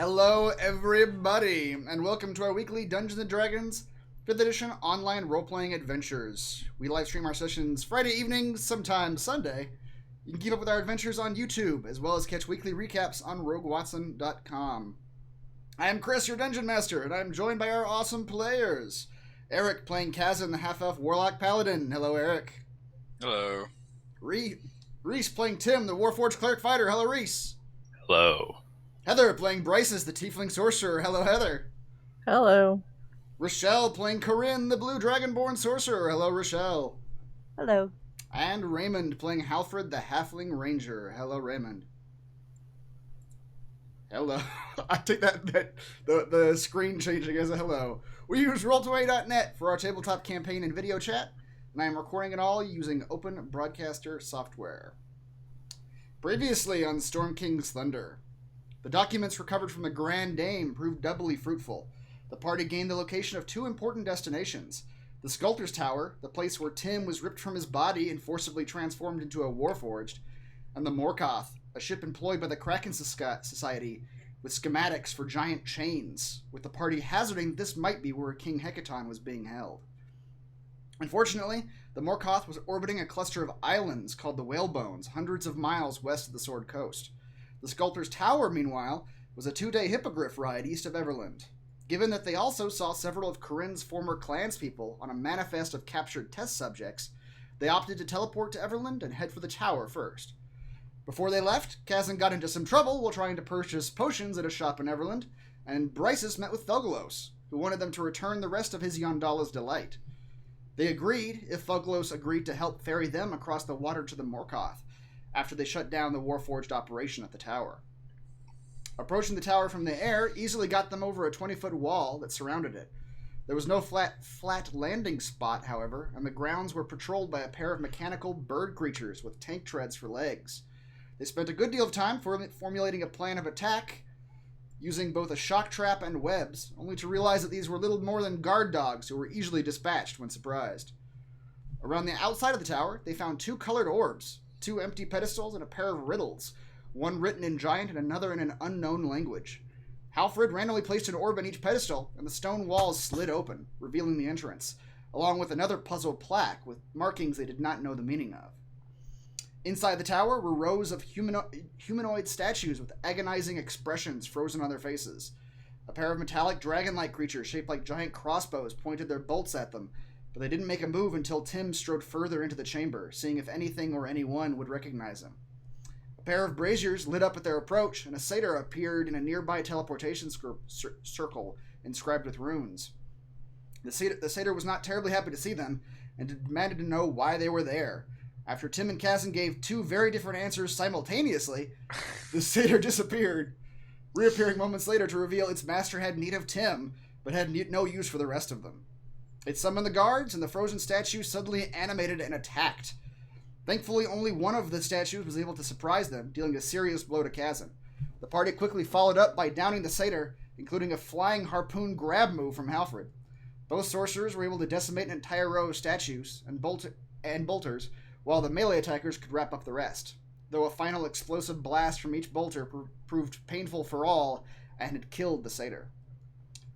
Hello, everybody, and welcome to our weekly Dungeons & Dragons 5th Edition online role-playing adventures. We live stream our sessions Friday evenings, sometimes Sunday. You can keep up with our adventures on YouTube, as well as catch weekly recaps on RogueWatson.com. I am Chris, your Dungeon Master, and I am joined by our awesome players. Eric playing Kazan, the half-elf Warlock Paladin. Hello, Eric. Hello. Reese playing Tim, the Warforged Cleric Fighter. Hello, Reese. Hello. Heather playing Bryces, the Tiefling Sorcerer. Hello, Heather. Hello. Rochelle playing Corinne, the Blue Dragonborn Sorcerer. Hello, Rochelle. Hello. And Raymond playing Halfred, the Halfling Ranger. Hello, Raymond. Hello. I take that the screen changing as a hello. We use Roll20.net for our tabletop campaign and video chat, and I am recording it all using Open Broadcaster software. Previously on Storm King's Thunder, the documents recovered from the Grand Dame proved doubly fruitful. The party gained the location of two important destinations: the Sculptor's Tower, the place where Tim was ripped from his body and forcibly transformed into a Warforged, and the Morkoth, a ship employed by the Kraken Society with schematics for giant chains, with the party hazarding this might be where King Hecaton was being held. Unfortunately, the Morkoth was orbiting a cluster of islands called the Whalebones, hundreds of miles west of the Sword Coast. The Sculptor's Tower, meanwhile, was a 2-day hippogriff ride east of Everland. Given that they also saw several of Corinne's former clanspeople on a manifest of captured test subjects, they opted to teleport to Everland and head for the tower first. Before they left, Kazan got into some trouble while trying to purchase potions at a shop in Everland, and Bryces met with Thoglos, who wanted them to return the rest of his Yondala's delight. They agreed if Thoglos agreed to help ferry them across the water to the Morkoth, after they shut down the Warforged operation at the tower. Approaching the tower from the air easily got them over a 20-foot wall that surrounded it. There was no flat landing spot, however, and the grounds were patrolled by a pair of mechanical bird creatures with tank treads for legs. They spent a good deal of time formulating a plan of attack, using both a shock trap and webs, only to realize that these were little more than guard dogs who were easily dispatched when surprised. Around the outside of the tower, they found 2 colored orbs, 2 empty pedestals, and a pair of riddles, one written in Giant and another in an unknown language. Halfred randomly placed an orb in each pedestal, and the stone walls slid open, revealing the entrance, along with another puzzle plaque with markings they did not know the meaning of. Inside the tower were rows of humanoid statues with agonizing expressions frozen on their faces. A pair of metallic dragon-like creatures shaped like giant crossbows pointed their bolts at them, but they didn't make a move until Tim strode further into the chamber, seeing if anything or anyone would recognize him. A pair of braziers lit up at their approach, and a satyr appeared in a nearby teleportation circle inscribed with runes. The satyr was not terribly happy to see them, and demanded to know why they were there. After Tim and Kazan gave 2 very different answers simultaneously, the satyr disappeared, reappearing moments later to reveal its master had need of Tim, but had no use for the rest of them. It summoned the guards, and the frozen statue suddenly animated and attacked. Thankfully, only one of the statues was able to surprise them, dealing a serious blow to Kazan. The party quickly followed up by downing the satyr, including a flying harpoon grab move from Halfred. Both sorcerers were able to decimate an entire row of statues and bolters, while the melee attackers could wrap up the rest, though a final explosive blast from each bolter proved painful for all and had killed the satyr.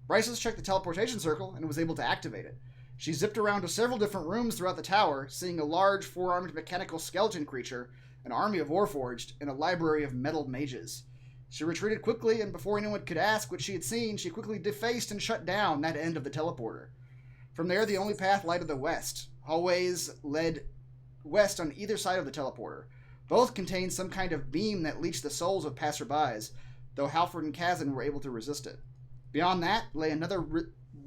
Bryces checked the teleportation circle and was able to activate it. She zipped around to several different rooms throughout the tower, seeing a large 4-armed mechanical skeleton creature, an army of Warforged, and a library of metal mages. She retreated quickly, and before anyone could ask what she had seen, she quickly defaced and shut down that end of the teleporter. From there, the only path led to the west. Hallways led west on either side of the teleporter. Both contained some kind of beam that leached the souls of passerbys, though Halfred and Kazan were able to resist it. Beyond that lay another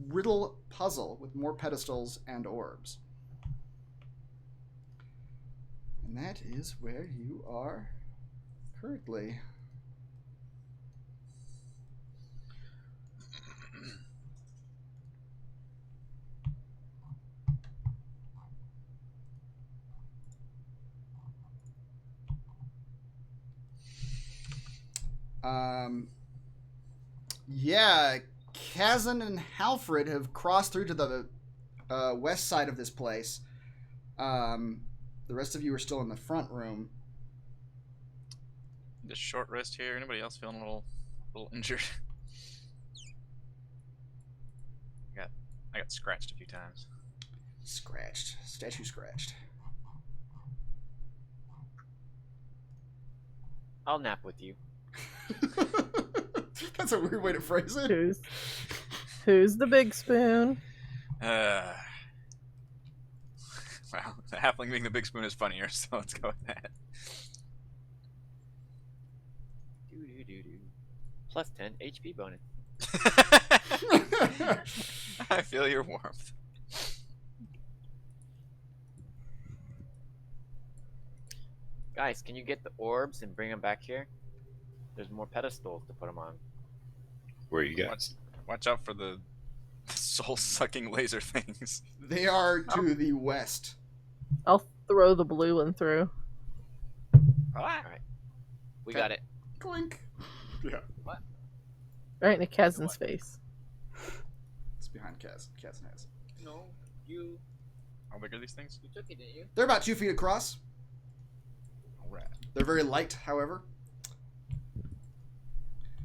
riddle puzzle with more pedestals and orbs. And that is where you are currently. Yeah, Kazan and Halfred have crossed through to the west side of this place. The rest of you are still in the front room. Just short rest here. Anybody else feeling a little a little injured. I got scratched a few times. Scratched. Statue scratched. I'll nap with you. That's a weird way to phrase it. Who's the big spoon? Well, the halfling being the big spoon is funnier, so let's go with that. Plus 10 HP bonus. I feel your warmth. Guys, can you get the orbs and bring them back here? There's more pedestals to put them on. Where are you guys? Watch out for the soul-sucking laser things. They are to the west. I'll throw the blue one through. Alright. We got it. Clink. Yeah. What? Right in Kazin's face. It's behind Kaz. Kaz has it. No, you How big are these things? took it, didn't you? They're about 2 feet across. Alright. They're very light, however.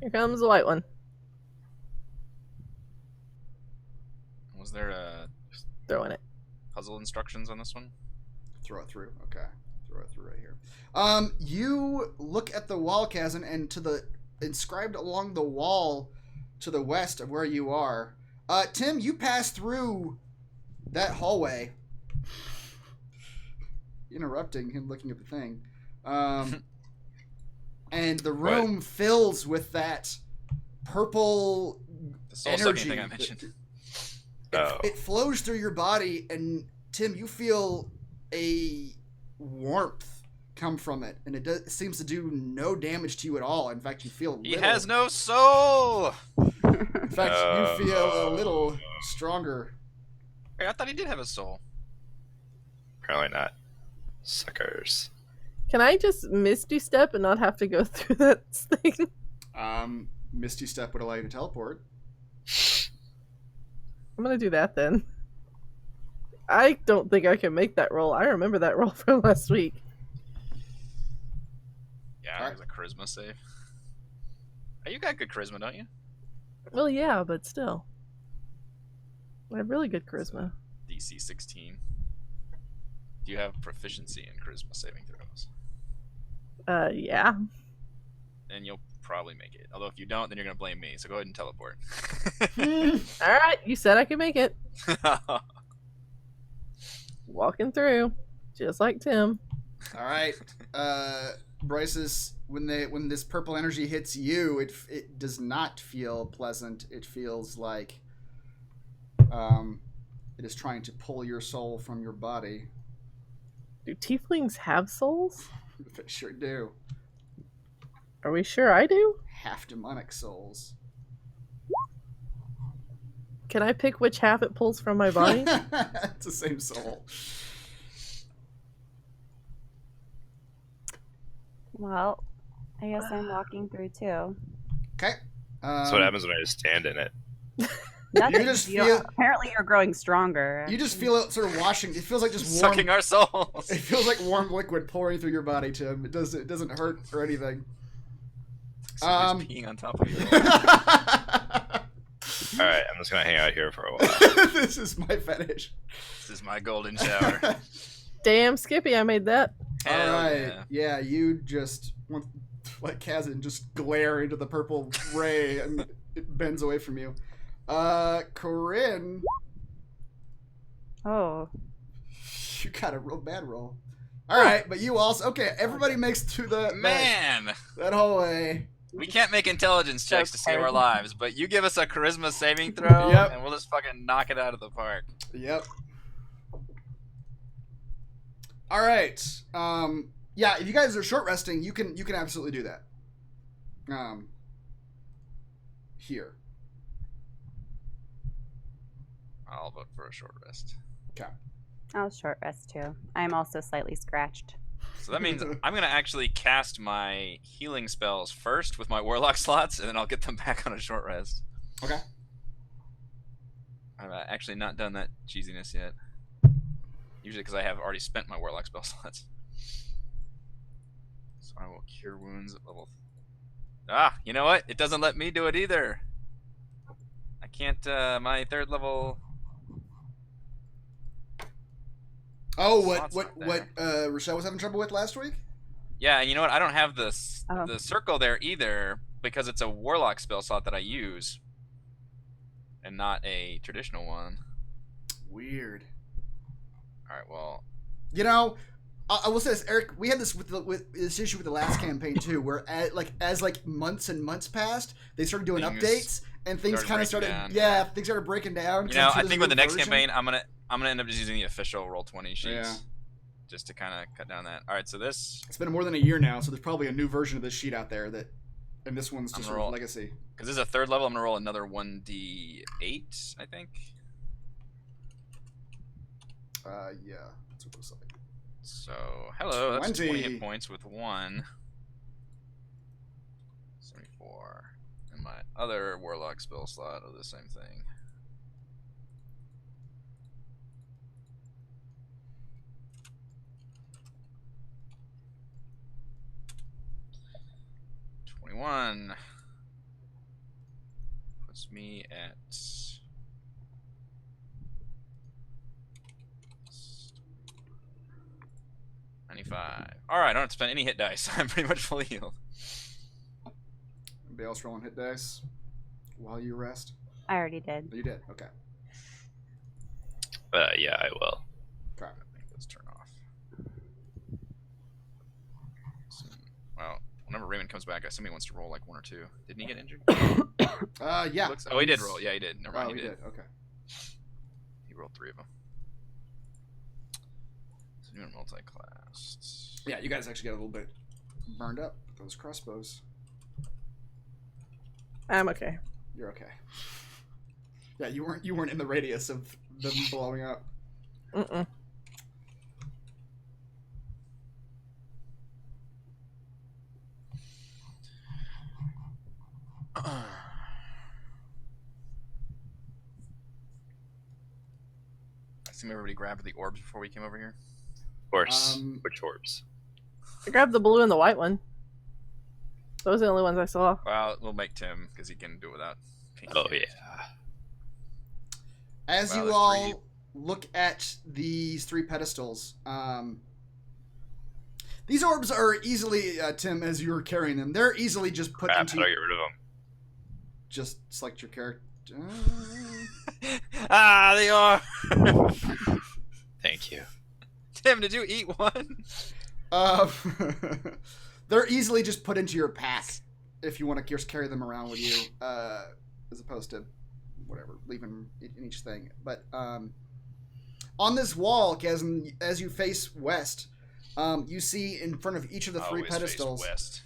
Here comes the white one. Was there Throwing it. puzzle instructions on this one? Throw it through. Okay. Throw it through right here. You look at the wall, Kazan, and to the inscribed along the wall to the west of where you are. Tim, you pass through that hallway. Interrupting him looking at the thing. And the room fills with that purple The soul-sucking energy. thing I mentioned. It flows through your body, and Tim, you feel a warmth come from it, and it seems to do no damage to you at all. In fact, you feel He has no soul! In fact, you feel a little stronger. Hey, I thought he did have a soul. Apparently not. Suckers. Can I just Misty Step and not have to go through that thing? Misty Step would allow you to teleport. I'm gonna do that then. I don't think I can make that roll. I remember that roll from last week. Yeah, it was a charisma save. Oh, you got good charisma, don't you? Well, yeah, but still. I have really good charisma. DC 16. Do you have proficiency in charisma saving throws? Yeah. Then you'll probably make it. Although if you don't, then you're going to blame me. So go ahead and teleport. Alright, you said I could make it. Walking through. Just like Tim. All right, Bryce's when this purple energy hits you, it does not feel pleasant. It feels like it is trying to pull your soul from your body. Do tieflings have souls? They sure do. Are we sure I do? Half demonic souls. Can I pick which half it pulls from my body? It's the same soul. Well, I guess I'm walking through too. Okay. That's what happens when I just stand in it. Nothing. just feel- Apparently, you're growing stronger. You just feel it sort of washing. It feels like just warm. Sucking our souls. It feels like warm liquid pouring through your body, Tim. It doesn't hurt or anything. Somebody's peeing on top of you. Alright, I'm just gonna hang out here for a while. This is my fetish. This is my golden shower. Damn, Skippy, I made that. All Hell right. yeah. Yeah, you just like Kazan just glare into the purple ray and it bends away from you. Corinne, Oh, you got a real bad roll. All right, but you also everybody makes to the Man, that hallway. we can't make intelligence checks to save our Okay. lives, but you give us a charisma saving throw, Yep. and we'll just fucking knock it out of the park. Yep. All right. Yeah, if you guys are short resting, you can absolutely do that. Here. I'll vote for a short rest. Okay. I'll short rest too. I'm also slightly scratched. So that means I'm gonna actually cast my healing spells first with my warlock slots, and then I'll get them back on a short rest. Okay. I've actually not done that cheesiness yet. Usually because I have already spent my warlock spell slots. So I will cure wounds at level Ah, you know what? It doesn't let me do it either. I can't. My 3rd level. Oh, Slots what not there. Rochelle was having trouble with last week? Yeah, and you know what? I don't have the Oh. the circle there either because it's a warlock spell slot that I use, and not a traditional one. Weird. All right, well, You know, I will say this, Eric. We had this with this issue with the last campaign too, where as months and months passed, they started doing Things updates and things started kind of breaking started. down. Yeah, things started breaking down. you 'cause know, I'm sure I there's think a with the new next version. campaign, I'm gonna end up just using the official Roll20 sheets, Yeah. just to kind of cut down that. All right, so this, It's been more than a year now, so there's probably a new version of this sheet out there and this one's I'm just gonna sort of roll- legacy. because this is a 3rd level, I'm gonna roll another 1d8, I think. Yeah, that's what it looks like. So, hello, that's 20 20. hit points with 1. 74. And my other warlock spell slot of the same thing. $21 puts me at 95. Alright, I don't have to spend any hit dice. I'm pretty much fully healed. Anybody else rolling hit dice while you rest? I already did. Oh, you did. Okay. Yeah, I will. Okay. I think let's turn off. Well, whenever Raymond comes back, I assume he wants to roll like 1 or 2. Didn't he get injured? Yeah. Oh, he did roll. Yeah, he did. Never mind, Oh, he did. Okay. He rolled 3 of them. So new and multi-class. Yeah, you guys actually got a little bit burned up with those crossbows. I'm okay. You're okay. Yeah, you weren't in the radius of them blowing up. Mm-mm. I assume everybody grabbed the orbs before we came over here. Orbs. Um, Which orbs? I grabbed the blue and the white one. Those are the only ones I saw. Well, we'll make Tim because he can do it without. pink Oh, hands. yeah. As Wow, you there's all 3. look at these 3 pedestals, these orbs are easily, Tim, as you're carrying them, they're easily just put Crap, into. how do I get rid of them? Just select your character. Ah, they are. Thank you. Tim, did you eat one? They're easily just put into your pack if you want to just carry them around with you, as opposed to whatever, leaving in each thing. But on this wall, Kazan, as you face west, you see in front of each of the 3 Always face pedestals. west.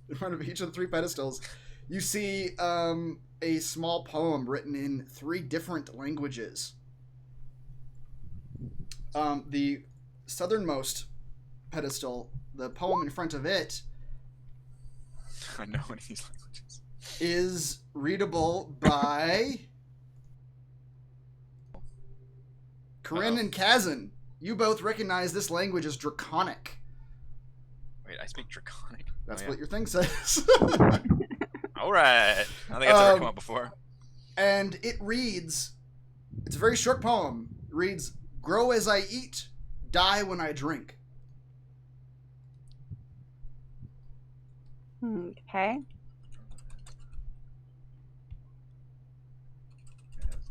In front of each of the 3 pedestals, you see a small poem written in 3 different languages. The southernmost pedestal, the poem in front of it, I know one of these languages. is readable by Corinne and Kazan. You both recognize this language as Draconic. Wait, I speak Draconic. That's Oh, yeah. what your thing says. All right. I think that's ever come up before. And it reads, it's a very short poem. It reads, "Grow as I eat, die when I drink." Okay.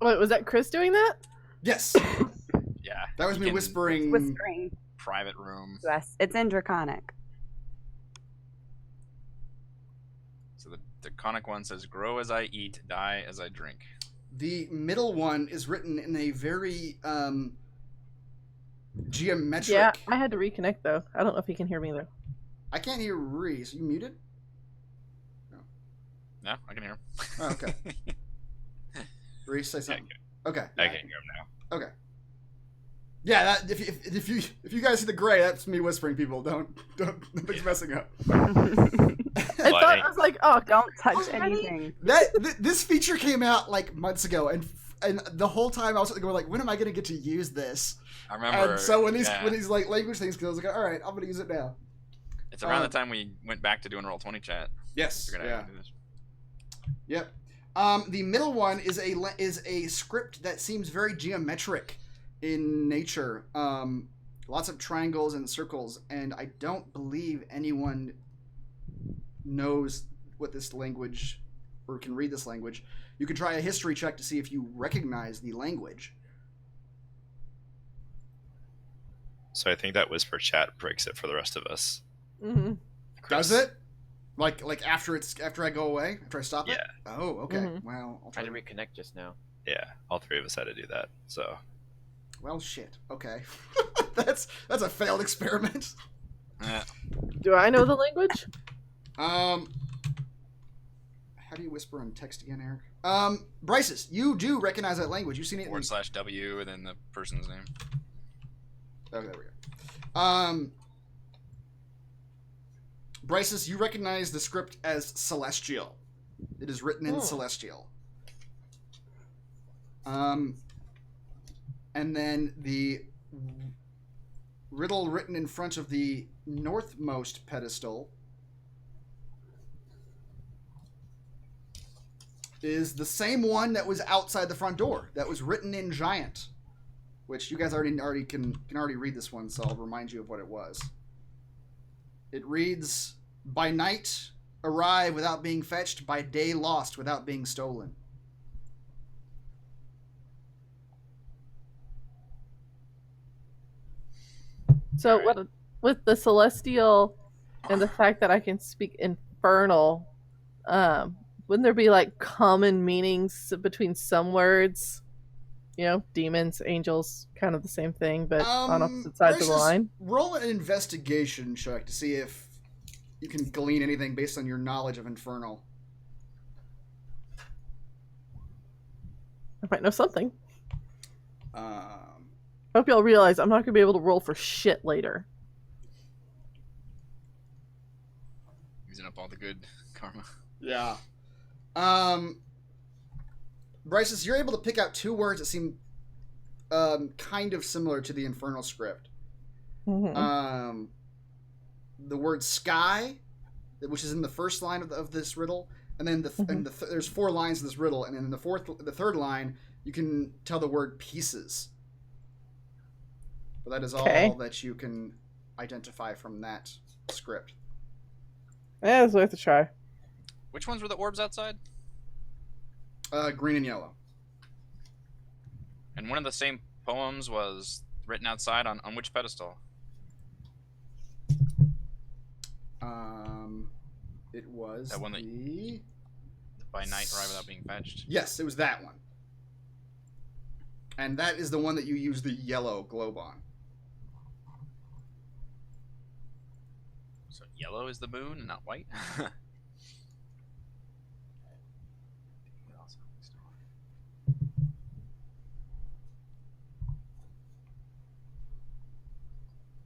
Wait, was that Chris doing that? Yes, Yeah. that was you me can- whispering. Whispering Private room. to us. It's in Draconic. So the Draconic one says, "Grow as I eat, die as I drink." The middle one is written in a very geometric. Yeah, I had to reconnect though. I don't know if he can hear me though. I can't hear Reese. You muted? No, I can hear him. Oh, okay. Reese, say something. Okay. I can hear him now. Okay. Yeah, that if you guys see the gray, that's me whispering. People, don't nothing's messing up. I thought I was like, oh, Don't touch anything. This feature came out like months ago, and the whole time I was going like, when am I going to get to use this? I remember. And so when these yeah. when these like language things, I was like, all right, I'm going to use it now. It's around the time we went back to doing Roll20 chat. Yes. Figured Yeah. out how to do this. Yep. The middle one is a script that seems very geometric in nature. Lots of triangles and circles, and I don't believe anyone knows what this language or can read this language. You could try a history check to see if you recognize the language. So I think that whisper chat breaks it for the rest of us. Mm-hmm. Does it? Like after I go away? After I stop it? Yeah. Oh, okay. Mhm. Well, I'll Trying try to reconnect just now. Yeah, all three of us had to do that. So Well, shit. Okay. that's a failed experiment. Yeah. Do I know the language? How do you whisper in text again, Eric? Bryces, you do recognize that language. You've seen it in... /W and then the person's name. Oh, there we go. Bryces, you recognize the script as Celestial. It is written in Celestial. And then the riddle written in front of the northmost pedestal is the same one that was outside the front door. That was written in Giant, which you guys already can read this one, so I'll remind you of what it was. It reads, "By night arrive without being fetched, by day lost without being stolen." So what with the celestial and the fact that I can speak infernal, wouldn't there be like common meanings between some words? You know, demons, angels, kind of the same thing, but on opposite sides of the line. Roll an investigation check to see if you can glean anything based on your knowledge of infernal. I might know something. Hope y'all realize I'm not gonna be able to roll for shit later. Using up all the good karma. Yeah. Bryces, you're able to pick out two words that seem kind of similar to the infernal script. Mm-hmm. The word sky, which is in the first line of this riddle, and then there's 4 lines of this riddle, and then in the third line, you can tell the word pieces. But that is all that you can identify from that script. Yeah, it's worth a try. Which ones were the orbs outside? Green and yellow. And one of the same poems was written outside on which pedestal? It was that one that by night arrive without being fetched. Yes, it was that one. And that is the one that you use the yellow globe on. So yellow is the moon and not white?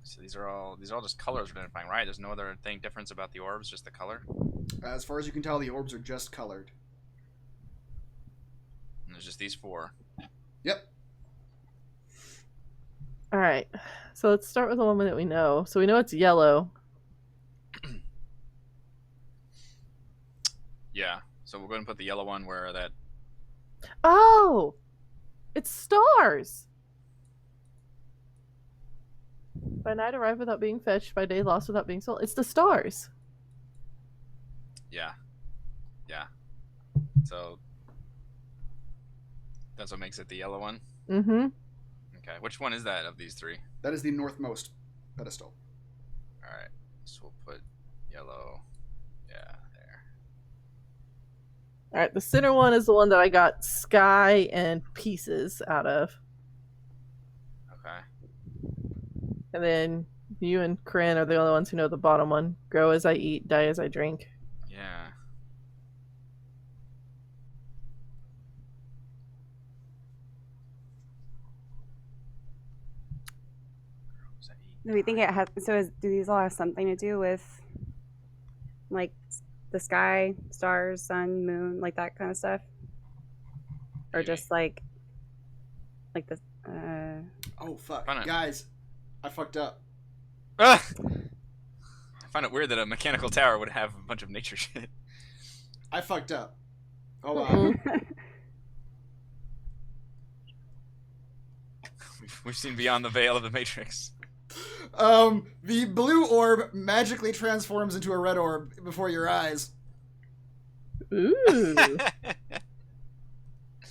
So these are all just colors we're identifying, right? There's no other difference about the orbs, just the color? As far as you can tell, the orbs are just colored. And there's just these 4. Yep. Alright. So let's start with the one that we know. So we know it's yellow. Yeah. So we're going to put the yellow one where that... Oh! It's stars! By night arrive without being fetched, by day lost without being sold. It's the stars. Yeah. Yeah. So that's what makes it the yellow one? Mm-hmm. Okay. Which one is that of these 3? That is the northmost pedestal. Alright. So we'll put yellow. Yeah, there. Alright, the center one is the one that I got sky and pieces out of. Okay. And then you and Corinne are the only ones who know the bottom one. Grow as I eat, die as I drink. Yeah. Do we think it has? Do these all have something to do with, like, the sky, stars, sun, moon, like that kind of stuff, or Maybe. just like the? Oh fuck, Fun. guys! I fucked up. Ah! I find it weird that a mechanical tower would have a bunch of nature shit. I fucked up. Hold on. We've seen beyond the veil of the Matrix. The blue orb magically transforms into a red orb before your eyes. Ooh.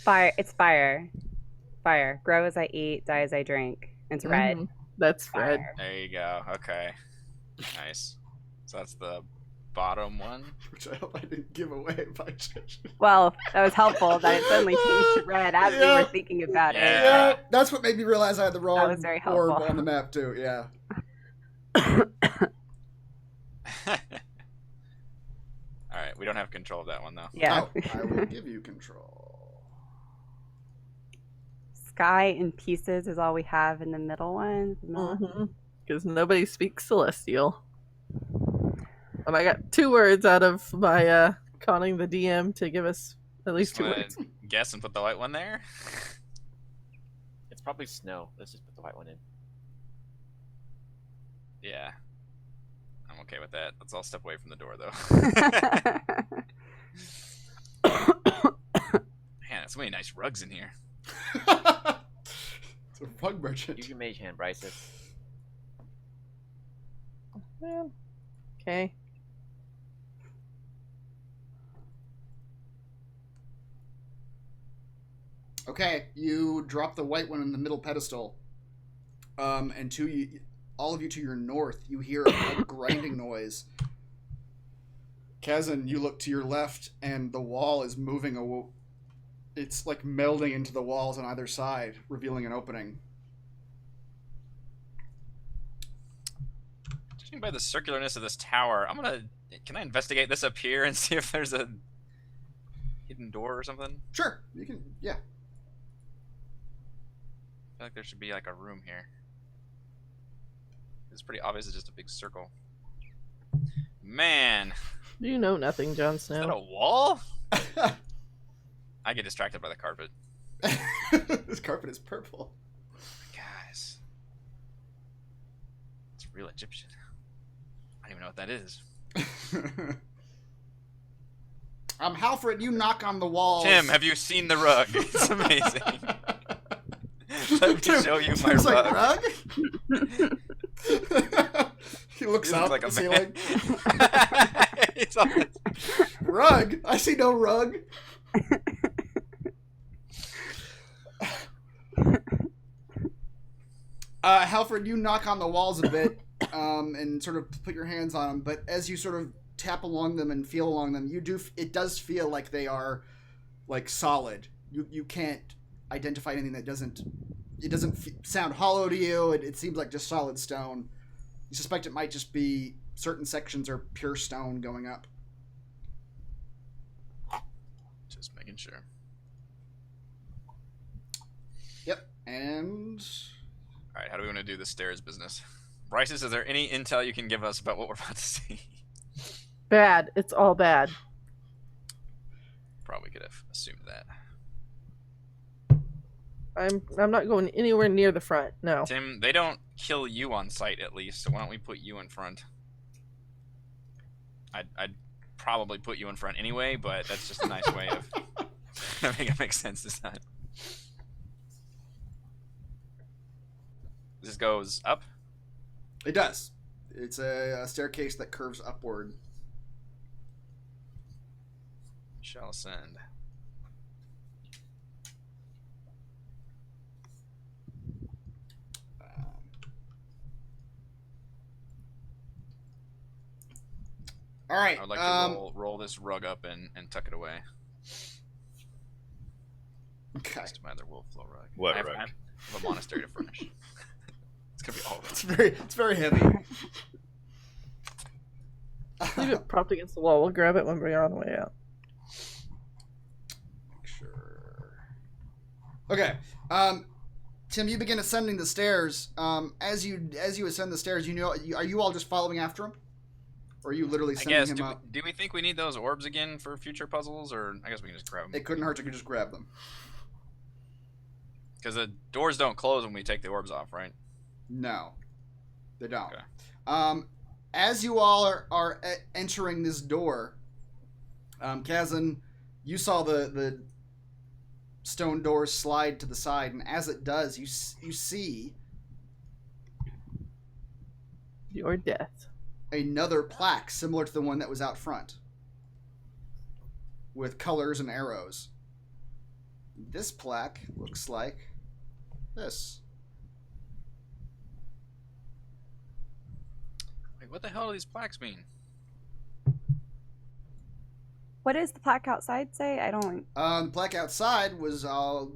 Fire. It's fire. Fire. Grow as I eat, die as I drink. It's red. Mhm. That's red. Fire. There you go. Okay. Nice. So that's the bottom one. Which I hope I didn't give away by changing. Well, that was helpful that it suddenly changed to red as we were thinking about it. Yeah. Yeah, that's what made me realize I had the wrong That was very orb helpful. on the map too. Yeah. All right, we don't have control of that one though. Yeah. Oh, I will give you control. Sky in pieces is all we have in the middle one. Because nobody speaks Celestial. And I got 2 words out of my conning the DM to give us at least 2 Wanna words. Guess and put the white one there. It's probably snow. Let's just put the white one in. Yeah, I'm okay with that. Let's all step away from the door though. Man, so many nice rugs in here. It's a rug merchant. Use your mage hand, Bryce. Well, okay. Okay, you drop the white one in the middle pedestal. And all of you to your north, you hear a grinding noise. Kazan, you look to your left, and the wall is moving. It's like melding into the walls on either side, revealing an opening. Judging by the circularness of this tower, can I investigate this up here and see if there's a hidden door or something? Sure, you can. Yeah. I feel like there should be like a room here. It's pretty obvious it's just a big circle. Man, You know nothing, Jon is that a Snow. wall? I get distracted by the carpet. This carpet is purple. Guys, it's real Egyptian. I don't even know what that is. Halfred, you knock on the walls. Tim, have you seen the rug? It's amazing. Let me Tim- show you my Tim's like, rug. rug? He looks He up looks at the ceiling. It's all- Rug? I see no rug. Halfred, you knock on the walls a bit and sort of put your hands on them, but as you sort of tap along them and feel along them, it does feel like they are like solid. You can't identify anything that doesn't sound hollow to you. It seems like just solid stone. You suspect it might just be certain sections are pure stone going up. Just making sure. Yep. And All right, how do we want to do the stairs business? Bryce, is there any intel you can give us about what we're about to see? Bad. It's all bad. Probably could have assumed that. I'm not going anywhere near the front. No. Tim, they don't kill you on sight at least, so why don't we put you in front? I'd probably put you in front anyway, but that's just a nice way of having it make sense this time. This goes up? it does. It's a staircase that curves upward. Shall ascend. All right. I would like to roll this rug up and tuck it away. Okay. Next to my other wolf flow rug. What I have, rug? I have a monastery to furnish. It's gonna be all of It's it. very heavy. Leave it propped against the wall. We'll grab it when we're on the way out. Sure. Okay. Tim, you begin ascending the stairs. As you ascend the stairs, are you all just following after him, or are you literally I sending guess, him up? do we think we need those orbs again for future puzzles, or I guess we can just grab them? It couldn't hurt to just grab them. Because the doors don't close when we take the orbs off, right? No, they don't. Okay. As you all are entering this door, Kazan, you saw the stone doors slide to the side, and as it does, you see Your death. another plaque similar to the one that was out front, with colors and arrows. This plaque looks like this. Wait, what the hell do these plaques mean? What does the plaque outside say? I don't. The plaque outside was. I'll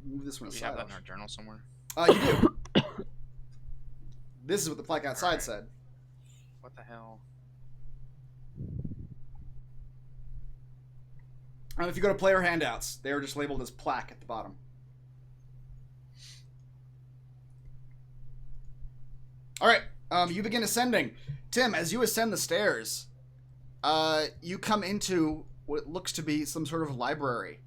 move this one Do we aside. have that in our journal somewhere? You do. This is what the plaque outside said. What the hell? If you go to player handouts, they are just labeled as plaque at the bottom. All right, you begin ascending. Tim, as you ascend the stairs, you come into what looks to be some sort of library.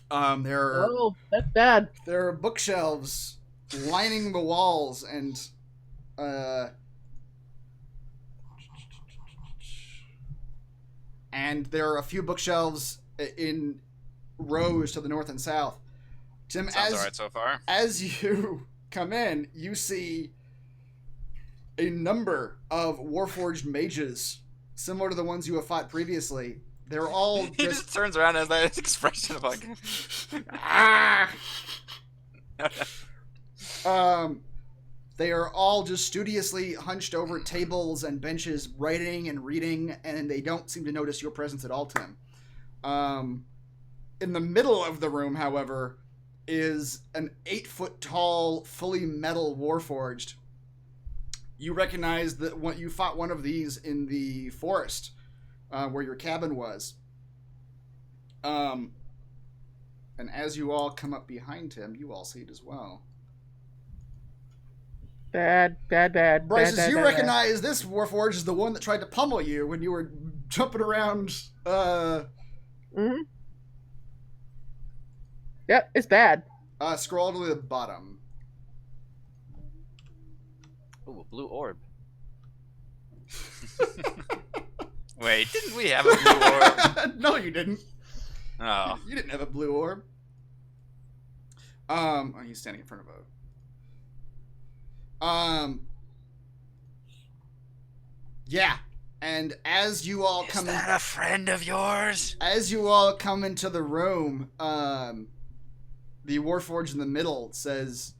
Oh, that's bad. There are bookshelves lining the walls, and there are a few bookshelves in rows to the north and south. Tim, Sounds alright so far. as you come in, you see a number of Warforged mages, similar to the ones you have fought previously. They're all He just turns around and has that expression of like, ah! They are all just studiously hunched over tables and benches, writing and reading, and they don't seem to notice your presence at all, Tim. In the middle of the room, however, is an 8-foot-tall, fully metal Warforged. You recognize that you fought one of these in the forest, where your cabin was. And as you all come up behind him, you all see it as well. Bad. Bryce, bad, you bad, recognize this Warforged is the one that tried to pummel you when you were jumping around. Mm-hmm. Yep, it's bad. Scroll to the bottom. Ooh, a blue orb. wait, didn't we have a blue orb? No, you didn't. Oh, You didn't have a blue orb. He's standing in front of a. Yeah, and as you all is come in, that a friend of yours? as you all come into the room, the Warforged in the middle says,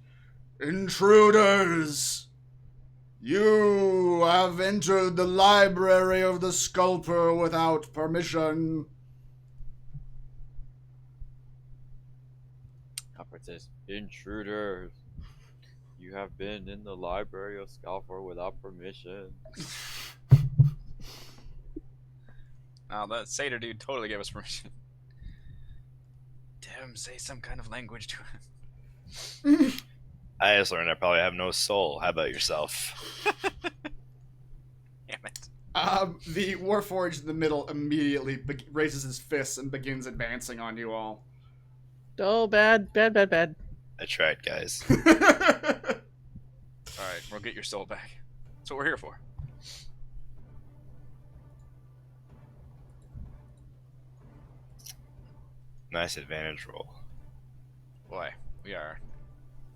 "Intruders! You have entered the library of the Sculptor without permission." Alfred says, "Intruders, you have been in the library of Sculptor without permission." Oh, that satyr dude totally gave us permission. Tim, say some kind of language to him. I just learned I probably have no soul. How about yourself? Damn it. The Warforged in the middle immediately raises his fists and begins advancing on you all. Oh, bad. I tried, guys. Alright, we'll get your soul back. That's what we're here for. Nice advantage roll. Boy, we are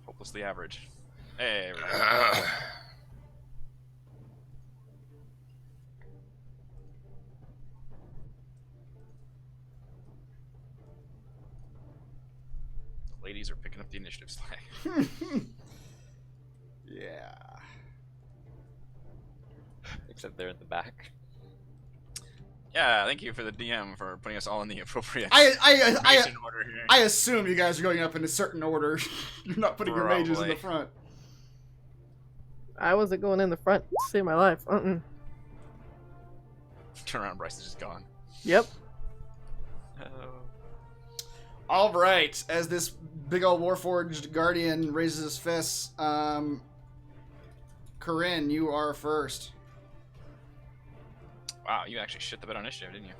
hopelessly average. Hey, we go. The ladies are picking up the initiative slack. Yeah. Except they're in the back. Yeah, thank you for the DM for putting us all in the appropriate I information order here. I assume you guys are going up in a certain order. You're not putting your mages in the Probably. front. I wasn't going in the front to save my life. Turn around, Bryce is just gone. Yep. All right. As this big old Warforged guardian raises his fists, Corinne, you are first. Wow, you actually shit the bed on initiative, didn't you?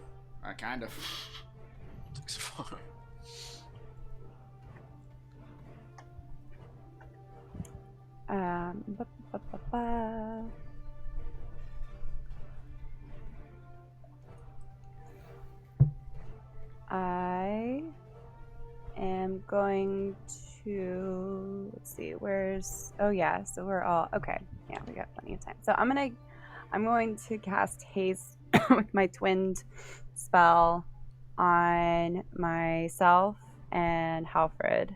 Kind of. Took so far. Ba, ba, ba, ba. I am going to, let's see, oh yeah, so we're all, okay. Yeah, we got plenty of time. So I'm going to cast haste with my twinned spell on myself and Halfred.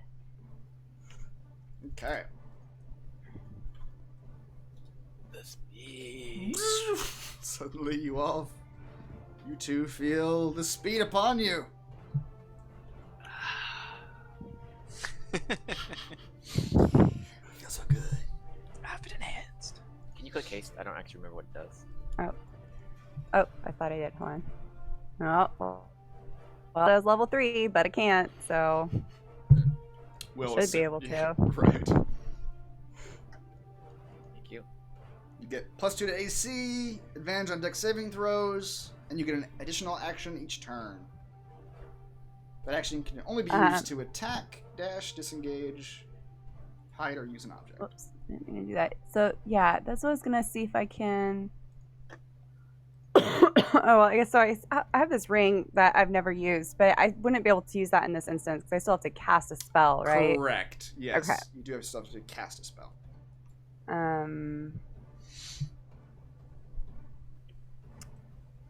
Okay. The speed. Suddenly you two feel the speed upon you. Feels so good. Rapid enhanced. Can you click haste? I don't actually remember what it does. Oh, I thought I did. Hold on. Oh, well, it was level 3, but I can't, so should be able to. Yeah, right. Thank you. You get +2 to AC, advantage on dex saving throws, and you get an additional action each turn. That action can only be used to attack, dash, disengage, hide, or use an object. Whoops, didn't mean to do that. So yeah, that's what I was gonna see if I can. Oh, well, I guess so. I have this ring that I've never used, but I wouldn't be able to use that in this instance because I still have to cast a spell, right? Correct. Yes. Okay. You do have stuff to cast a spell.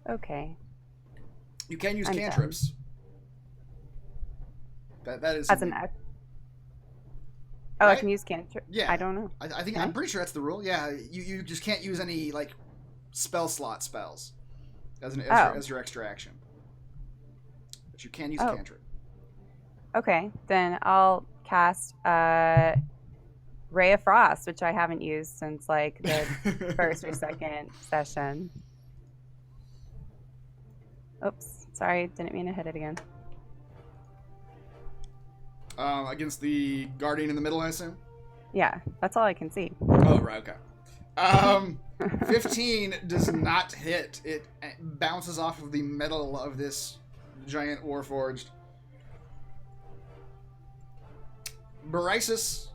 Okay. You can use I'm cantrips. That is As an something- Oh, Right? I can use cantrip. Yeah. I don't know. I think Okay. I'm pretty sure that's the rule. Yeah, you just can't use any like spell slot spells as your extra action. But you can use a cantrip. Okay, then I'll cast Ray of Frost, which I haven't used since like the first or second session. Oops, sorry, didn't mean to hit it again. Against the guardian in the middle, I assume. Yeah, that's all I can see. Oh, right, okay. 15 does not hit. It bounces off of the metal of this giant warforged. Barisis.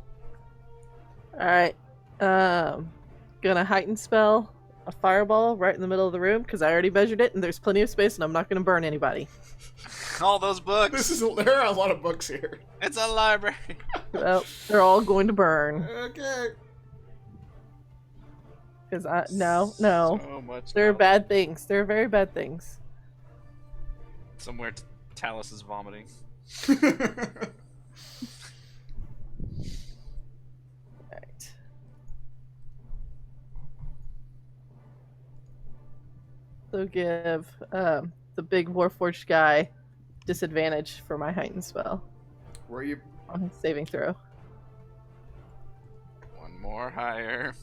Alright. Gonna heighten spell a fireball right in the middle of the room because I already measured it and there's plenty of space and I'm not gonna burn anybody. All those books. There are a lot of books here. It's a library. Well, they're all going to burn. Okay. Because no. So much. They're knowledge. bad things. They're very bad things. Somewhere Talus is vomiting. Alright. So give the big warforged guy disadvantage for my heightened spell Were you? on his saving throw. One more higher.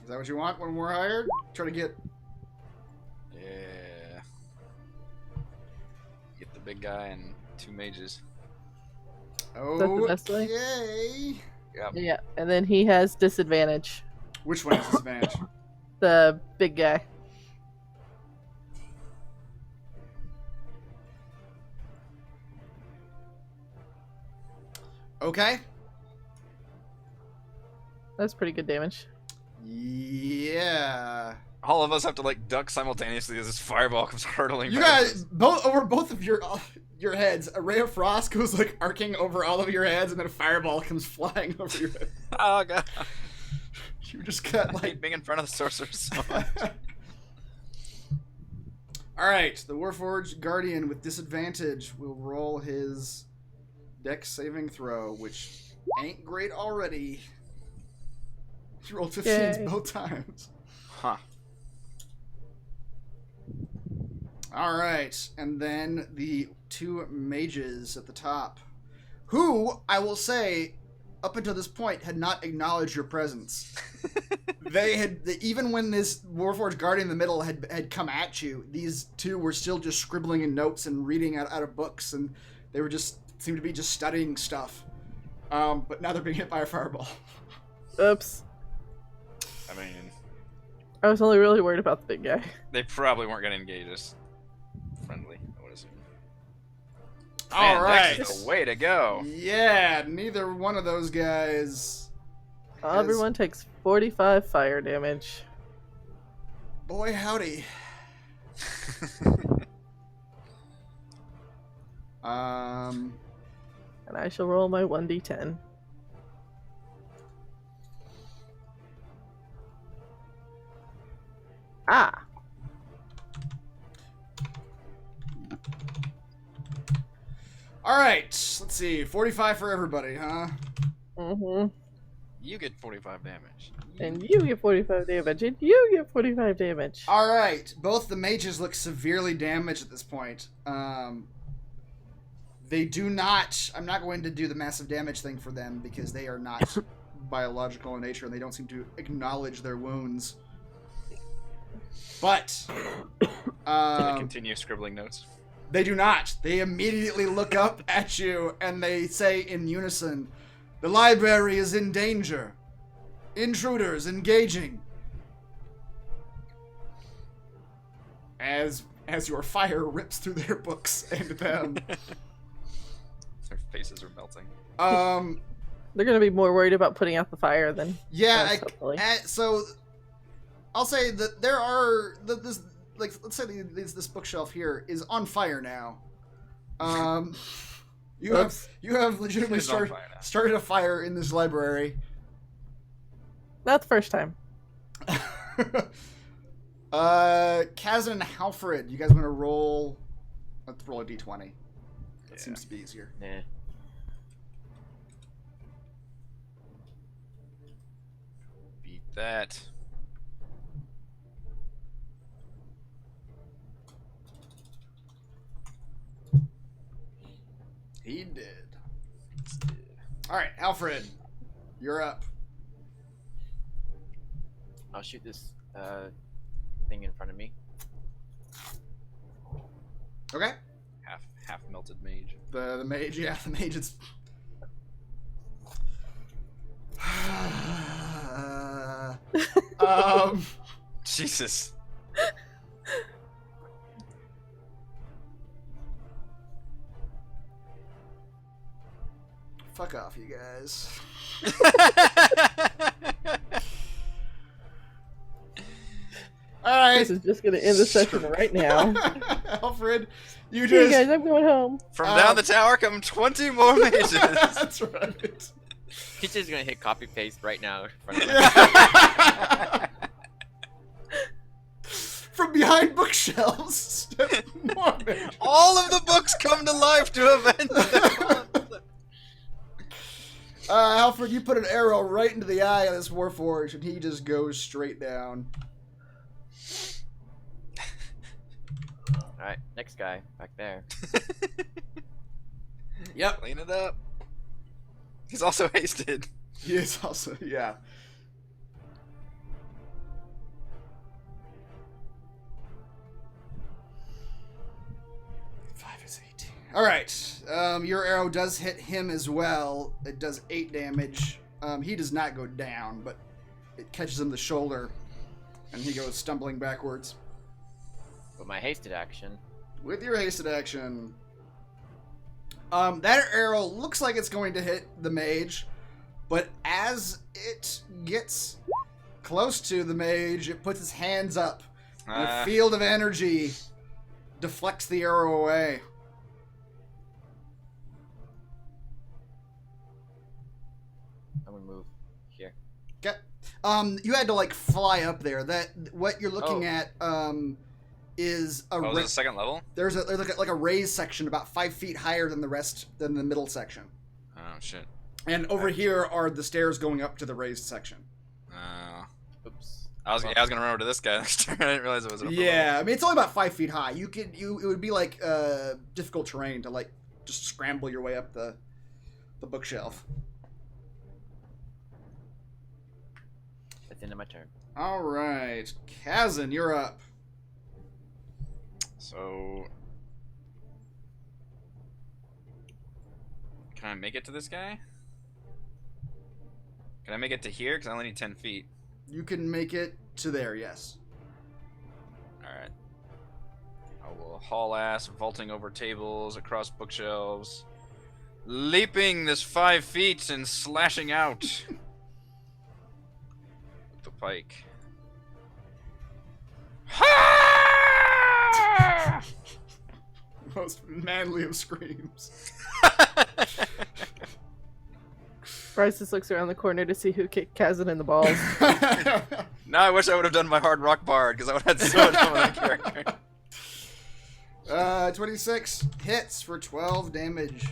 Is that what you want? One more higher? Try to get. Yeah. Get the big guy and 2 mages. that the best way? Okay. Yep. Yeah, and then he has disadvantage. Which one has disadvantage? The big guy. Okay. That's pretty good damage. Yeah. All of us have to like duck simultaneously as this fireball comes hurtling. You back. guys, both of your heads, a ray of frost goes like arcing over all of your heads, and then a fireball comes flying over your head. Oh god. You just got I like. hate being in front of the sorcerer so much. All right, the Warforged Guardian with disadvantage will roll his Dex saving throw, which ain't great already. He rolled 15s Yay. both times. Huh. All right, and then the 2 mages at the top, who I will say, up until this point, had not acknowledged your presence. Even when this Warforged Guardian in the middle had come at you, these 2 were still just scribbling in notes and reading out of books, and they were seemed to be just studying stuff. But now they're being hit by a fireball. Oops. I mean, I was only really worried about the big guy. they probably weren't going to engage us friendly, I would assume. All Man, right. Dex is the way to go. Yeah, neither one of those guys. Everyone takes 45 fire damage. Boy, howdy. And I shall roll my 1d10. Ah! All right, let's see. 45 for everybody, huh? Mm-hmm. You get 45 damage. And you get 45 damage, and you get 45 damage. All right, both the mages look severely damaged at this point. They do not. I'm not going to do the massive damage thing for them because they are not biological in nature and they don't seem to acknowledge their wounds. But Can I continue scribbling notes? they do not. They immediately look up at you and they say in unison, "The library is in danger. Intruders engaging." As your fire rips through their books and them. Their faces are melting. They're going to be more worried about putting out the fire than Yeah, us, hopefully. so I'll say that there are this, like, let's say this bookshelf here is on fire now. You have legitimately It's on fire now. started a fire in this library. Not the first time. Kazan and Halfred, you guys want to roll? Let's roll a d20. That seems to be easier. Nah. Beat that. He did. All right, Alfred, you're up. I'll shoot this thing in front of me. Okay. Half melted mage. The mage, yeah, the mage is. Jesus. Fuck off, you guys. All right. This is just going to end the session right now. Alfred, you Okay, just. guys, I'm going home. From down the tower come 20 more mages. That's right. He's just gonna hit copy paste right now in front of me. From behind bookshelves. More mages. All of the books come to life to avenge them. Alfred, you put an arrow right into the eye of this Warforged, and he just goes straight down. Alright, next guy, back there. Yep. Clean it up. He's also hasted. He is also, yeah. All right. Your arrow does hit him as well. It does 8 damage. He does not go down, but it catches him the shoulder, and he goes stumbling backwards. With my hasted action, With your hasted action, that arrow looks like it's going to hit the mage, but as it gets close to the mage, it puts its hands up, and a field of energy deflects the arrow away. I'm gonna move here. Okay. You had to like fly up there. That what you're looking at is a Oh, is it a second level? there's like a raised section about 5 feet higher than the middle section, Oh, shit. and over here are the stairs going up to the raised section. Oops. I was gonna run over to this guy next turn. I didn't realize it was an upper Yeah, I mean it's only about 5 feet high. It would be like difficult terrain to like just scramble your way up the bookshelf. That's the end of my turn. All right, Kazan, you're up. So, can I make it to this guy? Can I make it to here? Because I only need 10 feet. You can make it to there, yes. Alright. I will haul ass, vaulting over tables, across bookshelves, leaping this 5 feet and slashing out with the pike. most manly of screams. Bryce just looks around the corner to see who kicked Kazan in the balls. Now I wish I would have done my hard rock bard because I would have had so much fun with that character. 26 hits for 12 damage.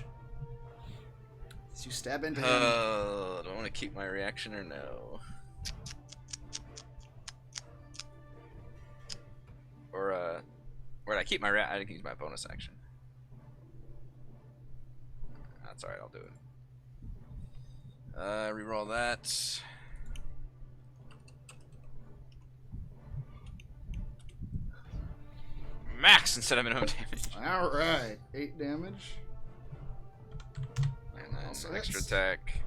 As you stab into him. Do I want to keep my reaction or no? Or did I keep my I didn't use my bonus action. That's alright, I'll do it. Reroll that. Max instead of minimum damage. Alright, 8 damage. And then Also an extra hits. attack.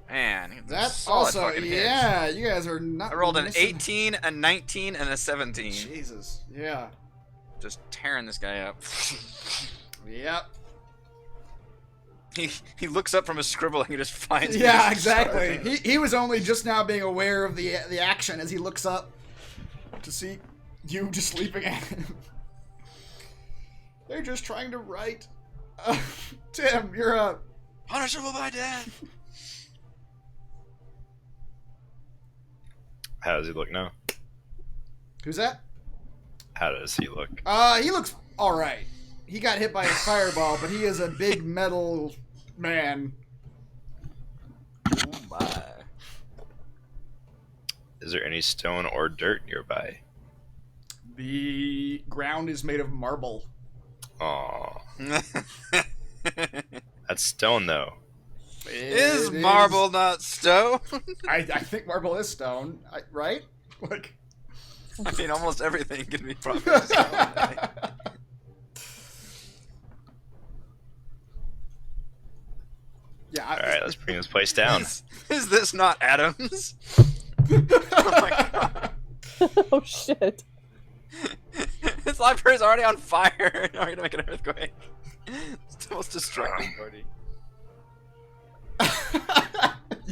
Man, That's solid also, fucking hits. yeah, you guys are not. I rolled an missing- 18, a 19, and a 17. Jesus, yeah. Just tearing this guy up. Yep. He looks up from his scribble and he just finds me Yeah, just exactly. starving. He was only just now being aware of the action as he looks up to see you just leaping at him. They're just trying to write. Tim, you're up. Punishable by death. How does he look now? Who's that? How does he look? He looks all right. He got hit by a fireball, but he is a big metal man. Oh my. Is there any stone or dirt nearby? The ground is made of marble. Aw. That's stone, though. Is It marble not stone? I think marble is stone, right? Like. I mean, almost everything can be probably stone. Yeah. Alright, let's bring this place down. Is this not Adams? Oh my god. Oh shit. His library's already on fire. Now we're gonna make an earthquake. It's the most destructive party.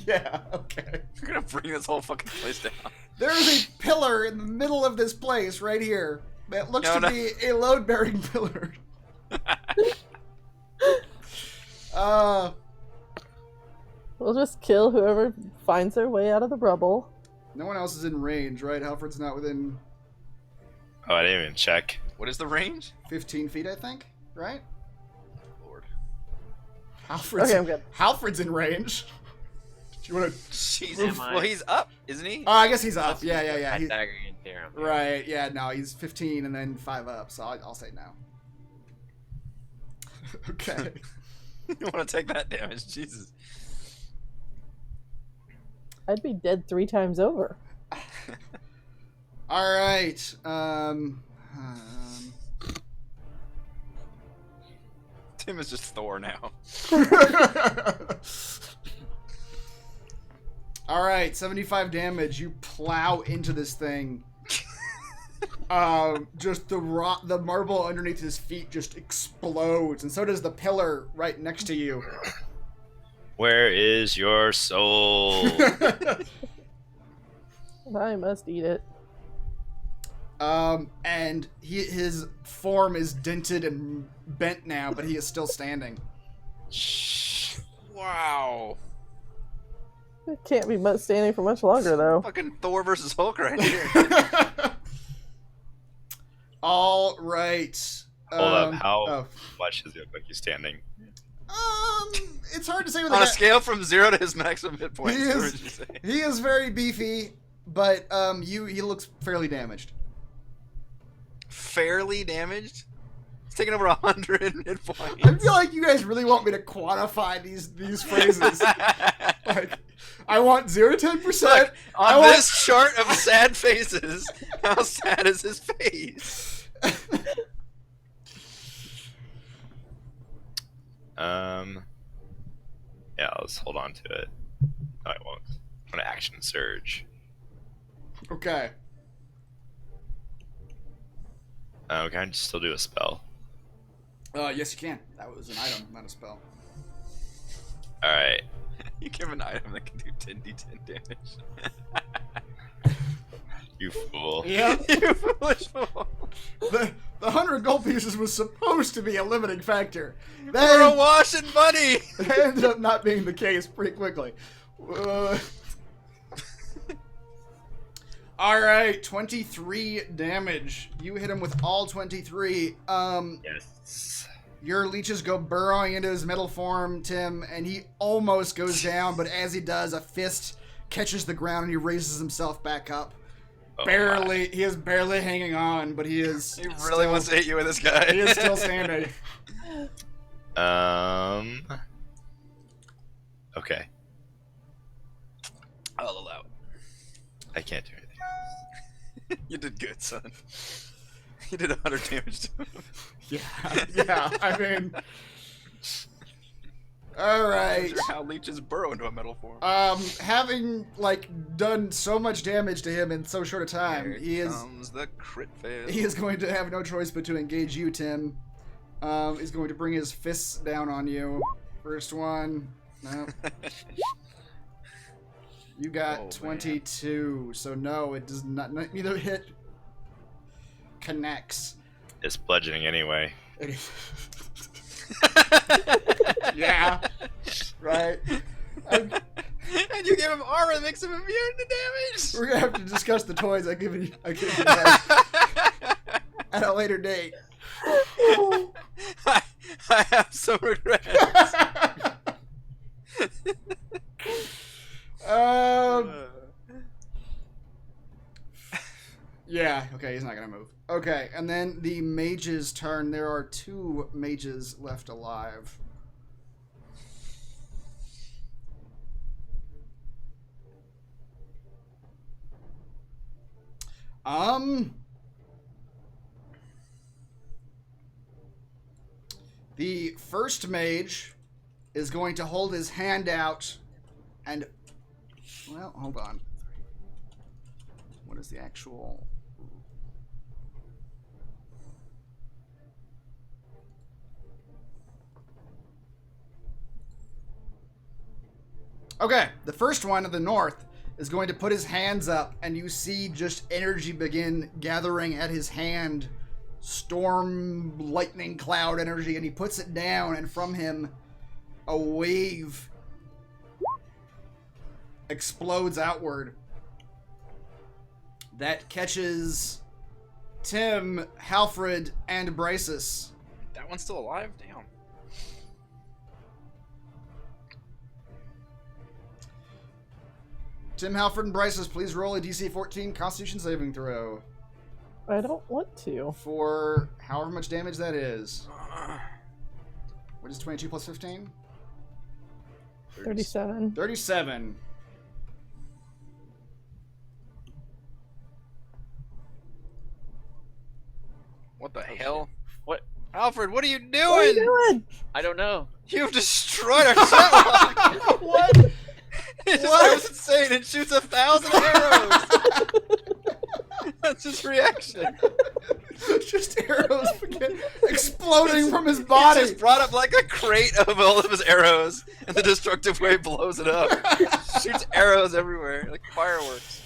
Yeah, okay. We're gonna bring this whole fucking place down. There is a pillar in the middle of this place right here that looks No, to be a load-bearing pillar. We'll just kill whoever finds their way out of the rubble. No one else is in range, right? Halfred's not within Oh, I didn't even check. What is the range? 15 feet, I think, right? Lord. Halfred's, Okay, I'm good. Halfred's in range. Do you want to... Jesus. Am I? Well, he's up, isn't he? Oh, I guess he's up. Yeah. I He, dagger into him. right, yeah, no, he's 15 and then 5 up, so I'll say no. Okay. You want to take that damage? Jesus. I'd be dead 3 times over. All right. Tim is just Thor now. All right, 75 damage. You plow into this thing. Just the marble underneath his feet just explodes, and so does the pillar right next to you. Where is your soul? And I must eat it. And his form is dented and bent now, but he is still standing. Wow. It can't be much standing for much longer, though. Fucking Thor versus Hulk right here. All right. Hold up, how oh. much is it like he's standing? It's hard to say with On a a scale from 0 to his maximum hit points, He what is- would you say? He is very beefy, but he looks fairly damaged. Fairly damaged? He's taking over 100 hit points. I feel like you guys really want me to quantify these phrases. Like, I want 0 to 10%. Look, I on want- this chart of sad faces, how sad is his face? Yeah, let's hold on to it. No, I won't. I'm gonna action surge. Okay. Can I just still do a spell? Yes, you can. That was an item, not a spell. Alright. You give an item that can do 10d10 damage. You fool. Yep. You foolish fool. The 100 gold pieces was supposed to be a limiting factor. We're That awash in money! ended up not being the case pretty quickly. Alright, 23 damage. You hit him with all 23. Yes. Your leeches go burrowing into his metal form, Tim, and he almost goes down, but as he does, a fist catches the ground and he raises himself back up. Oh, Barely, he is barely hanging on, but he is. He really still- wants to hit you with this guy. He is still standing. Okay. I'll allow it. I can't do anything. You did good, son. You did 100 damage to him. Yeah, I mean. Alright. Sure how leeches burrow into a metal form. Having, like, done so much damage to him in so short a time, Here he is. comes the crit fail. He is going to have no choice but to engage you, Tim. He's going to bring his fists down on you. First one. No. You got Oh, man. 22, so no, it does not. Neither hit connects. It's bludgeoning anyway. Yeah. Right. And you gave him armor that makes him immune to damage. We're gonna have to discuss the toys I give you guys at a later date. I have some regrets. Yeah, okay, he's not gonna move. Okay, and then the mage's turn. There are 2 mages left alive. The first mage is going to hold his hand out and, well, hold on. What is the actual... Okay, the first one of the north is going to put his hands up, and you see just energy begin gathering at his hand. Storm, lightning, cloud energy, and he puts it down, and from him, a wave explodes outward that catches Tim, Halfred, and Brysus. That one's still alive? Damn. Tim, Halfred, and Brysus, please roll a DC 14 Constitution saving throw I don't want to. for however much damage that is. What is 22 plus 15? 37. 37. What the hell? What? Alfred, what are you doing? What are you doing? I don't know. You've destroyed our satellite! What? It just What? goes insane and shoots 1,000 arrows! That's his reaction. Just arrows begin exploding from his He body. just brought up like a crate of all of his arrows, and the destructive wave blows it up. Shoots arrows everywhere, like fireworks.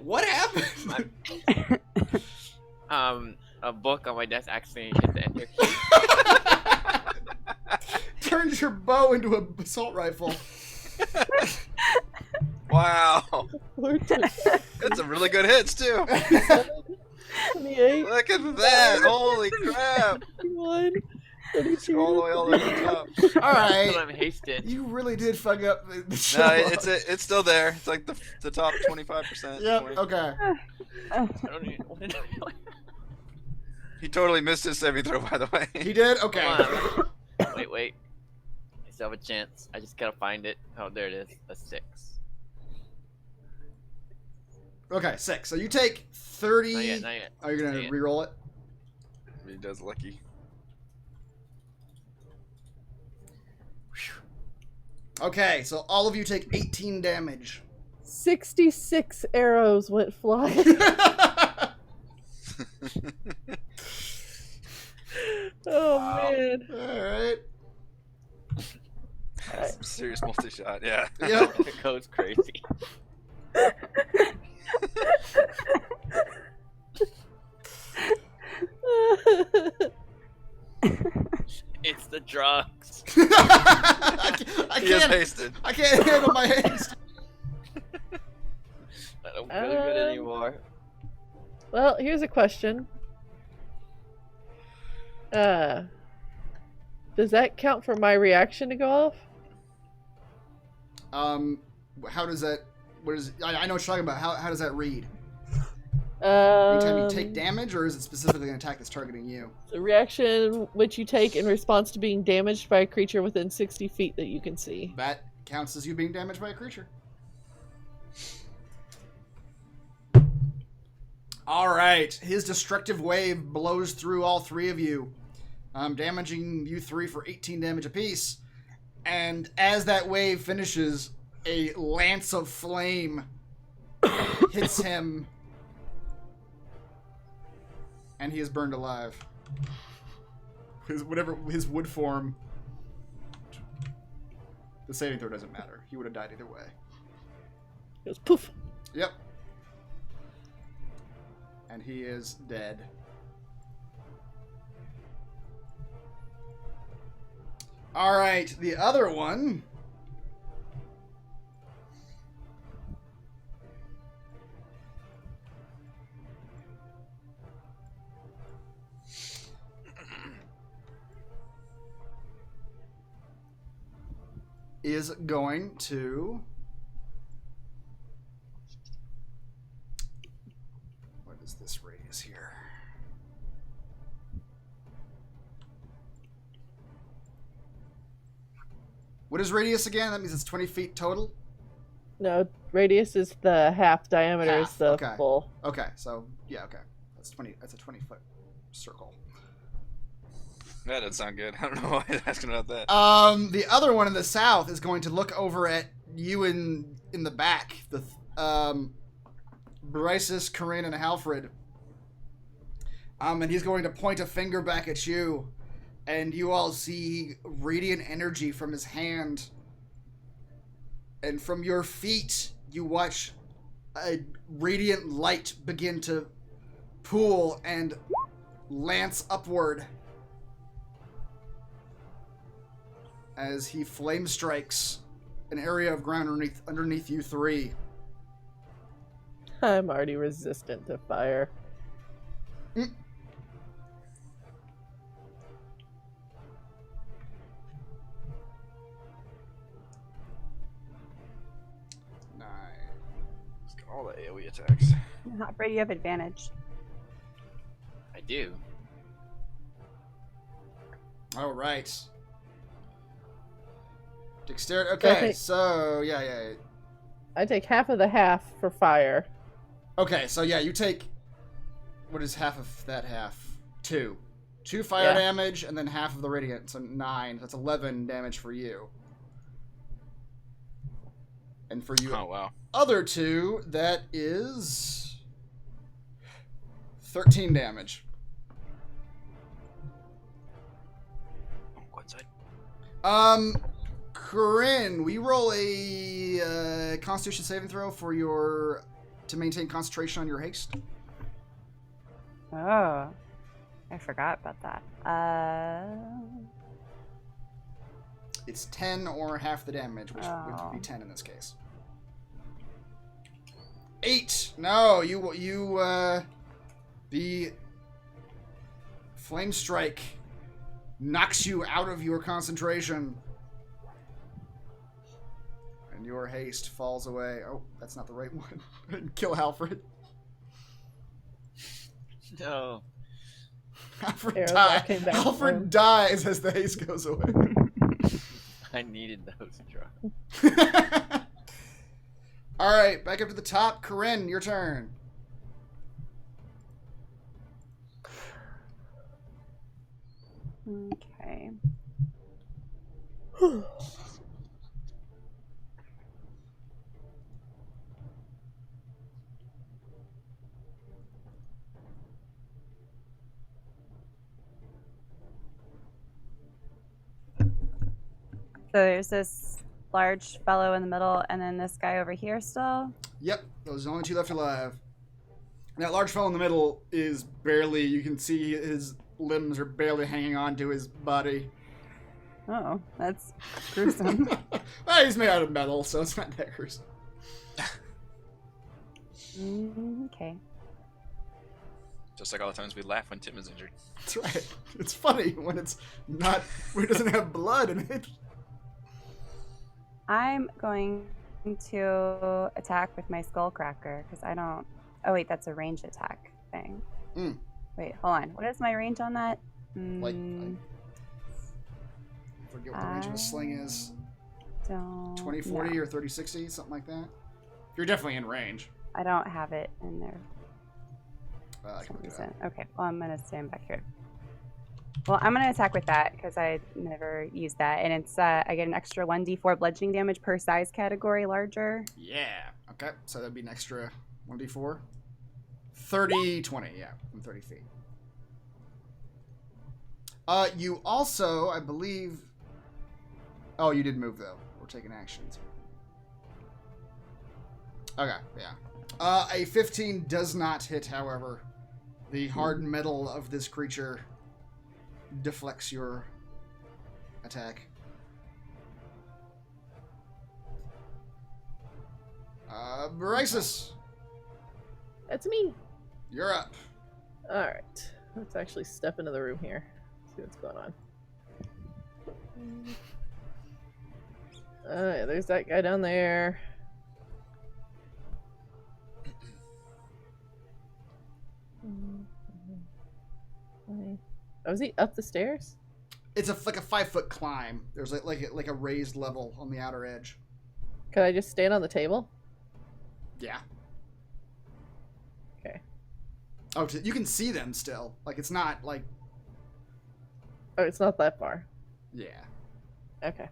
What happened? A book on my desk actually hit the enter key. Turns your bow into an assault rifle. Wow. That's some really good hits, too. 28, Look at that. Holy crap. 31, 32. All the way to the top. All right. Until I'm hasted. You really did fuck up the show. No, it's still there. It's like the top 25%. Yep. point. Okay. I don't even want to know. He totally missed his saving throw, by the way. He did. Okay. Come on. Wait. I still have a chance. I just gotta find it. Oh, there it is. A 6. Okay. 6. So you take 30. Not yet. Not yet. Are you gonna Not yet. re-roll it? He does lucky. Okay. So all of you take 18 damage. 66 arrows went flying. Oh man. All right. Some serious multi-shot, yeah. Yep. It goes crazy. drugs. I He is can't. hasted. I can't handle my haste. I don't feel good anymore. Well, here's a question. Does that count for my reaction to go off? How does that? What is? I know what you're talking about. How does that read? Anytime you take damage, or is it specifically an attack that's targeting you? The reaction which you take in response to being damaged by a creature within 60 feet that you can see. That counts as you being damaged by a creature. All right, his destructive wave blows through all three of you, damaging you three for 18 damage apiece. And as that wave finishes, a lance of flame hits him, and he is burned alive. His wood form. The saving throw doesn't matter. He would have died either way. It goes poof. Yep. And he is dead. All right, the other one. Is going to... What is this radius here? What is radius again? That means it's 20 feet total? No, radius is the half, diameter is the okay. full. Okay, so, yeah, okay. That's 20. That's a 20-foot circle. That doesn't sound good. I don't know why I was asking about that. The other one in the south is going to look over at you in the back. The Brysis, Corinne, and Halfred. And he's going to point a finger back at you, and you all see radiant energy from his hand. And from your feet, you watch a radiant light begin to pool and lance upward as he flame strikes an area of ground underneath you three. I'm already resistant to fire. Mm. Nine. Let's get all the AoE attacks. Not afraid you have advantage. I do. All right. Dexterity. Okay, Okay. so yeah. I take half of the half for fire. Okay, so yeah, you take. What is half of that half? 2. 2 fire Yeah. damage, and then half of the radiant, so 9. That's 11 damage for you. And for you, Oh, wow. other two, that is 13 damage. Oh, what side? Corinne, we roll a Constitution saving throw for your to maintain concentration on your haste. Oh, I forgot about that. It's 10 or half the damage, which would be Oh. 10 in this case. 8. No, the flame strike knocks you out of your concentration. And your haste falls away. Oh, that's not the right one. Kill Alfred. No. Alfred Arrows dies. came back for Alfred him. dies as the haste goes away. I needed those drugs. All right, back up to the top. Corinne, your turn. Okay. So there's this large fellow in the middle, and then this guy over here still. Yep, those are the only two left alive. That large fellow in the middle is barely, you can see his limbs are barely hanging on to his body. Oh, that's gruesome. Well, he's made out of metal, so it's not that gruesome. Okay. Just like all the times we laugh when Tim is injured. That's right. It's funny when it's not, when it doesn't have blood in it. I'm going to attack with my Skullcracker because I don't. Oh wait, that's a ranged attack thing. Mm. Wait, hold on. What is my range on that? Like, I forget what the range of a sling is. Don't 20-40 know. or 30-60, something like that. You're definitely in range. I don't have it in there. I For can some look it reason. up. Okay, well I'm gonna stand back here. Well, I'm gonna attack with that because I never used that, and it's I get an extra 1d4 bludgeoning damage per size category larger. Yeah. Okay, so that'd be an extra 1d4. 30, 20, yeah, from 30 feet. You also, I believe... Oh, you did move, though. We're taking actions. Okay, yeah. A 15 does not hit, however. The hard metal of this creature deflects your attack. Brysis, That's me. you're up. All right. Let's actually step into the room here. See what's going on. Yeah, there's that guy down there. Oh, is he up the stairs? It's like a 5-foot climb. There's like a raised level on the outer edge. Could I just stand on the table? Yeah. Okay. Oh, you can see them still. Like it's not like. Oh, it's not that far. Yeah. Okay.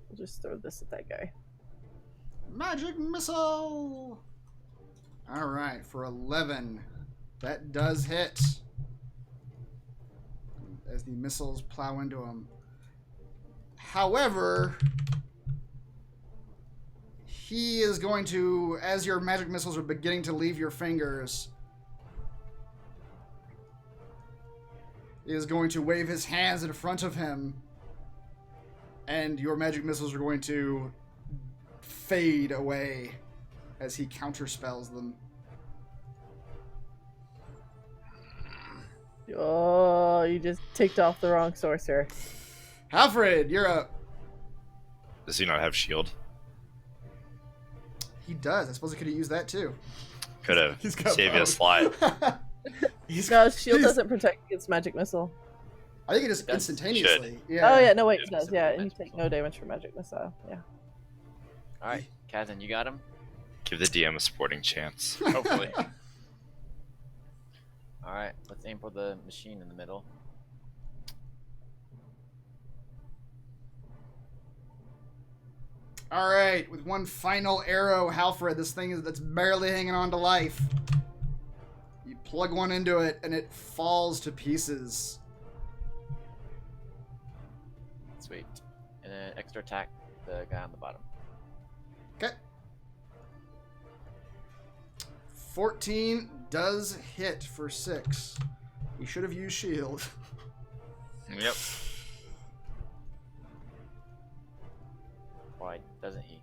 We'll just throw this at that guy. Magic missile. All right, for 11, that does hit. As the missiles plow into him. However, he is going to, as your magic missiles are beginning to leave your fingers, he is going to wave his hands in front of him, and your magic missiles are going to fade away as he counterspells them. Oh, you just ticked off the wrong sorcerer. Alfred, you're up. Does he not have shield? He does. I suppose he could have used that too. Could have He's got saved a both. slot. No, shield he's- doesn't protect against magic missile. I think it just It does. instantaneously. Yeah. Oh yeah, no wait, it Yeah, does. Yeah, and you magic take missile. no damage from magic missile. Yeah. All right, Kazan, you got him. Give the DM a sporting chance. Hopefully. All right, let's aim for the machine in the middle. All right, with one final arrow, Halfred, this thing that's barely hanging on to life. You plug one into it, and it falls to pieces. Sweet. And then extra attack the guy on the bottom. Okay. 14 does hit for 6. He should have used shield. Yep. Why doesn't he?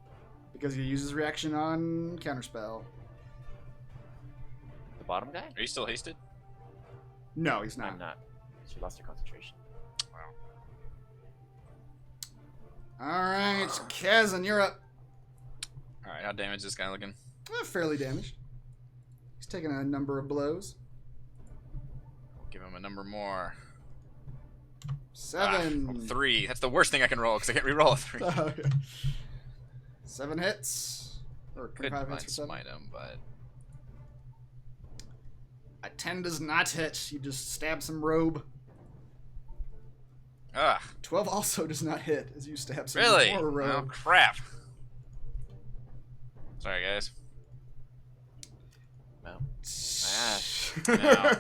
Because he uses reaction on counterspell. The bottom guy? Are you still hasted? No, he's not. I'm not. She lost her concentration. All right, Kazan, you're up. All right, how damaged is this guy looking? Fairly damaged. He's taking a number of blows. We'll give him a number more. 7. 3. That's the worst thing I can roll because I can't re-roll a 3. Oh, yeah. 7 hits. Or Could 25 mind hits for 7. smite him, but A 10 does not hit. You just stab some robe. 12 also does not hit as you stab some really? more Oh robe. crap! Sorry, guys. No. No.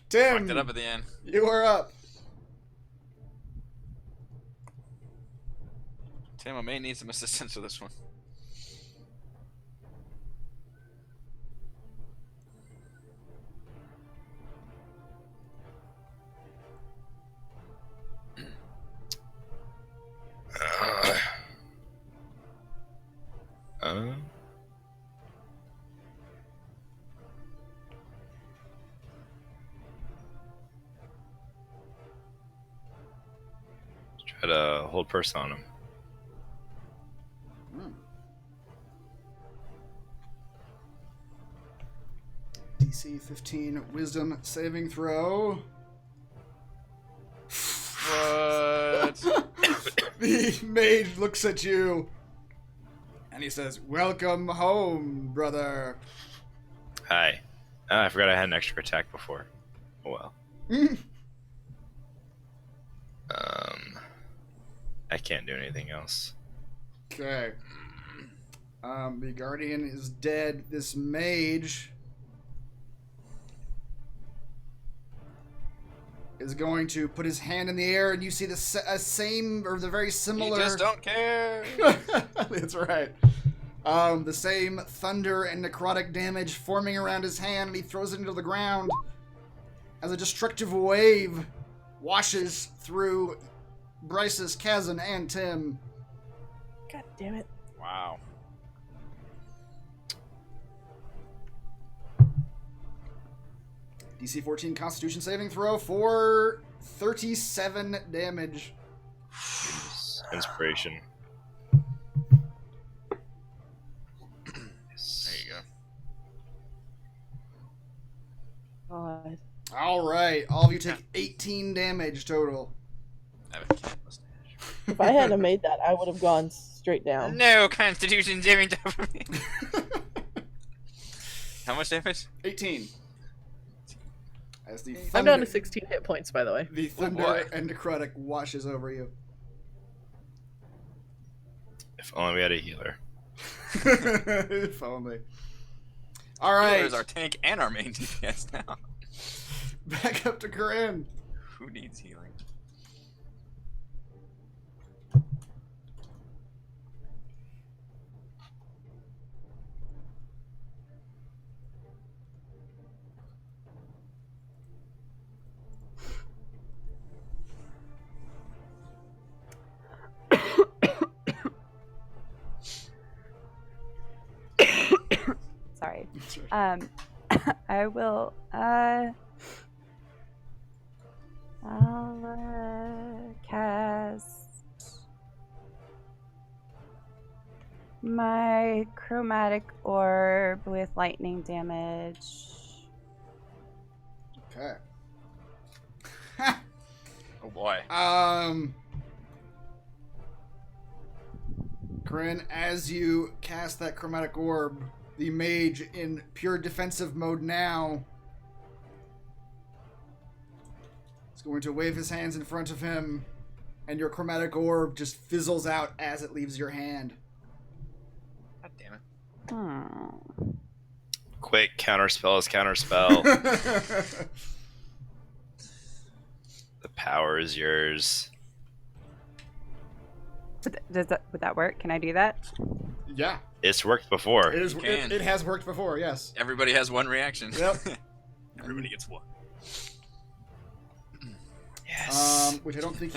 Tim, Fucked it up at the end. you are up. Tim, I may need some assistance with this one. Try to hold person on him. DC 15 Wisdom saving throw. What? The mage looks at you and he says, "Welcome home, brother." Hi. I forgot I had an extra attack before. Oh well. I can't do anything else. Okay. The guardian is dead. This mage is going to put his hand in the air, and you see the same, or the very similar... You just don't care. That's right. The same thunder and necrotic damage forming around his hand, and he throws it into the ground as a destructive wave washes through Bryce's, Kazan, and Tim. God damn it. Wow. DC 14 Constitution saving throw for 37 damage. Inspiration. There you go. God. All right, all of you take 18 damage total. I have a cat mustache. If I hadn't made that, I would have gone straight down. No Constitution saving throw for me. How much damage? 18. As the I'm down to 16 hit points, by the way. The thunder boy. and necrotic washes over you. If only we had a healer. If only. All right. There's our tank and our main DPS now. Back up to Corinne. Who needs healing? Sorry. I will. I'll cast my chromatic orb with lightning damage. Okay. Oh boy. Corinne, as you cast that chromatic orb, the mage in pure defensive mode now is going to wave his hands in front of him, and your chromatic orb just fizzles out as it leaves your hand. God damn it. Hmm. Quick, counterspell is counterspell. The power is yours. Would that work? Can I do that? Yeah, It's worked before. it is. can. It has worked before. Yes. Everybody has one reaction. Yep. Everybody gets one. Yes. Which I don't think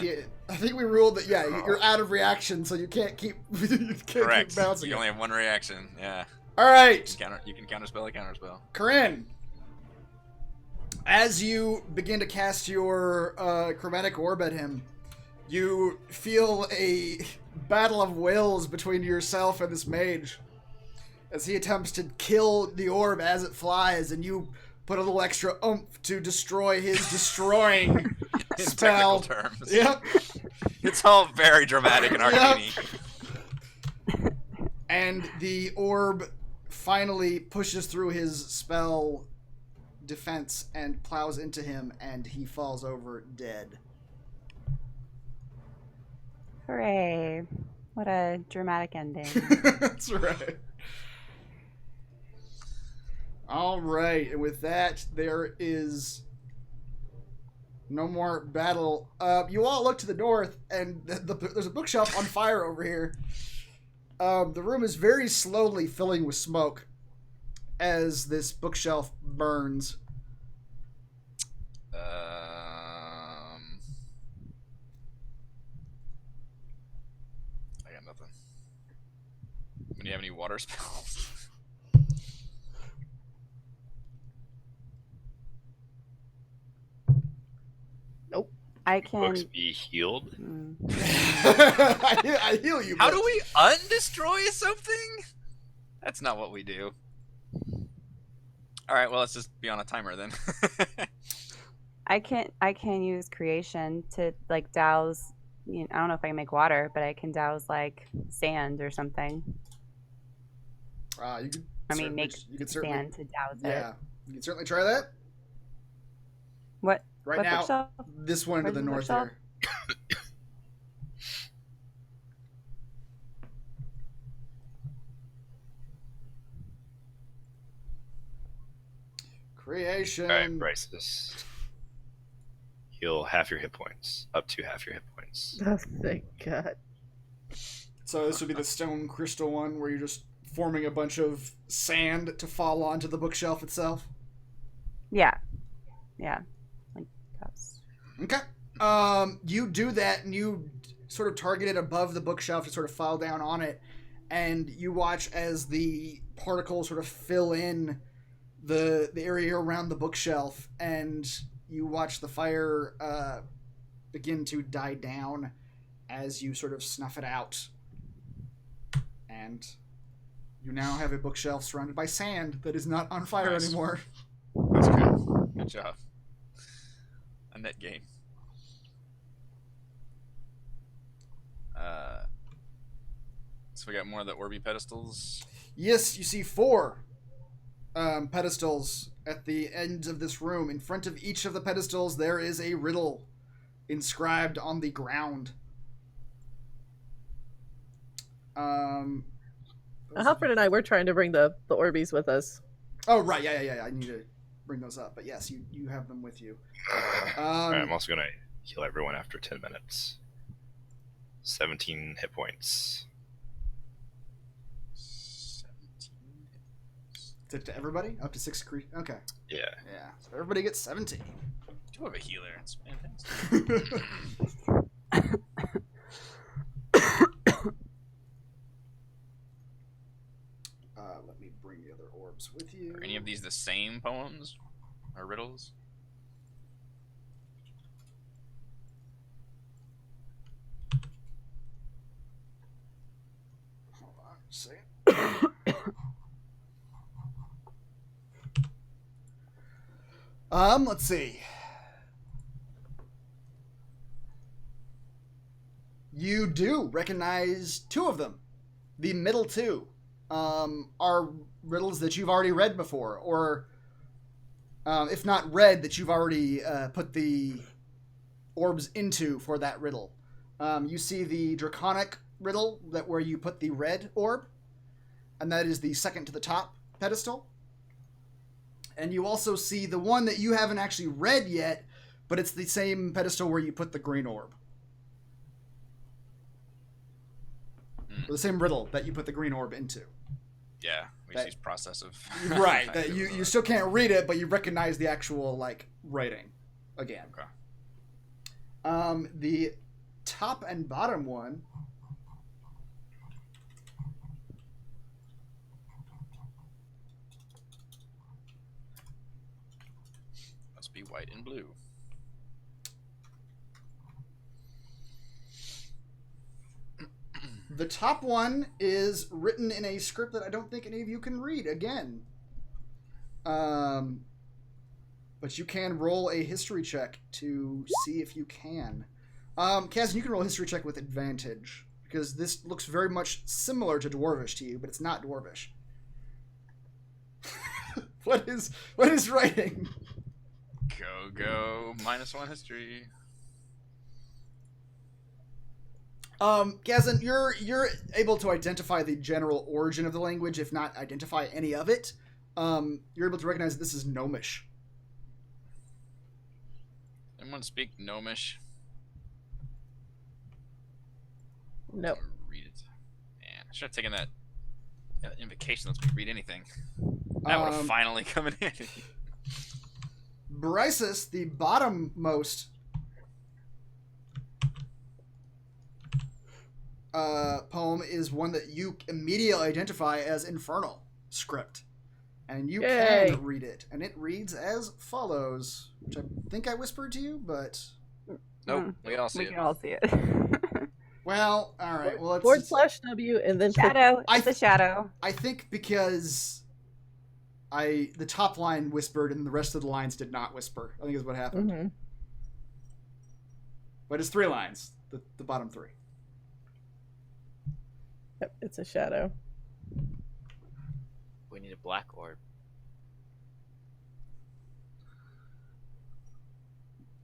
I think we ruled that. Yeah, you're out of reaction, so you can't keep. You can't Correct. keep bouncing. You it. only have one reaction. Yeah. All right. You can counterspell a counterspell. Corinne, as you begin to cast your chromatic orb at him, you feel a battle of wills between yourself and this mage as he attempts to kill the orb as it flies, and you put a little extra oomph to destroy his destroying In spell. technical terms. Yep. It's all very dramatic and arcane. And the orb finally pushes through his spell defense and plows into him, and he falls over dead. Hooray. What a dramatic ending. That's right. All right, and with that, there is No more battle. You all look to the north, and there's a bookshelf on fire over here. The room is very slowly filling with smoke as this bookshelf burns. I got nothing. Do you have any water spells? I Books can. be healed. I heal you. How but- do we undestroy something? That's not what we do. All right, well, let's just be on a timer then. I can use creation to like douse. I don't know if I can make water, but I can douse like sand or something. You could I mean, certainly- make you could certainly, sand to douse yeah, it. you can certainly try that. What? Right what now, bookshelf? this one to Where's the the north bookshelf? here. Creation. All right, Bryces. Heal half your hit points, up to half your hit points. Oh, thank God. So this would be the stone crystal one where you're just forming a bunch of sand to fall onto the bookshelf itself. Yeah. Like that's. Okay. You do that and you sort of target it above the bookshelf to sort of fall down on it, and you watch as the particles sort of fill in the area around the bookshelf, and you watch the fire begin to die down as you sort of snuff it out. And you now have a bookshelf surrounded by sand that is not on fire Nice. anymore. That's good. Good job. A net gain. So we got more of the Orby pedestals. Yes, you see 4 pedestals at the end of this room. In front of each of the pedestals, there is a riddle inscribed on the ground. Halford and I were trying to bring the Orbeez with us. Oh, right. Yeah. I need to bring those up. But yes, you have them with you. Alright, I'm also gonna heal everyone after 10 minutes. 17 hit points. 17. Is it to everybody? Up to 6 Okay. Yeah. Yeah. So everybody gets 17. Do have a healer. It's fantastic. Let me bring the other orbs with you. Are any of these the same poems or riddles? Hold on a second. Let's see. You do recognize 2 of them. The middle 2 are riddles that you've already read before, or if not read, that you've already put the orbs into for that riddle. You see the draconic riddle where you put the red orb, and that is the second to the top pedestal. And you also see the one that you haven't actually read yet, but it's the same pedestal where you put the green orb. Or the same riddle that you put the green orb into. Yeah, Lucy's process of Right. That you still can't read it, but you recognize the actual writing again. Okay. The top and bottom one. Must be white and blue. The top one is written in a script that I don't think any of you can read again. But you can roll a history check to see if you can. Kaz, you can roll a history check with advantage, because this looks very much similar to Dwarvish to you, but it's not Dwarvish. What is writing? Go. -1 history. Gazin, you're able to identify the general origin of the language, if not identify any of it. You're able to recognize that this is Gnomish. Anyone speak Gnomish? Nope. Read it. Man, I should have taken that invocation. Lets me read anything. That would have finally come in handy. Brysis, the bottommost poem, is one that you immediately identify as infernal script. And you Yay. can read it. And it reads as follows, which I think I whispered to you, but... Nope, we all see We it. can all see it. Well, all right. Well, / W and then click- Shadow. It's a shadow. I think because the top line whispered and the rest of the lines did not whisper. I think is what happened. Mhm. But it's 3 lines, the bottom 3. Yep, it's a shadow. We need a black orb.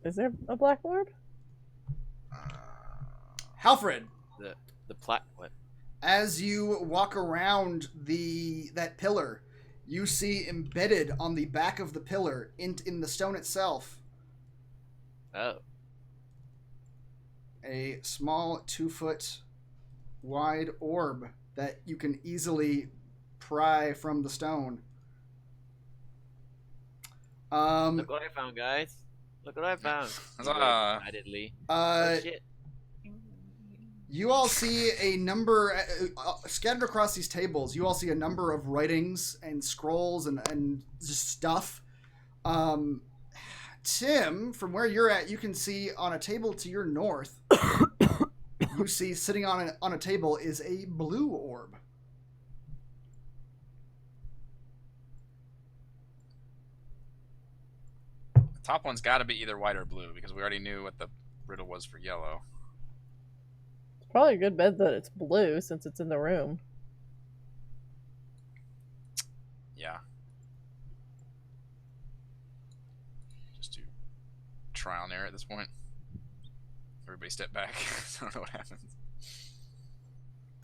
Is there a black orb? Halfred, The plat. What? as you walk around that pillar, you see embedded on the back of the pillar in the stone itself Oh. a small 2-foot wide orb that you can easily pry from the stone. Look what I found, guys. Look what I found. Huzzah. Excitedly. uh, Oh, shit. You all see a number scattered across these tables. You all see a number of writings and scrolls and just stuff. Tim, from where you're at, you can see on a table to your north. You see sitting on a table is a blue orb. The top one's got to be either white or blue because we already knew what the riddle was for yellow. Probably a good bet that it's blue since it's in the room. Yeah. Just do trial and error at this point. Everybody step back. I don't know what happens.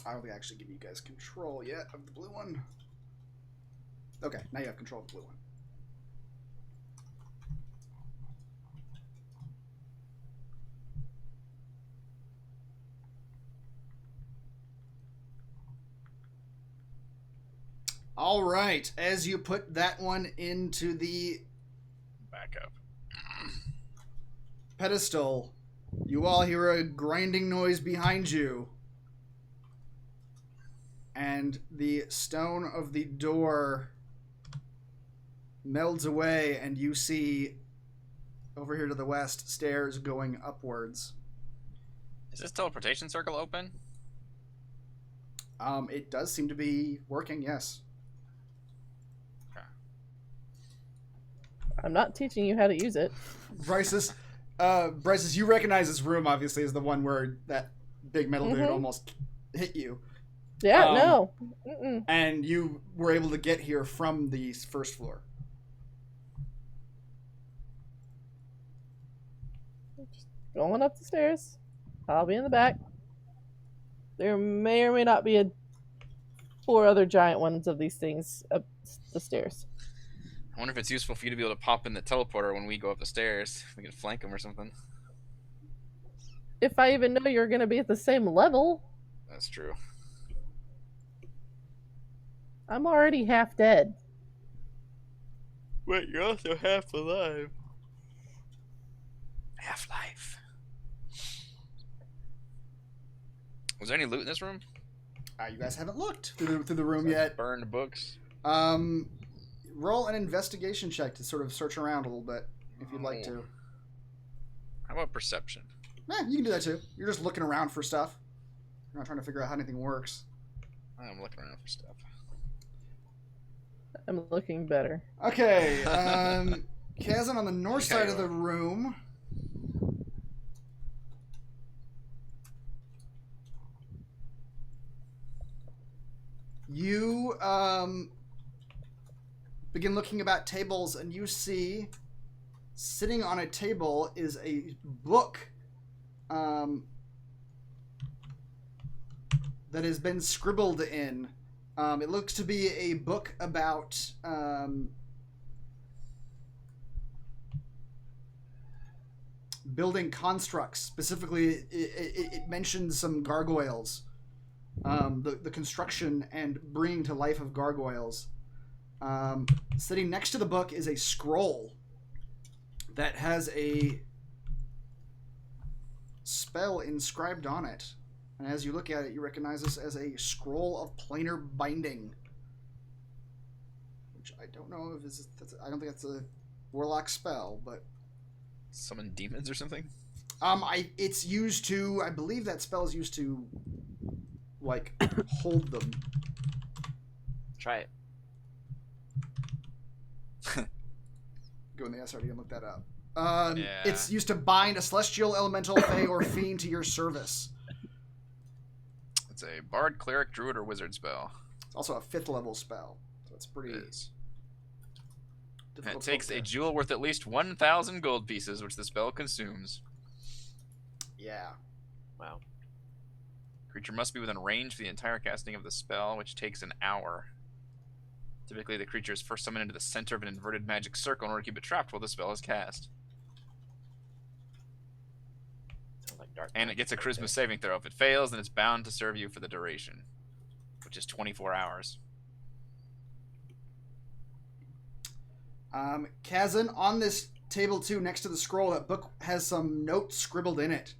I don't think I actually give you guys control yet of the blue one. Okay, now you have control of the blue one. All right, as you put that one into the Back up. pedestal, you all hear a grinding noise behind you. And the stone of the door melds away, and you see over here to the west stairs going upwards. Is this teleportation circle open? It does seem to be working, yes. I'm not teaching you how to use it. Bryce's, you recognize this room, obviously, as the one where that big metal dude almost hit you. Yeah, no. Mm-mm. And you were able to get here from the first floor. Just going up the stairs. I'll be in the back. There may or may not be 4 other giant ones of these things up the stairs. I wonder if it's useful for you to be able to pop in the teleporter when we go up the stairs. We can flank them or something. If I even know you're going to be at the same level, That's true. I'm already half dead. Wait, you're also half alive. Half-life. Was there any loot in this room? You guys haven't looked through the room yet. Burned books. Roll an investigation check to sort of search around a little bit, if you'd like to. How about perception? You can do that too. You're just looking around for stuff. You're not trying to figure out how anything works. I'm looking around for stuff. I'm looking better. Okay, Kazan, on the north side of the room. You begin looking about tables, and you see sitting on a table is a book that has been scribbled in. It looks to be a book about building constructs. Specifically, it mentions some gargoyles. The construction and bringing to life of gargoyles. Sitting next to the book is a scroll that has a spell inscribed on it. And as you look at it, you recognize this as a scroll of planar binding. Which I don't know if I don't think that's a warlock spell, but Summon demons or something? It's used to, I believe that spell is used to, like, hold them. Try it. Go in the SRD and look that up. Yeah. It's used to bind a celestial, elemental, fey, or fiend to your service. It's a bard, cleric, druid, or wizard spell. It's also a 5th level spell, so it's pretty It is. And difficult. it takes a jewel worth at least 1,000 gold pieces, which the spell consumes. Yeah. Wow. Creature must be within range for the entire casting of the spell, which takes an hour. Typically, the creature is first summoned into the center of an inverted magic circle in order to keep it trapped while the spell is cast. Sounds like dark. And it gets a magic right charisma saving throw. If it fails, then it's bound to serve you for the duration, which is 24 hours. Kazan, on this table too, next to the scroll, that book has some notes scribbled in it.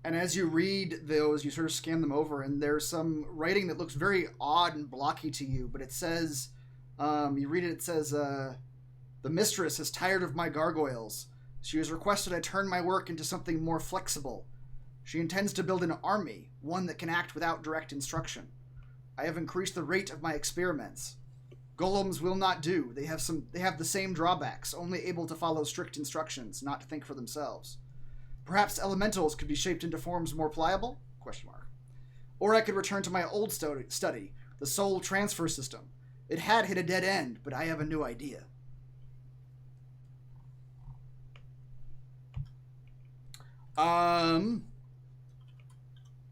And as you read those, you sort of scan them over, and there's some writing that looks very odd and blocky to you, but it says, you read it, it says, the mistress is tired of my gargoyles. She has requested I turn my work into something more flexible. She intends to build an army, one that can act without direct instruction. I have increased the rate of my experiments. Golems will not do. They have the same drawbacks, only able to follow strict instructions, not to think for themselves. Perhaps elementals could be shaped into forms more pliable? ? Or I could return to my old study, the soul transfer system. It had hit a dead end, but I have a new idea.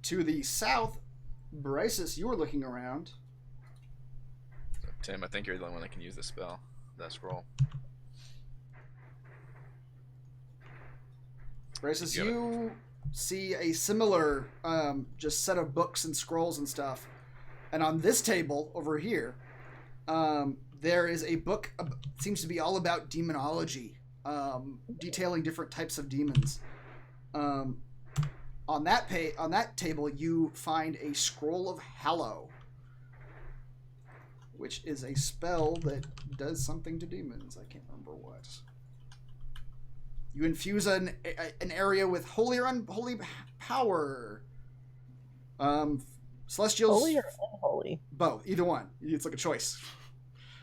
To the south, Brysis, you were looking around. Tim, I think you're the only one that can use this spell, that scroll. Brysis, you see a similar just set of books and scrolls and stuff. And on this table over here, there is a book, seems to be all about demonology, detailing different types of demons. On that table, you find a scroll of Hallow, which is a spell that does something to demons. I can't remember what. You infuse an area with holy or unholy power. Celestials. Holy or unholy? Both. Either one. It's like a choice.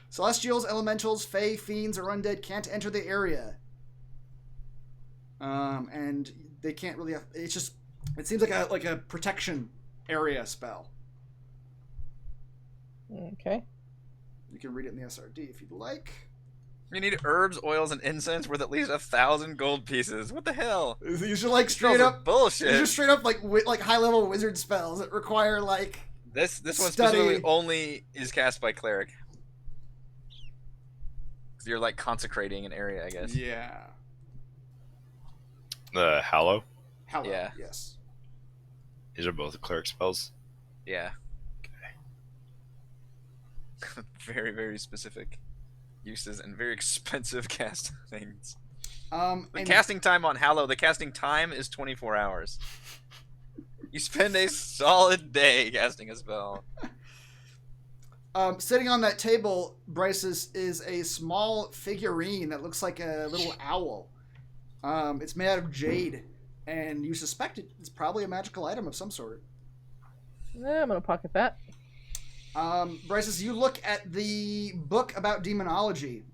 Celestials, elementals, fae, fiends, or undead can't enter the area. And they can't really have, it's just, it seems like a protection area spell. Okay. You can read it in the SRD if you'd like. You need herbs, oils, and incense worth at least 1,000 gold pieces. What the hell? These are like straight Spells are up bullshit. These are straight up like high level wizard spells that require like This one study. specifically only is cast by cleric. 'Cause you're like consecrating an area, I guess. Yeah. The Hallow? Hallow, Yeah. yes. These are both cleric spells. Yeah. Very, very specific uses and very expensive cast things. The And casting time on Hallow, the casting time is 24 hours. You spend a solid day casting a spell. sitting on that table, Bryce's is a small figurine that looks like a little owl. It's made out of jade, and you suspect it's probably a magical item of some sort. Yeah, I'm gonna pocket that. Bryce's, you look at the book about demonology,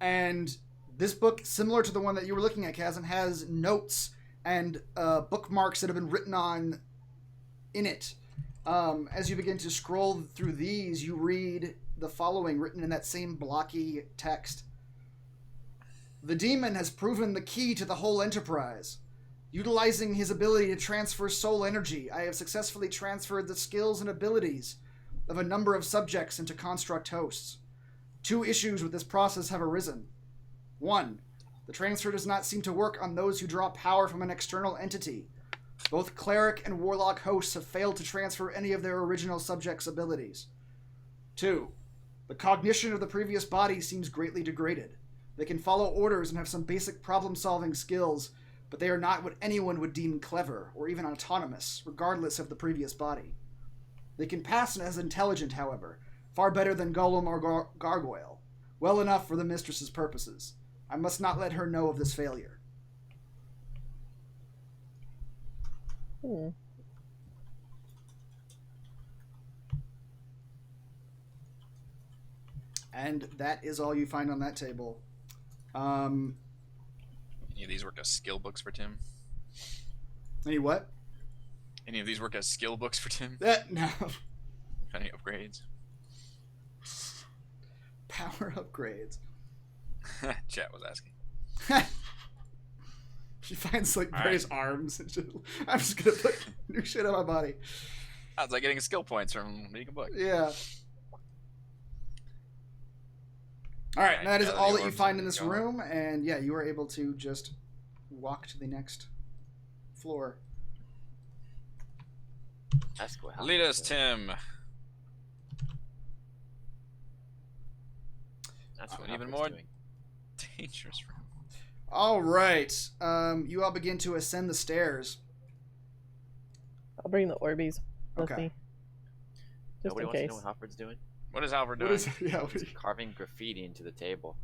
and this book, similar to the one that you were looking at, Kazan, has notes and bookmarks that have been written on in it. As you begin to scroll through these, you read the following written in that same blocky text. The demon has proven the key to the whole enterprise. Utilizing his ability to transfer soul energy, I have successfully transferred the skills and abilities of a number of subjects into construct hosts. 2 issues with this process have arisen. 1. The transfer does not seem to work on those who draw power from an external entity. Both cleric and warlock hosts have failed to transfer any of their original subjects' abilities. 2. The cognition of the previous body seems greatly degraded. They can follow orders and have some basic problem-solving skills, but they are not what anyone would deem clever or even autonomous, regardless of the previous body. They can pass as intelligent, however, far better than Golem or Gargoyle. Well enough for the mistress's purposes. I must not let her know of this failure. And that is all you find on that table. Any of these work as skill books for Tim? Any what? Any of these work as skill books for Tim? No. Any upgrades? Power upgrades. Chat was asking. She finds like various arms and just, I'm just gonna put new shit on my body. It's like getting skill points from reading a book. Yeah. Alright, that is all that you find in this room, and yeah, you are able to just walk to the next floor. That's cool. Lead us, Tim. That's what Even Alfred's more doing. dangerous room. Alright, you all begin to ascend the stairs. I'll bring the Orbeez with Okay. me. Just Nobody in wants to case. know what Alfred's doing? What is Alfred What doing? is, yeah, what He's carving graffiti into the table.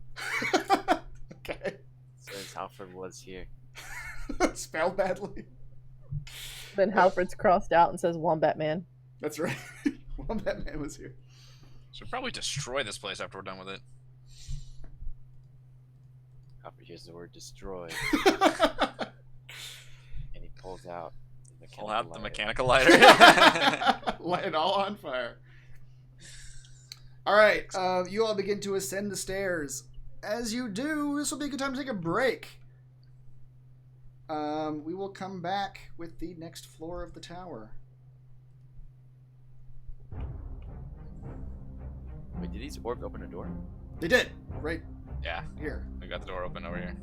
Okay. Says Alfred was here. Spelled badly. Then Halfred's crossed out and says Wombat Man. That's right. Wombat Man was here. Should probably destroy this place after we're done with it. Alfred hears the word destroy, and he pulls out the Pull mechanical out the lighter. mechanical lighter. Light it all on fire. Alright, you all begin to ascend the stairs. As you do, this will be a good time to take a break. We will come back with the next floor of the tower. Wait, did these orbs open a door? They did, right Yeah, here. we got the door open over here.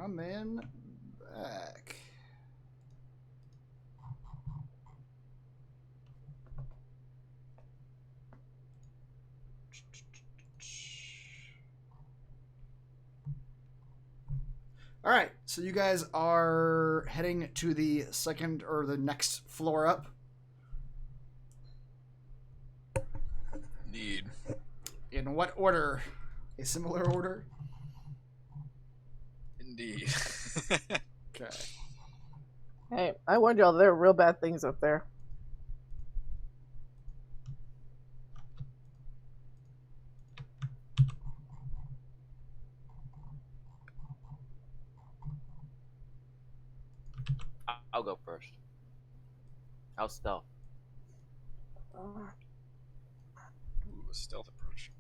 coming back. All right, so you guys are heading to the second or the next floor up. Indeed. In what order? A similar order? Indeed. Okay. Hey, I warned y'all there are real bad things up there. I'll go first. I'll stealth. Ooh, a stealth approach.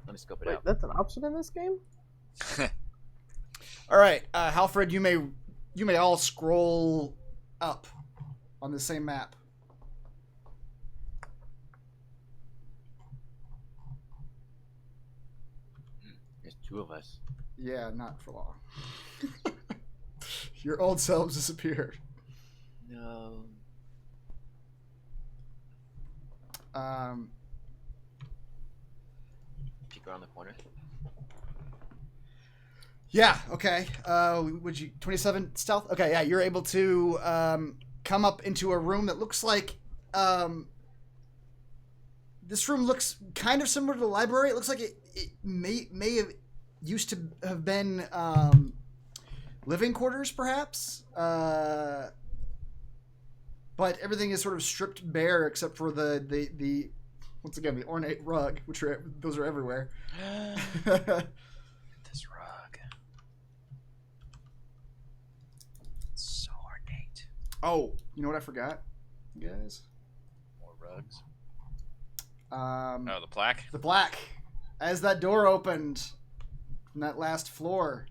Let me scope it Wait, out. that's an option in this game? All right, Halfred, you may all scroll up on the same map. There's two of us. Yeah, not for long. Your old selves disappeared. No. Peek around the corner. Yeah, okay. Would you 27 stealth? Okay, yeah, you're able to come up into a room that looks like this room looks kind of similar to the library. It looks like it may have used to have been living quarters, perhaps. But everything is sort of stripped bare except for the once again the ornate rug, which those are everywhere. This rug. It's so ornate. Oh, you know what I forgot, you guys? More rugs. The plaque. The plaque. As that door opened from that last floor,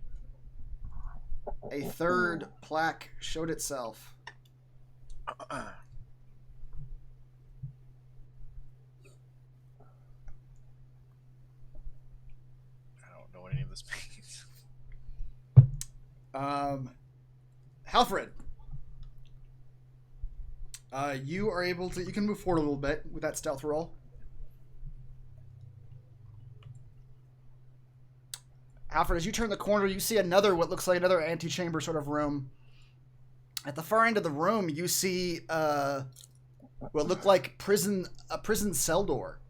a third plaque showed itself. I don't know what any of this means. Halfred, you are able to. You can move forward a little bit with that stealth roll. Alfred, as you turn the corner, you see what looks like another antechamber sort of room. At the far end of the room, you see what looked like a prison cell door.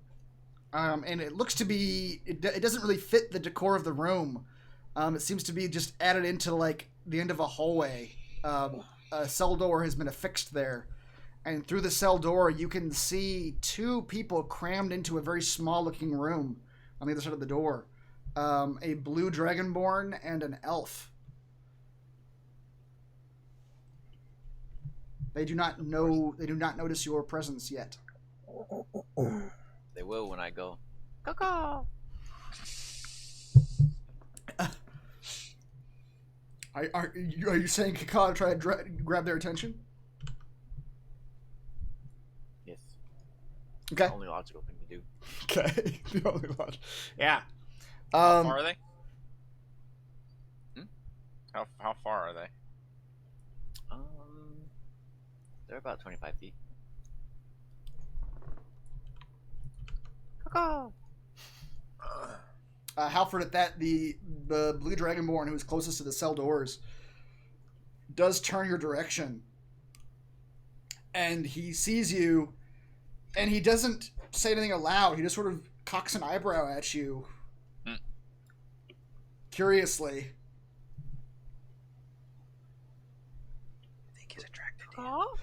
And it looks to be, it doesn't really fit the decor of the room. It seems to be just added into like the end of a hallway. A cell door has been affixed there. And through the cell door, you can see two people crammed into a very small looking room on the other side of the door. A blue dragonborn and an elf. They do not notice your presence yet. They will when I go. Caw. Are you saying Kaka to try to grab their attention? Yes. Okay. The only logical thing to do. Okay. The only logic. Yeah. How far are they? How far are they? They're about 25 feet. Caw. Halford, at that, the blue dragonborn who is closest to the cell doors does turn your direction, and he sees you, and he doesn't say anything aloud. He just sort of cocks an eyebrow at you, curiously. I think he's attracted to you. Aw.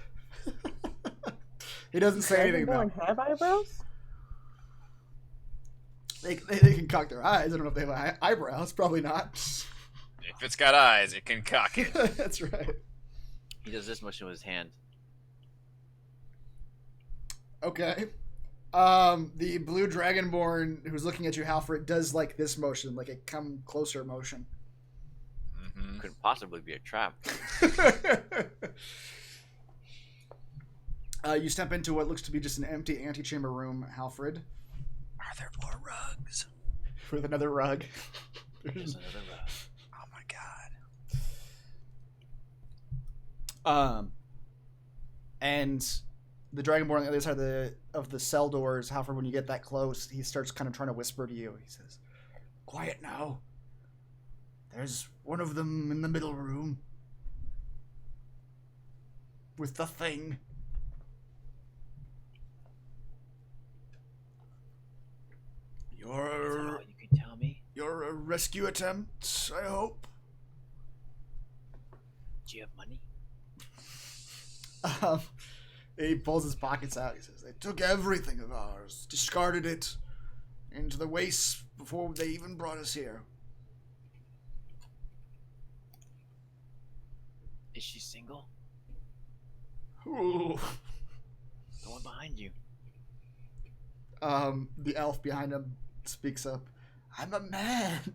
He doesn't say anything though. Dragonborn have eyebrows? They can cock their eyes. I don't know if they have eyebrows. Probably not. If it's got eyes, it can cock it. That's right. He does this motion with his hand. Okay. The blue dragonborn who's looking at you, Halfred, does like this motion, like a come closer motion. Mm-hmm. Couldn't possibly be a trap. You step into what looks to be just an empty antechamber room, Halfred, Are there more rugs? with another rug There's another row. Oh my god. And the Dragonborn on the other side of the cell doors, Halford, when you get that close, he starts kind of trying to whisper to you. He says, "Quiet now. There's one of them in the middle room. With the thing. Is that all you can tell me? You're a rescue attempt, I hope." Do you have money? He pulls his pockets out. He says, "They took everything of ours, discarded it into the waste before they even brought us here." Is she single? Ooh. The one behind you. The elf behind him speaks up. "I'm a man."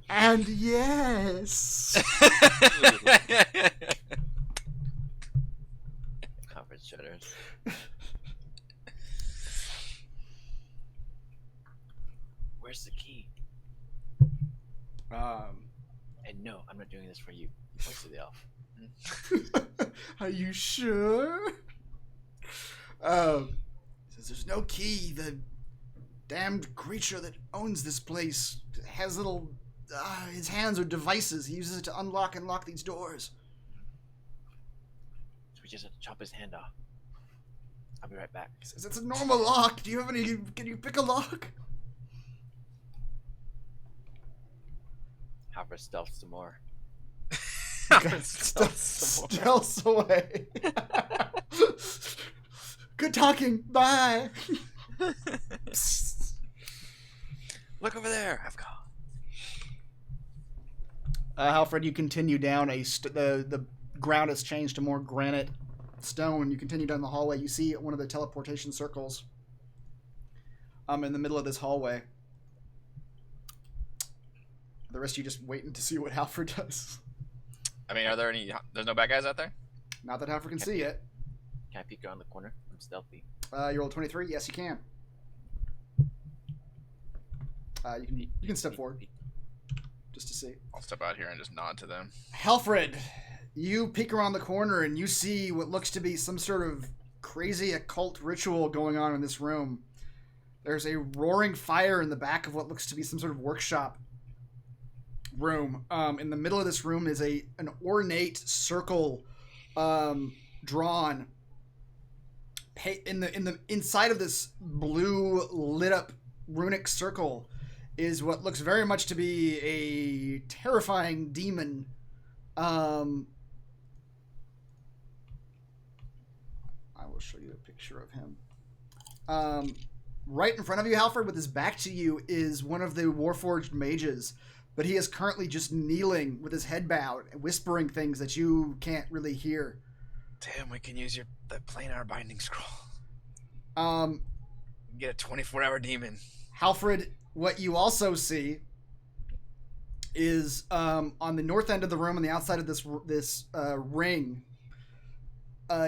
And yes. Comfort shudders. Where's the key? And no, I'm not doing this for you. Points to the elf. Are you sure? Says there's no key. The damned creature that owns this place has little. His hands are devices. He uses it to unlock and lock these doors. So we just have to chop his hand off. I'll be right back. He says it's a normal lock. Do you have any? Can you pick a lock? Hopper stealths some more. Stealth away. Good talking. Bye. Look over there. I've got. Alfred, you continue down the ground has changed to more granite stone. You continue down the hallway. You see one of the teleportation circles in the middle of this hallway. The rest of you just waiting to see what Halford does. I mean, are there any? There's no bad guys out there. Not that Halford can see yet. Can I peek around the corner? I'm stealthy. You rolled 23. Yes, you can. You can step forward just to see. I'll step out here and just nod to them. Halfred, you peek around the corner and you see what looks to be some sort of crazy occult ritual going on in this room. There's a roaring fire in the back of what looks to be some sort of workshop room. In the middle of this room is an ornate circle drawn. In the inside of this blue lit up runic circle is what looks very much to be a terrifying demon. I will show you a picture of him. Right in front of you, Halford, with his back to you, is one of the Warforged mages, but he is currently just kneeling with his head bowed, whispering things that you can't really hear. Damn, we can use that planar binding scroll. Get a 24-hour demon. Halfred, what you also see is on the north end of the room, on the outside of this ring,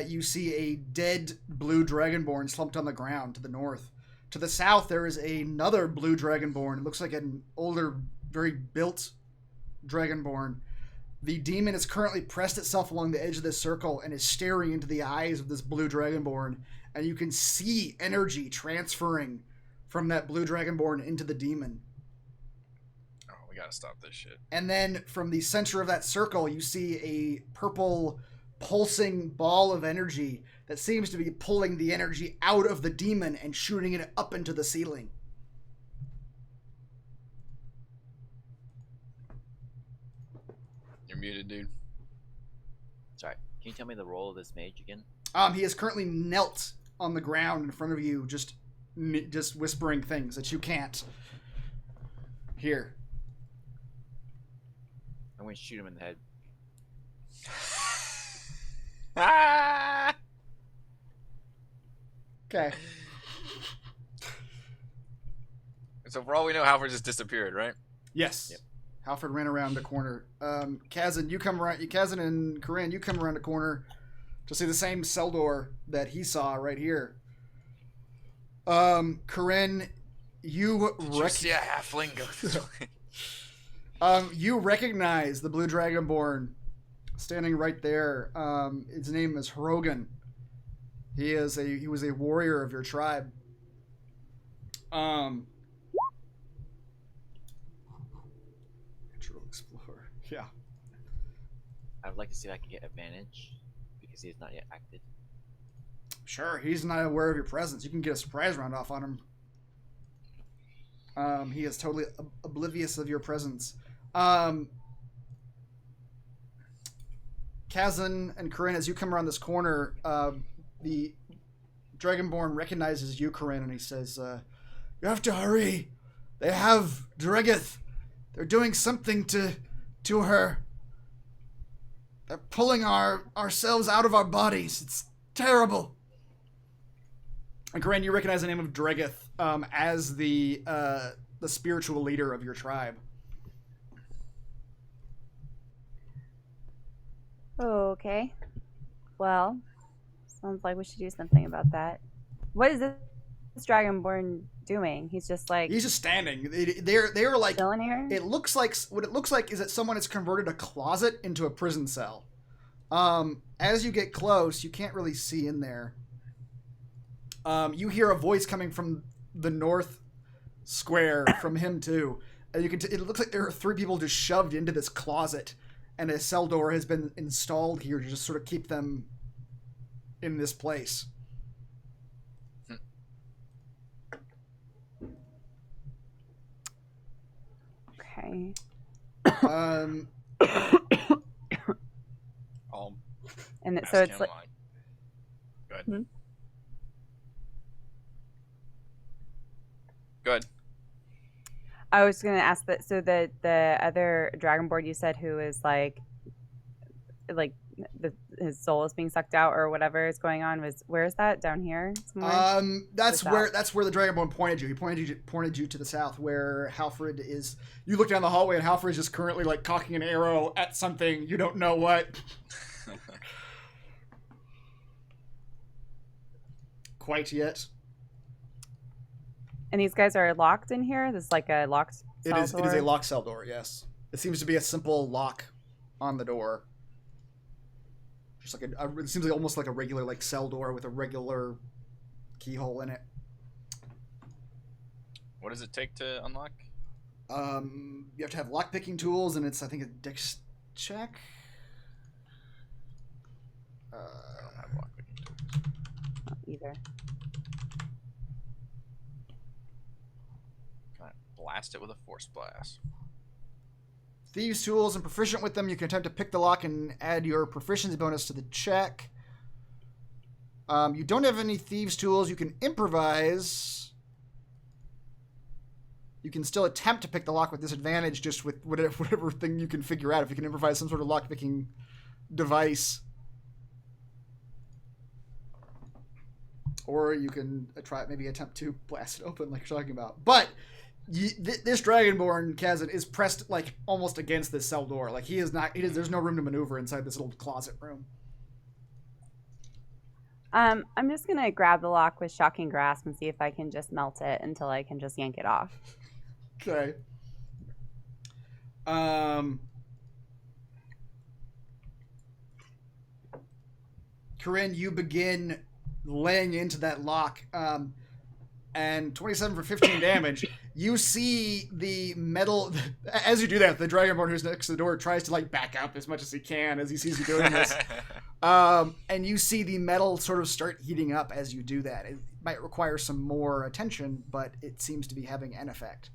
you see a dead blue dragonborn slumped on the ground to the north. To the south, there is another blue dragonborn. It looks like an older, very built dragonborn. The demon has currently pressed itself along the edge of this circle and is staring into the eyes of this blue dragonborn. And you can see energy transferring from that blue dragonborn into the demon. Oh, we gotta stop this shit. And then from the center of that circle, you see a purple pulsing ball of energy that seems to be pulling the energy out of the demon and shooting it up into the ceiling. You're muted, dude. Sorry. Can you tell me the role of this mage again? He is currently knelt on the ground in front of you, just whispering things that you can't hear. I'm going to shoot him in the head. Ah! Okay. So for all we know, Halford just disappeared, right? Yes. Yep. Halford ran around the corner. Kazan, you come around. Kazan and Corinne, you come around the corner to see the same cell door that he saw right here. Corinne, you Did you see a halfling go this way? you recognize the blue dragonborn standing right there. His name is Hrogan. He was a warrior of your tribe. Natural explorer. Yeah. I would like to see if I can get advantage because he has not yet acted. Sure, he's not aware of your presence. You can get a surprise round off on him. He is totally oblivious of your presence. Kazan and Corinne, as you come around this corner, the Dragonborn recognizes you, Corinne, and he says, "You have to hurry. They have Dregeth. They're doing something to her. They're pulling ourselves out of our bodies. It's terrible." And Corinne, you recognize the name of Dregeth as the spiritual leader of your tribe. Okay. Well, sounds like we should do something about that. What is this Dragonborn doing? He's just like He's just standing. They're like chilling here. It looks like what it looks like is that someone has converted a closet into a prison cell. As you get close, you can't really see in there. You hear a voice coming from the north square from him too. And you can. It looks like there are 3 people just shoved into this closet, and a cell door has been installed here to just sort of keep them in this place. Okay. And so it's like. Go ahead. Hmm? Go ahead. I was gonna ask that. So the other Dragonborn you said who is like his soul is being sucked out or whatever is going on was where is that down here? Somewhere? That's where the Dragonborn pointed you. He pointed you to the south where Halfred is. You look down the hallway and Halfred is just currently like cocking an arrow at something you don't know what. Quite yet. And these guys are locked in here. This is like a locked cell It is a locked cell door. Yes, it seems to be a simple lock on the door. Just like it seems like almost like a regular like cell door with a regular keyhole in it. What does it take to unlock? You have to have lockpicking tools, and it's I think a dex check. I don't have lockpicking tools. Not either. Can I blast it with a force blast? Thieves' tools and proficient with them. You can attempt to pick the lock and add your proficiency bonus to the check. You don't have any thieves' tools. You can improvise. You can still attempt to pick the lock with disadvantage, just with whatever thing you can figure out. If you can improvise some sort of lock-picking device. Or you can maybe attempt to blast it open like you're talking about. But this Dragonborn, Kazan, is pressed like almost against this cell door. Like he is not. There's no room to maneuver inside this little closet room. I'm just gonna grab the lock with shocking grasp and see if I can just melt it until I can just yank it off. Okay. Corinne, you begin laying into that lock, and 27 for 15 damage. You see the metal. As you do that, the Dragonborn who's next to the door tries to like back up as much as he can as he sees you doing this. And you see the metal sort of start heating up as you do that. It might require some more attention, but it seems to be having an effect.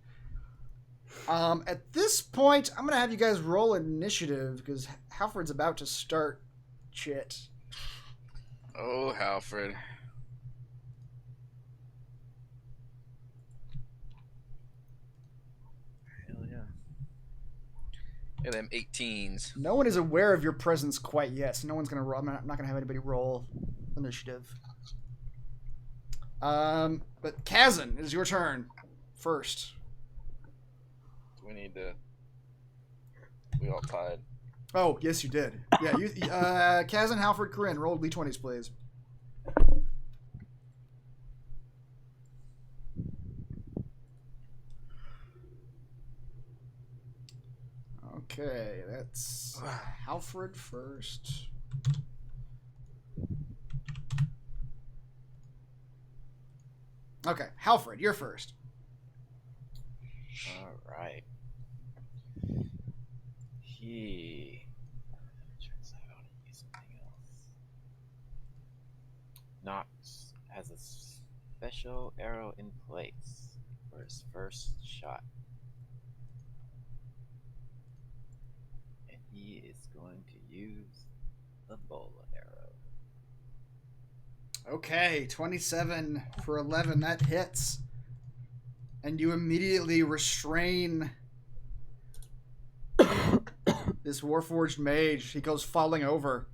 At this point, I'm going to have you guys roll initiative because Halfred's about to start shit. Oh, Halfred. Hell yeah. Look at them 18s. No one is aware of your presence quite yet, so no one's going to roll. I'm not going to have anybody roll initiative. But Kazan, it is your turn first. We need to... We all tied. Oh, yes, you did. Yeah, you, Kazan, Halfred, Corinne, roll d20s, please. Okay, that's Halfred first. Okay, Halfred, you're first. All right. He. I'm trying to decide if I want to use something else. Nox has a special arrow in place for his first shot. And he is going to use the bow arrow. Okay, 27 for 11. That hits. And you immediately restrain this Warforged mage. He goes falling over.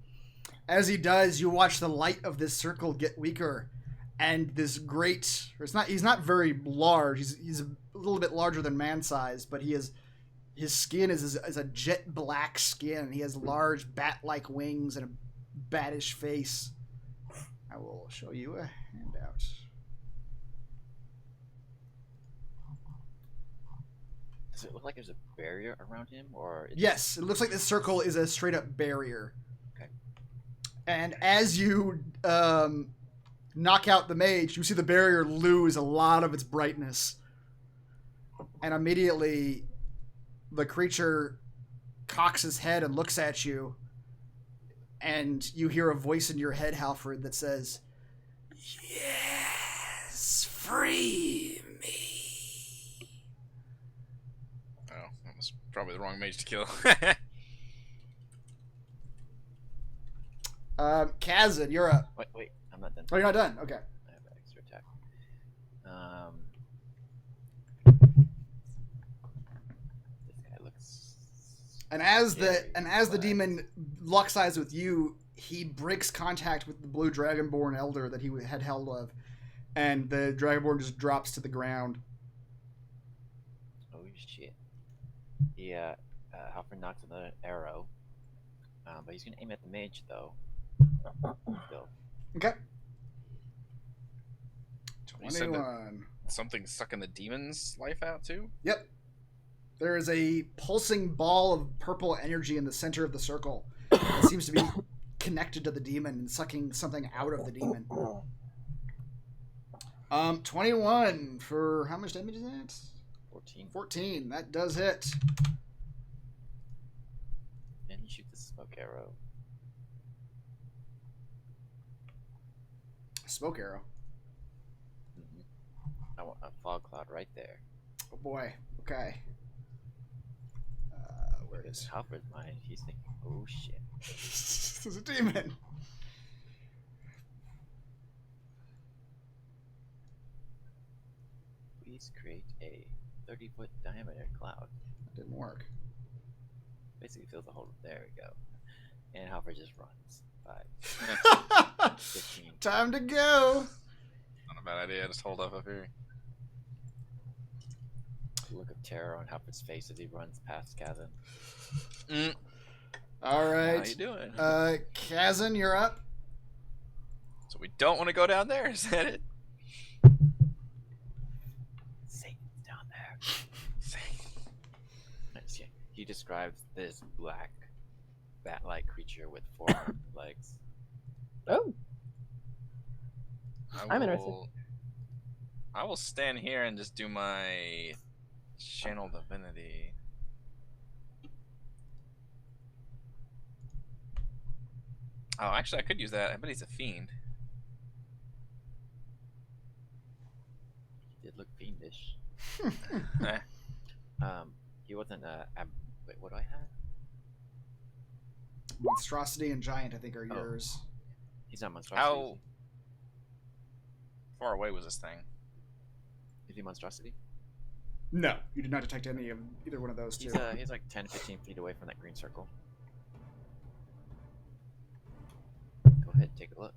As he does, you watch the light of this circle get weaker. And this great... he's not very large. He's a little bit larger than man-size, but his skin is a jet black skin. He has large bat-like wings and a baddish face. I will show you a handout. Does it look like there's a barrier around him, or? Yes, it looks like this circle is a straight-up barrier. Okay. And as you knock out the mage, you see the barrier lose a lot of its brightness. And immediately, the creature cocks his head and looks at you. And you hear a voice in your head, Halfred, that says, "Yes, free me." Oh, that was probably the wrong mage to kill. Kazan, you're up. Wait, I'm not done. Oh, you're not done? Okay. I have an extra attack. This guy looks. And as scary, the but- demon locks eyes with you, he breaks contact with the blue dragonborn elder that he had held of, and the dragonborn just drops to the ground. Oh shit. Halford knocks another arrow. But he's gonna aim at the mage though. Still. Okay. You said that 21. something sucking the demon's life out too? Yep. There is a pulsing ball of purple energy in the center of the circle. It seems to be connected to the demon and sucking something out of the demon. 21 for how much damage is that? 14. 14. That does hit. And he shoots a smoke arrow. Smoke arrow. I want a fog cloud right there. Oh boy. Okay. Where Because is Halford's mind, he's thinking, oh shit. this is a demon. Please create a 30-foot diameter cloud. That didn't work. Basically fills the whole. There we go. And Halford just runs. 5, 15. Time to go. Not a bad idea. Just hold up here. Look of terror on Halford's face as he runs past Kazan. All How right. you doing? Kazan, you're up. So we don't want to go down there. Is that it? Satan's down there. Nice, yeah. He describes this black, bat-like creature with 4 legs. Oh, I'm interested. I will stand here and just do my channel divinity. Oh, actually, I could use that. I bet he's a fiend. He did look fiendish. Eh. He wasn't wait, what do I have? Monstrosity and Giant, I think, are Oh. yours. He's not monstrosity. How far away was this thing? Is he monstrosity? No, you did not detect any of either one of those two. He's like 10, 15 feet away from that green circle. Go ahead, take a look.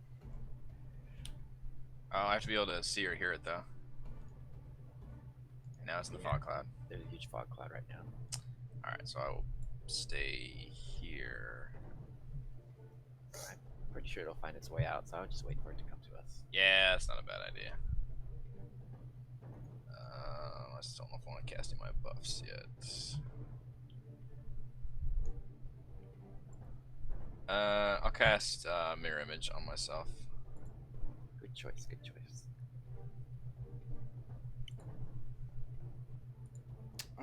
Oh, I have to be able to see or hear it though. Now it's in the fog cloud. There's a huge fog cloud right now. Alright, so I will stay here. I'm pretty sure it'll find its way out, so I'll just wait for it to come to us. Yeah, that's not a bad idea. I still don't know if I want to cast in my buffs yet. I'll cast mirror image on myself. Good choice. Good choice.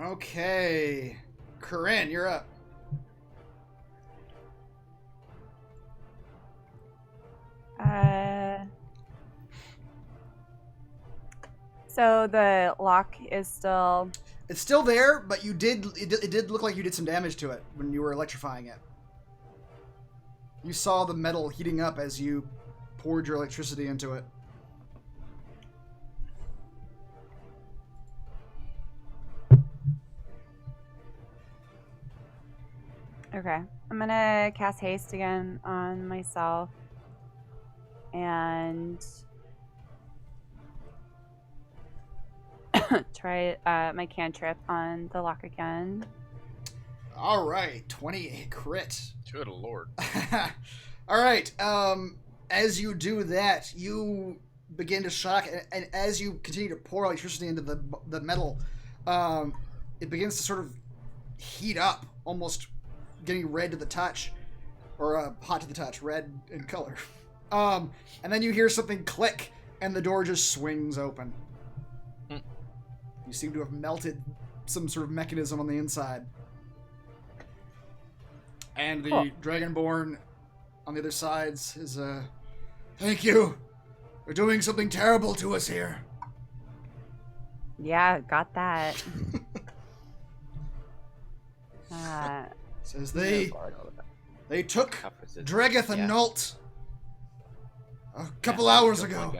Okay. Corinne, you're up. So the lock is still. It's still there, but it did look like you did some damage to it when you were electrifying it. You saw the metal heating up as you poured your electricity into it. Okay. I'm gonna cast haste again on myself. And try my cantrip on the lock again. All right, 28 crit. Good lord. All right. As you do that, you begin to shock, and as you continue to pour electricity into the metal, it begins to sort of heat up, almost getting red to the touch, or hot to the touch, red in color. And then you hear something click, and the door just swings open. You seem to have melted some sort of mechanism on the inside. And the Dragonborn on the other side is, thank you. They're doing something terrible to us here. Yeah, got that. Says they took Dregeth and Nult a couple hours ago.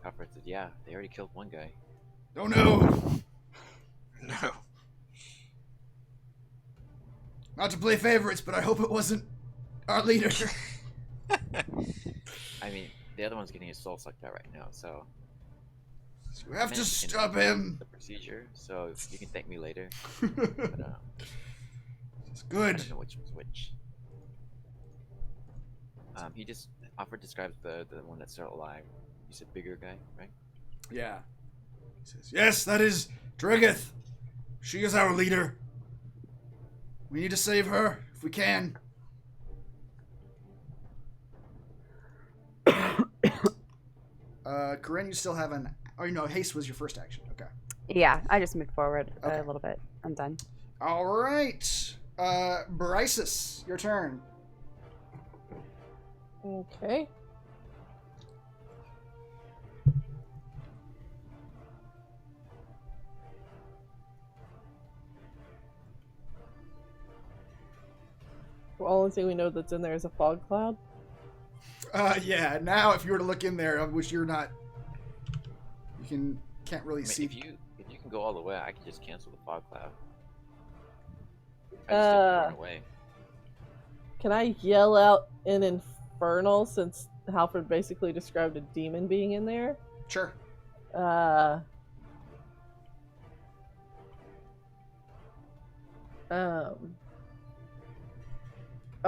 Copper said, yeah, they already killed one guy. Oh no. No. Not to play favorites, but I hope it wasn't our leader. I mean, the other one's getting his soul sucked out right now, so... You have to stop him. The procedure, so you can thank me later. But, it's good. I don't know which was which. He just describes the one that's still alive. You said bigger guy, right? Yeah. He says, yes, that is Dregeth. She is our leader. We need to save her, if we can. Corinne, you still have an... Oh, no, haste was your first action. Okay. Yeah, I just moved forward Okay. a little bit. I'm done. All right. Brysis, your turn. Okay. The only thing we know that's in there is a fog cloud. Yeah, now if you were to look in there, which you're not... You can't really see... If you can go all the way, I can just cancel the fog cloud. I just didn't run away. Can I yell out in Infernal, since Halford basically described a demon being in there? Sure. Oh,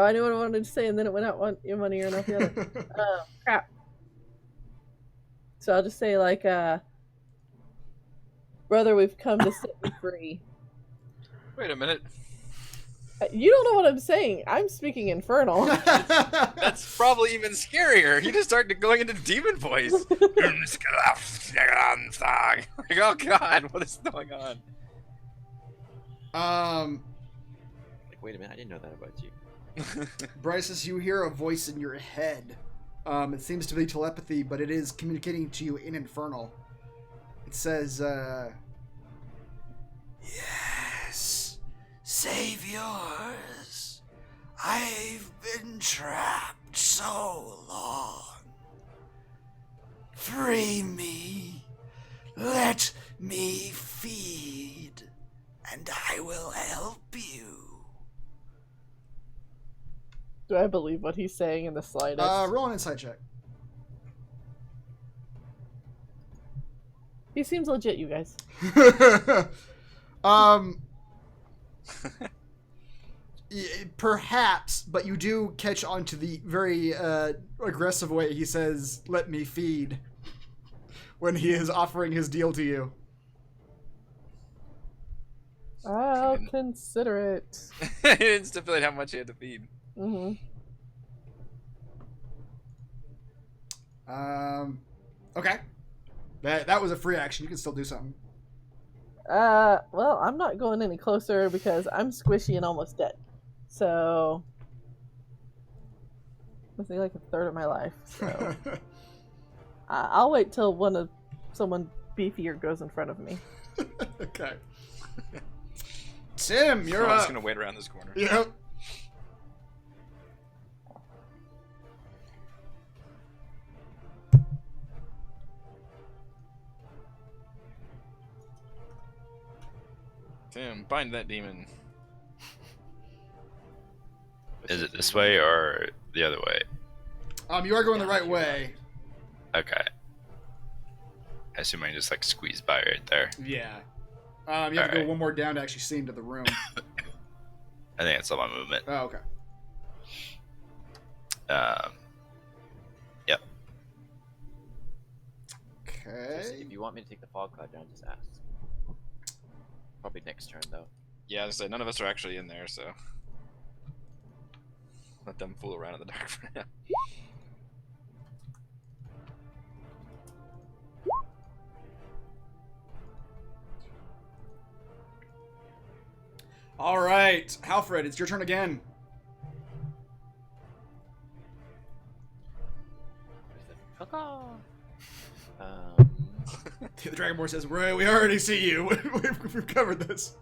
I knew what I wanted to say, and then it went out in one ear and out the other. Crap. So I'll just say, like, brother, we've come to set you free. Wait a minute. You don't know what I'm saying. I'm speaking Infernal. That's probably even scarier. You just started going into demon voice. Like, oh god, what is going on? Like, wait a minute, I didn't know that about you. Brysis, you hear a voice in your head. It seems to be telepathy, but it is communicating to you in Infernal. It says, yes, saviors. I've been trapped so long. Free me. Let me feed, and I will help you. Do I believe what he's saying in the slightest? Roll an insight check. He seems legit, you guys. Perhaps, but you do catch on to the very aggressive way he says, let me feed, when he is offering his deal to you. I'll consider it. He didn't stipulate how much he had to feed. Mm-hmm. Okay. That was a free action. You can still do something. Well, I'm not going any closer because I'm squishy and almost dead. So, I think like a third of my life. So, I'll wait till someone beefier goes in front of me. Okay. Tim, you're I'm up. just gonna wait around this corner. Yep. Tim, bind that demon. Is it this way or the other way? You are going the right way. Okay. I assume I can just like squeeze by right there. Yeah. You have to go Alright. one more down to actually see into the room. I think that's all my movement. Oh, okay. Yep. Okay. If you want me to take the fog cloud down, just ask. Probably next turn though. Yeah, as I said, none of us are actually in there, so let them fool around in the dark for now. All right, Alfred, it's your turn again. Fuck off. The Dragonborn says, "Right, we already see you. We've covered this."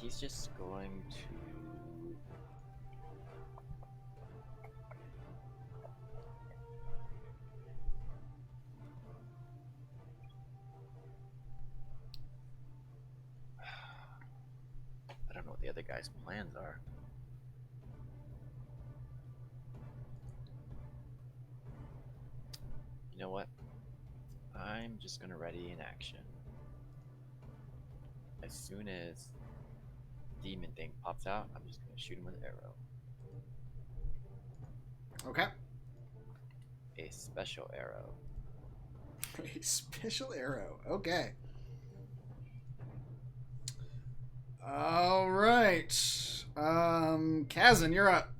He's just going to. I don't know what the other guy's plans are. You know what? I'm just gonna ready in action. As soon as demon thing pops out, I'm just gonna shoot him with an arrow. Okay. A special arrow. A special arrow. Okay. All right. Kazan, you're up.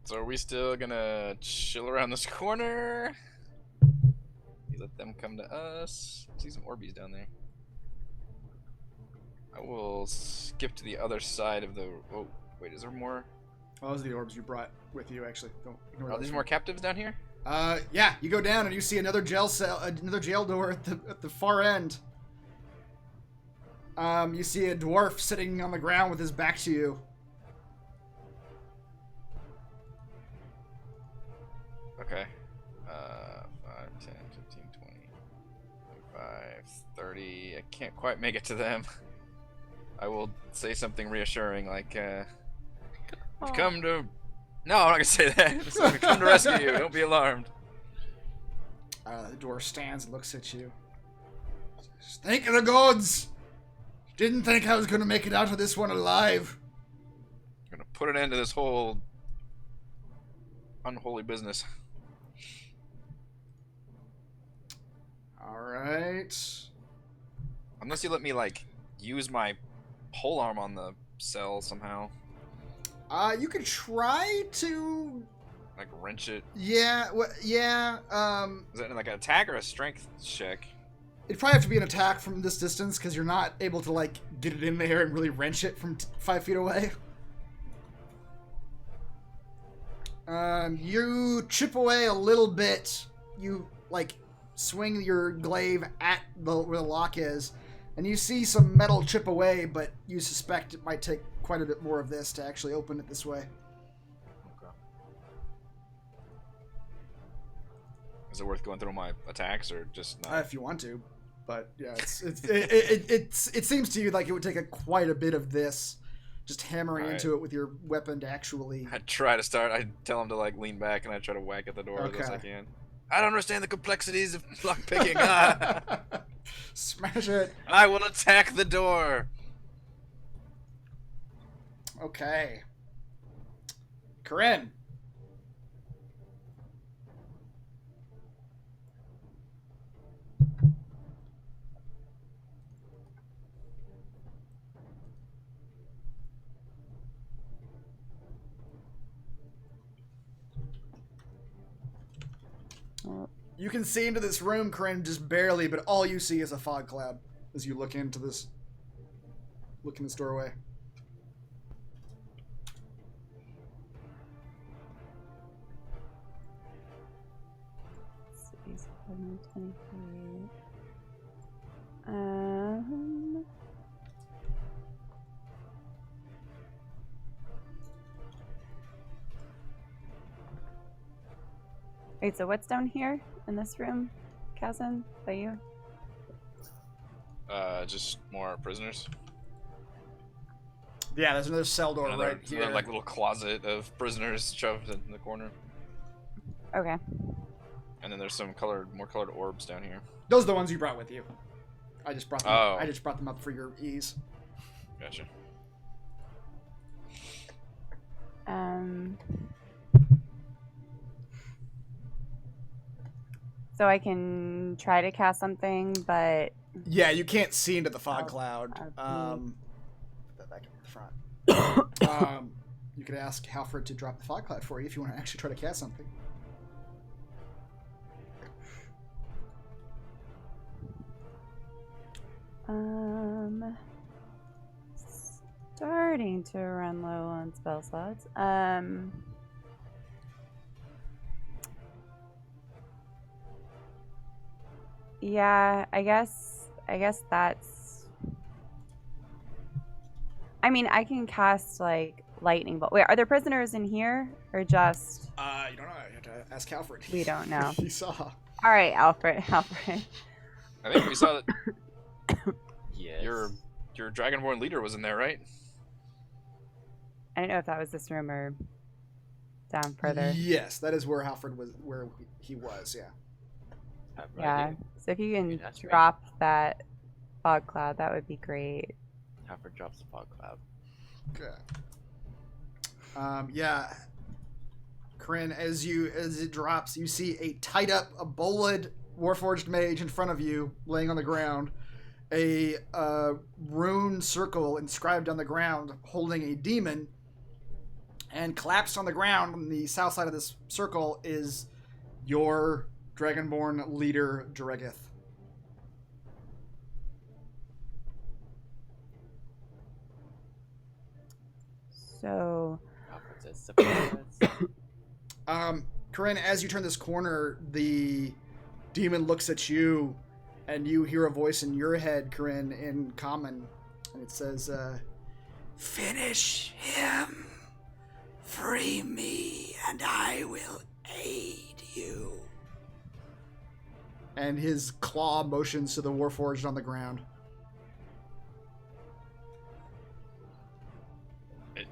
So are we still gonna chill around this corner? We let them come to us. I see some Orbeez down there. I will skip to the other side of the. Oh, wait, is there more? Oh, those are the orbs you brought with you. Actually, don't ignore Are those. there more captives down here? Yeah. You go down and you see another jail cell, another jail door at the far end. You see a dwarf sitting on the ground with his back to you. Okay. 5, 10, 15, 20, 25, 30. I can't quite make it to them. I will say something reassuring like, we've come to... No, I'm not gonna say that. We've come to rescue you. Don't be alarmed. The dwarf stands and looks at you. Says, "Thank the gods! Didn't think I was gonna make it out of this one alive." I'm gonna put an end to this whole unholy business. Alright. Unless you let me, like, use my pole arm on the cell somehow. You could try to... Like, wrench it. Yeah, yeah, Is that like an attack or a strength check? it'd probably have to be an attack from this distance, because you're not able to, like, get it in there and really wrench it from 5 feet away. You chip away a little bit. You, like, swing your glaive at where the lock is, and you see some metal chip away, but you suspect it might take quite a bit more of this to actually open it this way. Okay. Is it worth going through my attacks or just not? If you want to, but yeah, it seems to you like it would take quite a bit of this, just hammering Alright. into it with your weapon to actually. I try to start. I tell him to like lean back, and I try to whack at the door as best I Okay. can. I don't understand the complexities of lockpicking. Ah. Smash it. I will attack the door. Okay. Corinne. You can see into this room, Corinne, just barely, but all you see is a fog cloud as you look into this. Look in this doorway. Space 123. Wait, so what's down here in this room, Kazan? By you? Just more prisoners. Yeah, there's another cell door Another, right here. like little closet of prisoners shoved in the corner. Okay. And then there's some more colored orbs down here. Those are the ones you brought with you. I just brought them. Oh. I just brought them up for your ease. Gotcha. So I can try to cast something, but Yeah, you can't see into the fog cloud. Put that back in the front. You could ask Halfred to drop the fog cloud for you if you want to actually try to cast something. Starting to run low on spell slots. Yeah, I guess that's. I mean, I can cast like lightning bolt. Wait, are there prisoners in here or just? You don't know. You have to ask Halfred. We don't know. He saw. All right, Alfred. I think we saw that Yes. your Dragonborn leader was in there, right? I don't know if that was this room or down further. Yes, that is where Halfred was. Where he was. Yeah. Yeah. So if you can That's great. drop that fog cloud, that would be great. Halford drops the fog cloud. Okay. Yeah. Corinne, as it drops, you see a tied up, a bolid Warforged mage in front of you, laying on the ground. A rune circle inscribed on the ground, holding a demon. And collapsed on the ground on the south side of this circle is your Dragonborn leader, Dregeth. So Halford says surprise. Corinne, as you turn this corner, the demon looks at you, and you hear a voice in your head, Corinne, in common, and it says, "Finish him. Free me, and I will aid you." And his claw motions to the Warforged on the ground.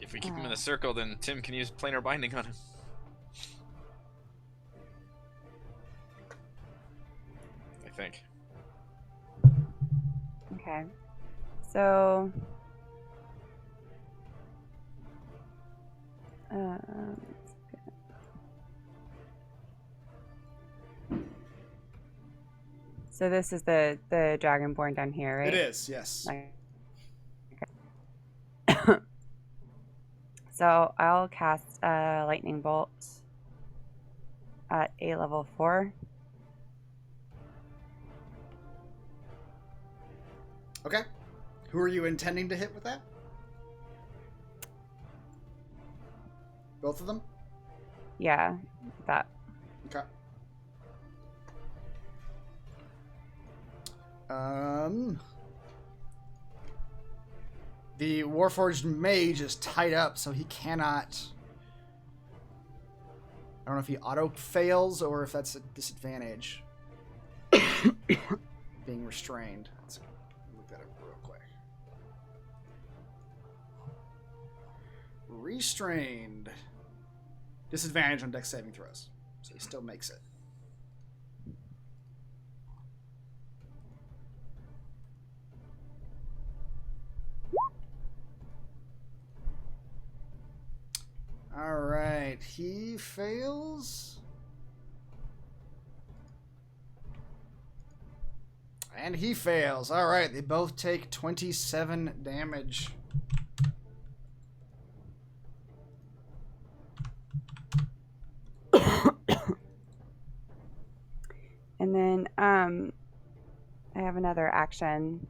If we keep him in the circle, then Tim can use planar binding on him. I think. okay. So so this is the Dragonborn down here, right? It is, yes. Okay. So I'll cast a lightning bolt at a level 4. Okay. Who are you intending to hit with that? Both of them? Yeah, that. Okay. The Warforged mage is tied up, so he cannot. I don't know if he auto fails or if that's a disadvantage. Being restrained. Let's look that up real quick. Restrained. Disadvantage on dex saving throws, so he still makes it. All right. right. He fails. And he fails. All right. They both take 27 damage. And then I have another action,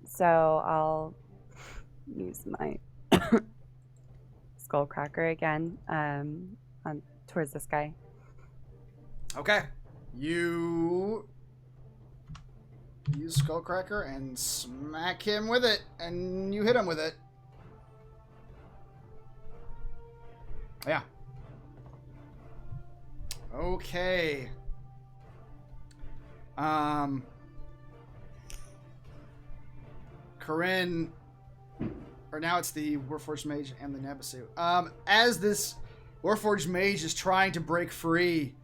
so I'll use my Skullcracker again towards this guy. Okay. You use Skullcracker and smack him with it, and you hit him with it. Yeah. Okay. Corinne, or now it's the Warforged Mage and the Nebusu. As this Warforged Mage is trying to break free,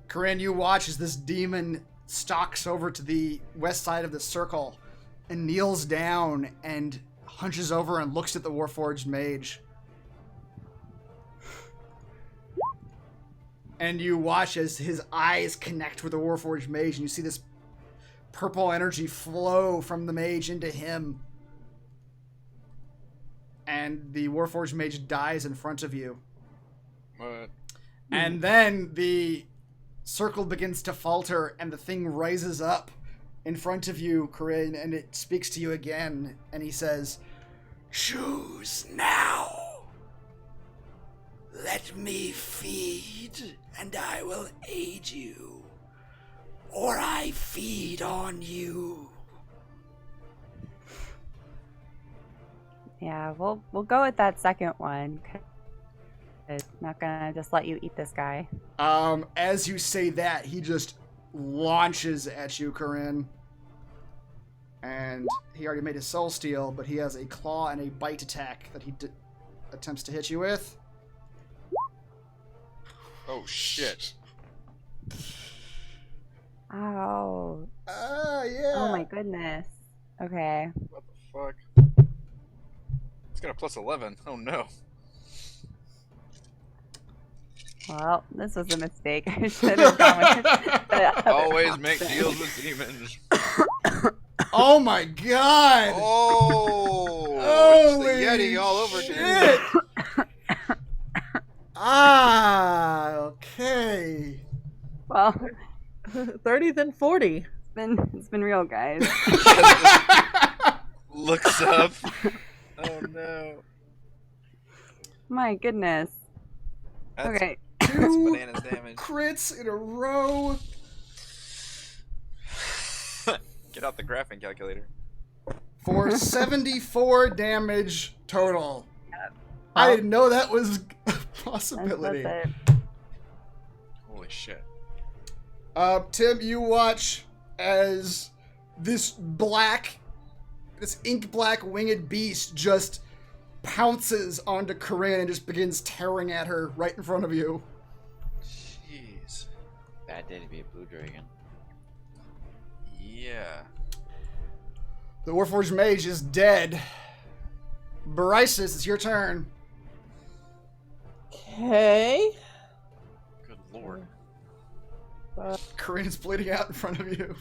Corinne, you watch as this demon stalks over to the west side of the circle and kneels down and hunches over and looks at the Warforged Mage. And you watch as his eyes connect with the Warforged Mage, and you see this purple energy flow from the mage into him. And the Warforged Mage dies in front of you. What? And then the circle begins to falter, and the thing rises up in front of you, Corinne, and it speaks to you again, and he says, "Choose now. Let me feed, and I will aid you, or I feed on you." Yeah, we'll go with that second one. 'Cause I'm not gonna just let you eat this guy. As you say that, he just launches at you, Corinne. And he already made his soul steal, but he has a claw and a bite attack that he attempts to hit you with. Oh shit. Ow. Yeah. Oh my goodness. Okay. What the fuck? It's got a plus 11. Oh no. Well, this was a mistake. I should have gone with the Always other make option. deals with demons. Oh my god! Oh! Holy It's the Yeti all over shit! again. Okay. Well, 30 then 40. it's been real, guys. Looks up. Oh no. My goodness. That's, Okay. that's Two bananas damage. crits in a row. Get out the graphing calculator. For 74 damage total. I didn't know that was a possibility. That's it. Holy shit. Tim, you watch as this ink black winged beast just pounces onto Corinne and just begins tearing at her right in front of you. Jeez. Bad day to be a blue dragon. Yeah. The Warforged Mage is dead. Brysis, it's your turn. Okay. Good lord. Corinne is bleeding out in front of you.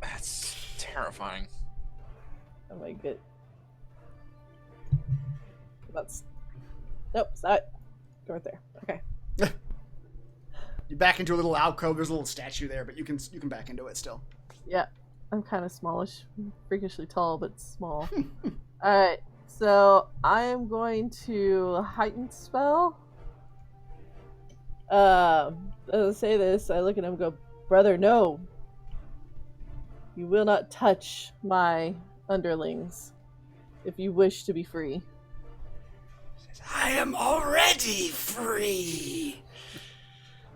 That's terrifying. Oh my good. That's. Nope, it's not. Go right there. Okay. You back into a little alcove. There's a little statue there, but you can back into it still. Yeah, I'm kind of smallish, freakishly tall, but small. All right, so I am going to heighten spell. As I say this, I look at him and go, "Brother, no. You will not touch my underlings if you wish to be free." I am already free.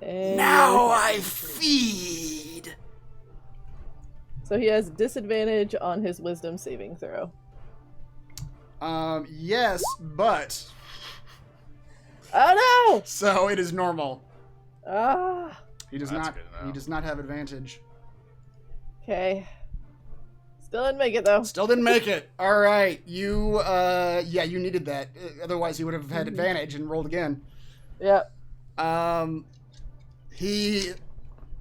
And Now I feed. So he has disadvantage on his wisdom saving throw. Yes, but Oh no! so it is normal. Ah. He does That's not. good to know. He does not have advantage. Okay. Still didn't make it though. Still didn't make it. All right, you. Yeah, you needed that. Otherwise, you would have had advantage and rolled again. Yep. He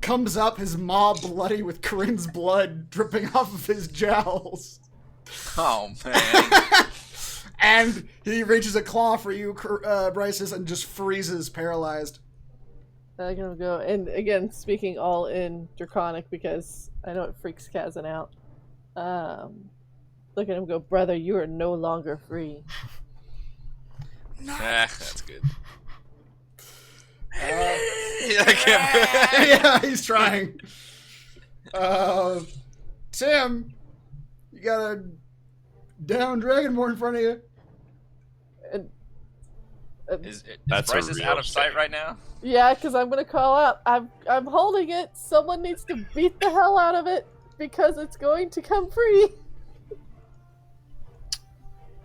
comes up, his maw bloody with Corinne's blood dripping off of his jowls. Oh man. And he reaches a claw for you, Bryces, and just freezes, paralyzed. I'm gonna go, and again, speaking all in Draconic because I know it freaks Kazan out. Look at him go, brother, you are no longer free. That's good. Yeah, he's trying. Tim, you got a down dragonborn in front of you. Is That's a Bryce real out of sight shame. right now? Yeah, because I'm gonna call out. I'm holding it. Someone needs to beat the hell out of it because it's going to come free.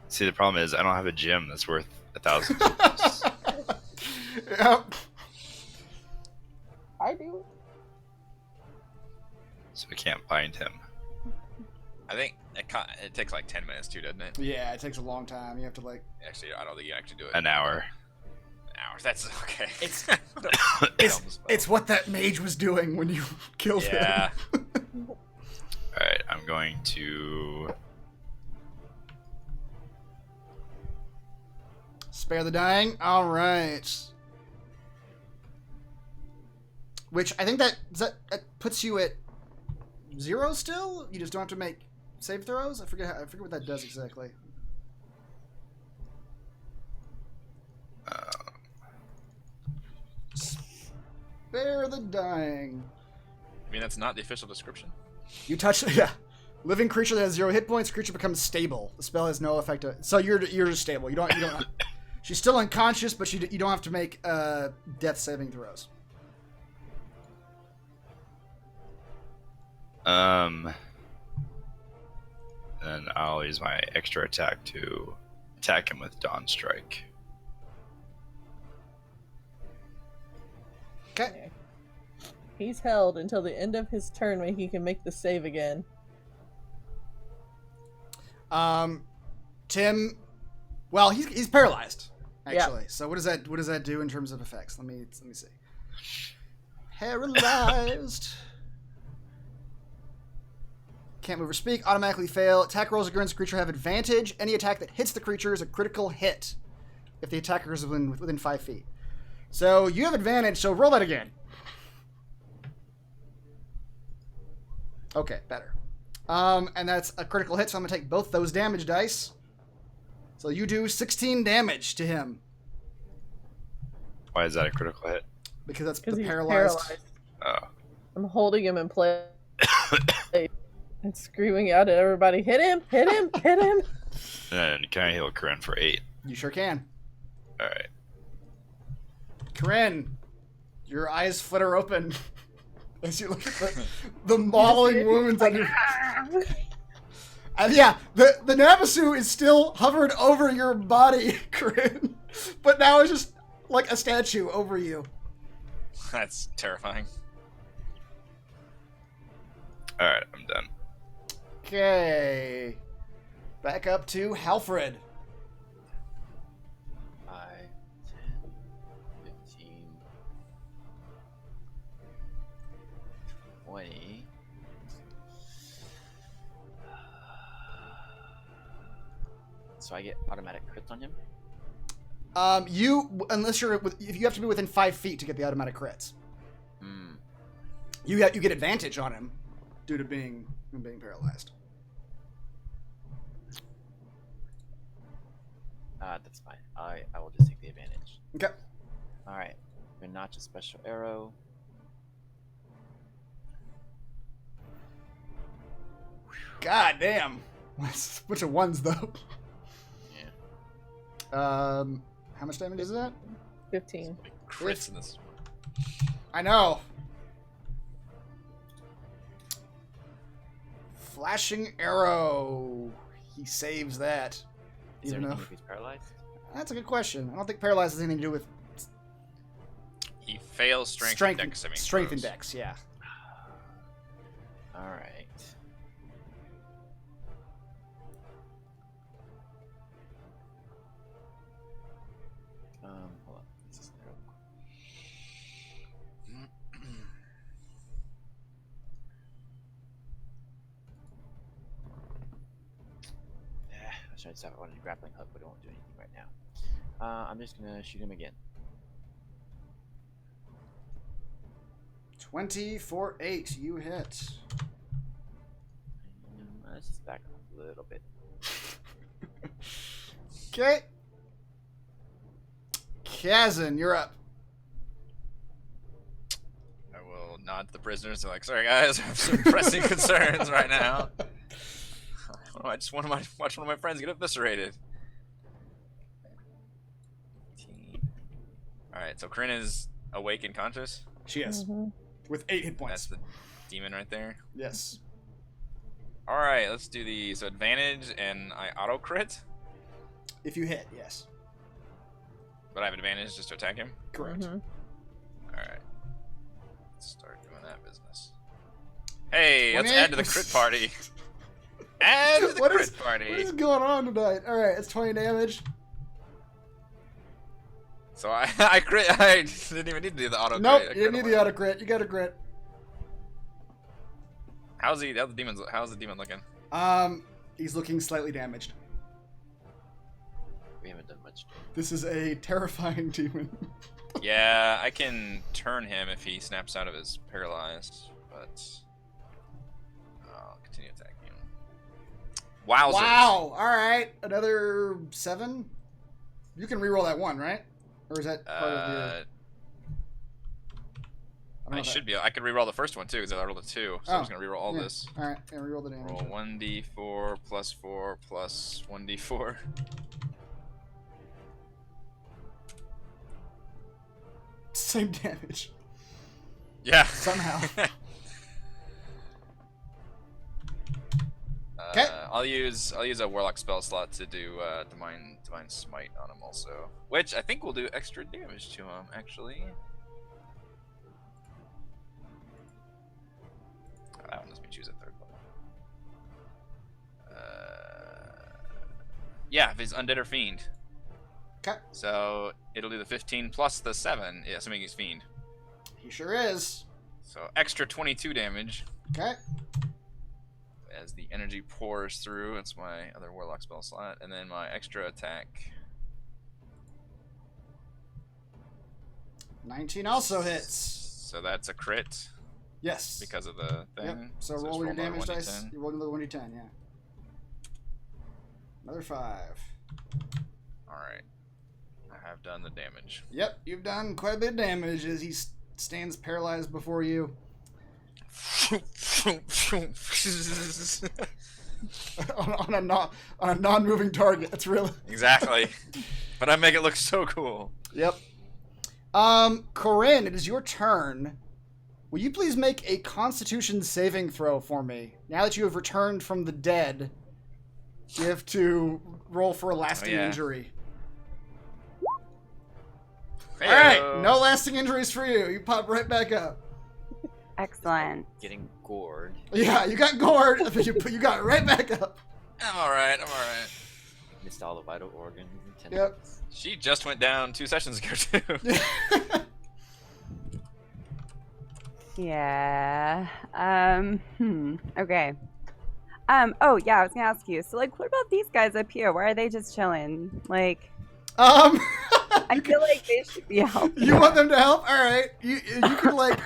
See, the problem is I don't have a gem that's worth 1,000. Yep. I do. So I can't bind him. I think it takes like 10 minutes too, doesn't it? Yeah, it takes a long time. You have to like. Actually, I don't think you actually do it. An hour. An hour. That's okay. It's what that mage was doing when you killed Yeah. him. Alright, I'm going to... Spare the dying. All right. Which I think that puts you at 0 still. You just don't have to make save throws. I forget what that does exactly. Spare the dying. I mean, that's not the official description. You touch, yeah. Living creature that has 0 hit points. Creature becomes stable. The spell has no effect. So you're just stable. You don't. She's still unconscious, but you don't have to make death saving throws. Then I'll use my extra attack to attack him with Dawn Strike. Okay. He's held until the end of his turn when he can make the save again. Tim. Well, he's paralyzed actually. Yeah. So what does that do in terms of effects? Let me see. Paralyzed. Can't move or speak. Automatically fail. Attack rolls against the creature have advantage. Any attack that hits the creature is a critical hit if the attacker is within 5 feet. So you have advantage. So roll that again. Okay, better. And that's a critical hit. So I'm gonna take both those damage dice. So you do 16 damage to him Why is that a critical hit? because that's the Because he's paralyzed. Oh. I'm holding him in place and screaming out at everybody, hit him, hit him, hit him. And can I heal Corinne for 8? You sure can. Alright. Corinne, your eyes flitter open as you look at the mauling wounds on your. And yeah, the Navasu is still hovered over your body, Corinne, but now it's just like a statue over you. That's terrifying. Alright, I'm done. Okay, back up to Halfred. 5, 10, 15, 20. So I get automatic crits on him? Unless if you have to be within 5 feet to get the automatic crits. Hmm. You get advantage on him due to being paralyzed. That's fine. I will just take the advantage. Okay. Alright. Notch a special arrow. God damn. Bunch of ones though. Yeah. How much damage is that? 15. Crits in this. I know. Flashing arrow. He saves that. Is there Even though anything if he's paralyzed? that's a good question. I don't think paralyzed has anything to do with He fails strength and dex saving strength and throws. dex. Yeah. Alright. Hold on. This is trying to stop on a grappling hook, but it won't do anything right now. I'm just gonna shoot him again. 20 for 8. You hit. Let's just back off a little bit. Okay. Kazan, you're up. I will nod to the prisoners. They're like, sorry guys, I have some pressing concerns right now. I just want to watch one of my friends get eviscerated. Alright, so Corinne is awake and conscious. She is. With 8 hit points. That's the demon right there. Yes. Alright, let's do the advantage and I auto crit. If you hit, yes. But I have advantage just to attack him? Correct. Alright. Let's start doing that business. Hey, let's add to the crit party. Add to the crit party. What is going on tonight? Alright, it's 20 damage. So I crit. I didn't even need to do the auto crit. Nope, you didn't need the auto crit. You got a crit. How's the demon looking? He's looking slightly damaged. We haven't done much. This is a terrifying demon. Yeah, I can turn him if he snaps out of his paralyzed, but I'll continue attacking him. Wowzers. Wow! Alright, another 7? You can reroll that 1, right? Or is that part of your... I should be. I could reroll the first one too, because I rolled a 2. So I'm just gonna reroll all this. Alright, and reroll the damage. Roll 1d4 plus 4 plus 1d4. Same damage. Yeah. Somehow. Okay. I'll use a warlock spell slot to do divine smite on him also, which I think will do extra damage to him actually. That one lets me choose a third level. Yeah, if he's undead or fiend. Okay. So it'll do the 15 plus the 7. Yeah, assuming he's fiend. He sure is. So extra 22 damage. Okay. As the energy pours through, it's my other warlock spell slot, and then my extra attack. 19 also hits. So that's a crit. Yes. Because of the thing. Yep. So roll your damage dice. You roll another 1d10, yeah. Another 5. Alright. I have done the damage. Yep, you've done quite a bit of damage as he stands paralyzed before you. on a non-moving target. That's really exactly. But I make it look so cool. Yep. Corinne, it is your turn. Will you please make a Constitution saving throw for me? Now that you have returned from the dead, you have to roll for a lasting injury. Hey-o. All right, no lasting injuries for you. You pop right back up. Excellent. Getting gored. Yeah, you got gored, but you got right back up. I'm alright, I'm alright. Missed all the vital organs and Yep. tendons. She just went down 2 sessions ago, too. Yeah. Okay. Oh yeah, I was gonna ask you. So like, what about these guys up here? Why are they just chilling? Like, I feel like they should be helping. You want them to help? All right. You can like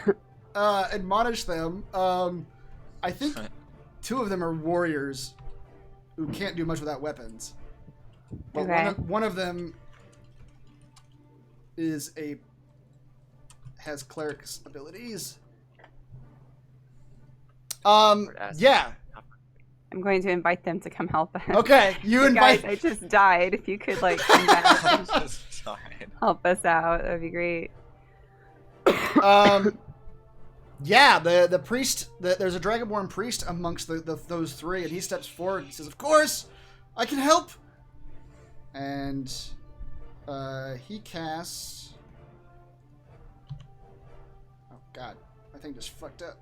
admonish them. I think 2 of them are warriors who can't do much without weapons. But Okay. one of them has cleric's abilities. Yeah. I'm going to invite them to come help us. Okay, you Hey, invite. guys, I just died. If you could like come back and Just died. help us out, that'd be great. Yeah, the priest. There's a dragonborn priest amongst those 3, and he steps forward and says, "Of course, I can help." And he casts. Oh God, my thing just fucked up.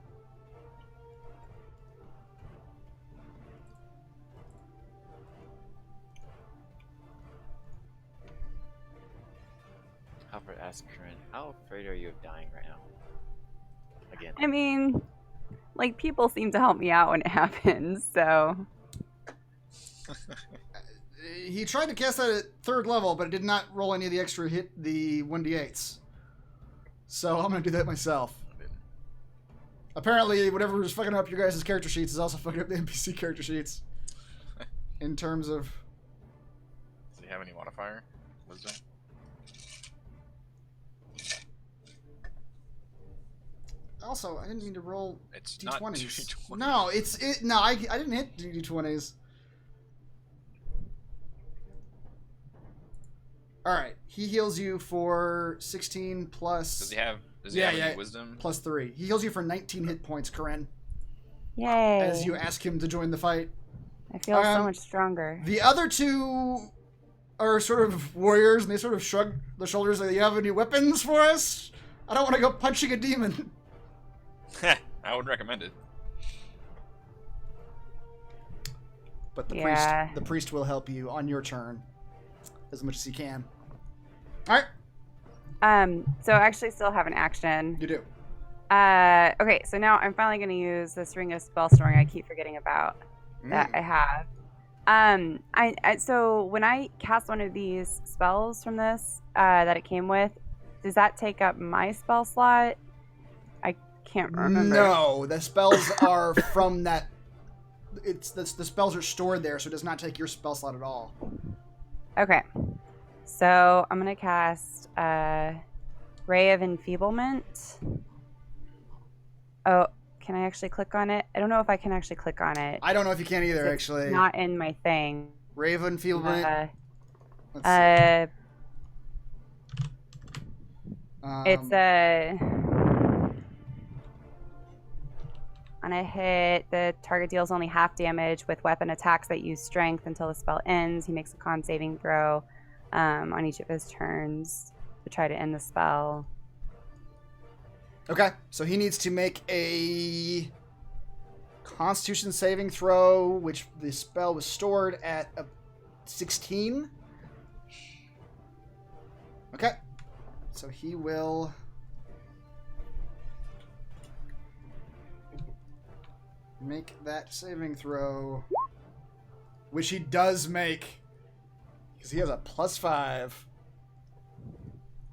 Albert asked Corinne, how afraid are you of dying right now? Again. I mean, like, people seem to help me out when it happens, so. he tried to cast that at 3rd level, but it did not roll any of the extra the 1d8s. So I'm going to do that myself. Apparently, whatever was fucking up your guys' character sheets is also fucking up the NPC character sheets. In terms of... Does he have any modifier? Wisdom? Also, I didn't mean to roll It's D20s. not D20. No, I didn't hit D20s. Alright, he heals you for 16 plus... Does he have any wisdom? Plus 3. He heals you for 19 hit points, Corinne. Yay. As you ask him to join the fight. I feel so much stronger. The other 2 are sort of warriors, and they sort of shrug their shoulders like, you have any weapons for us? I don't want to go punching a demon. I would recommend it. But the priest will help you on your turn as much as he can. All right. So I actually still have an action. You do. Okay, so now I'm finally going to use this ring of spell storing I keep forgetting about that I have. So when I cast one of these spells from this that it came with, does that take up my spell slot? I can't remember. No, the spells are from that. The spells are stored there, so it does not take your spell slot at all. Okay, so I'm gonna cast Ray of Enfeeblement. Oh, can I actually click on it? I don't know if I can actually click on it. I don't know if you can either, actually. Not in my thing. Raven Enfeeblement. It's a. On a hit, the target deals only half damage with weapon attacks that use strength until the spell ends. He makes a con saving throw on each of his turns to try to end the spell. Okay, so he needs to make a Constitution saving throw, which the spell was stored at a 16. Okay, so he will... make that saving throw, which he does make, because he has a +5.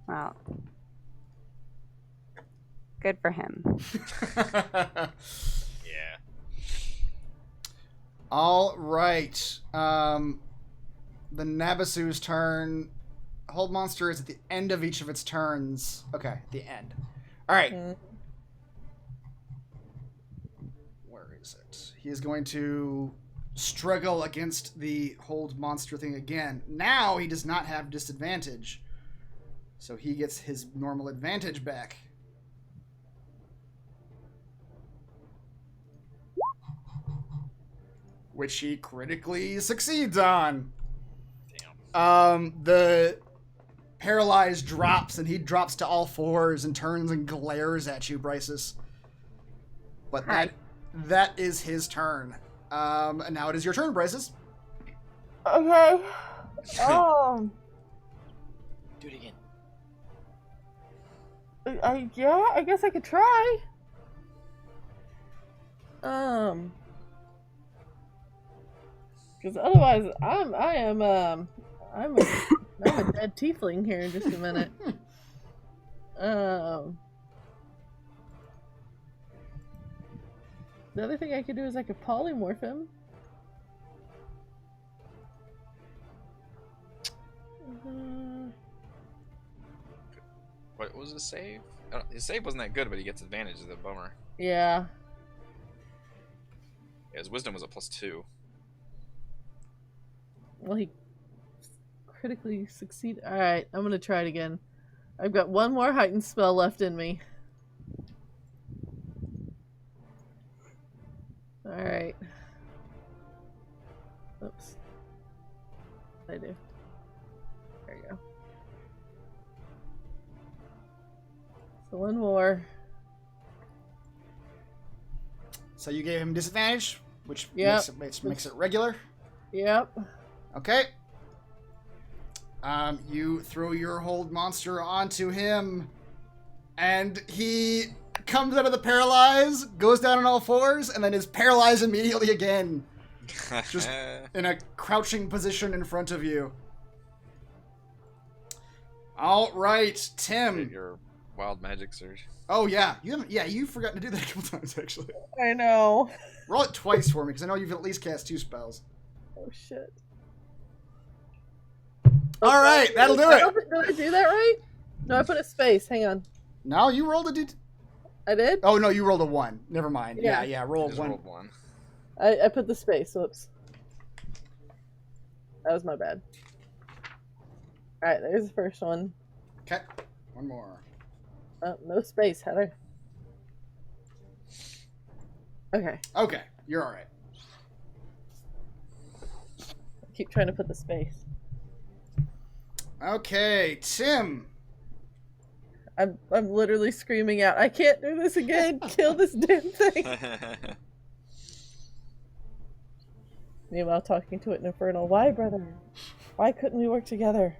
Wow. Good for him. Yeah. All right. The Nabasu's turn. Hold monster is at the end of each of its turns. Okay, at the end. All right. He is going to struggle against the hold monster thing again. Now he does not have disadvantage. So he gets his normal advantage back. Which he critically succeeds on. Damn. The paralyzed drops and he drops to all fours and turns and glares at you, Bryces. But that is his turn. And now it is your turn, Bryces. Okay. Do it again. I guess I could try. Because otherwise, I'm a dead tiefling here in just a minute. The other thing I could do is I could polymorph him. What was his save? His save wasn't that good, but he gets advantage. Is a bummer. Yeah. Yeah, his wisdom was a +2. Well, he critically succeeded. Alright, I'm gonna try it again. I've got one more heightened spell left in me. Alright. Oops. I do. There you go. So one more. So you gave him disadvantage, which Yep. makes it regular. Yep. Okay. You throw your hold monster onto him, and he comes out of the paralyze, goes down on all fours, and then is paralyzed immediately again. Just in a crouching position in front of you. All right, Tim. Your wild magic surge. Oh yeah, you haven't. Yeah, you've forgotten to do that a couple times actually. I know. Roll it twice for me because I know you've at least cast 2 spells. Oh shit. All right, that'll do it. Did I do that right? No, I put a space. Hang on. No, you rolled a I did? Oh no, you rolled a 1. Never mind. Yeah. Yeah, roll Just 1. rolled 1. I put the space. Whoops. That was my bad. Alright, there's the first one. Okay, 1 more. Oh, no space, Heather. Okay. Okay, you're all right. Keep trying to put the space. Okay, Tim. I'm literally screaming out, I can't do this again! Kill this damn thing! Meanwhile, talking to it in Infernal, why, brother? Why couldn't we work together?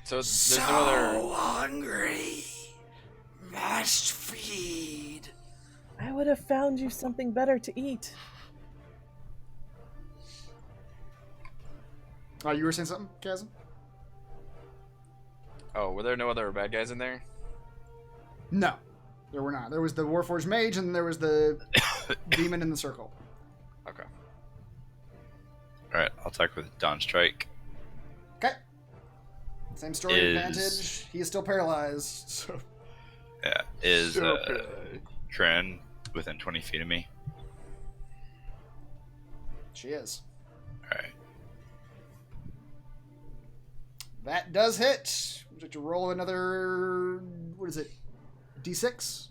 So there's no other. Hungry. Must feed. I would have found you something better to eat. Oh, you were saying something, Chasm? Oh, were there no other bad guys in there? No, there were not. There was the Warforged Mage, and there was the demon in the circle. Okay. Alright, I'll attack with Dawn Strike. Okay. Same story advantage. He is still paralyzed. So. Yeah, is Tren within 20 feet of me? She is. Alright. That does hit. Would you like to roll another... What is it? D6?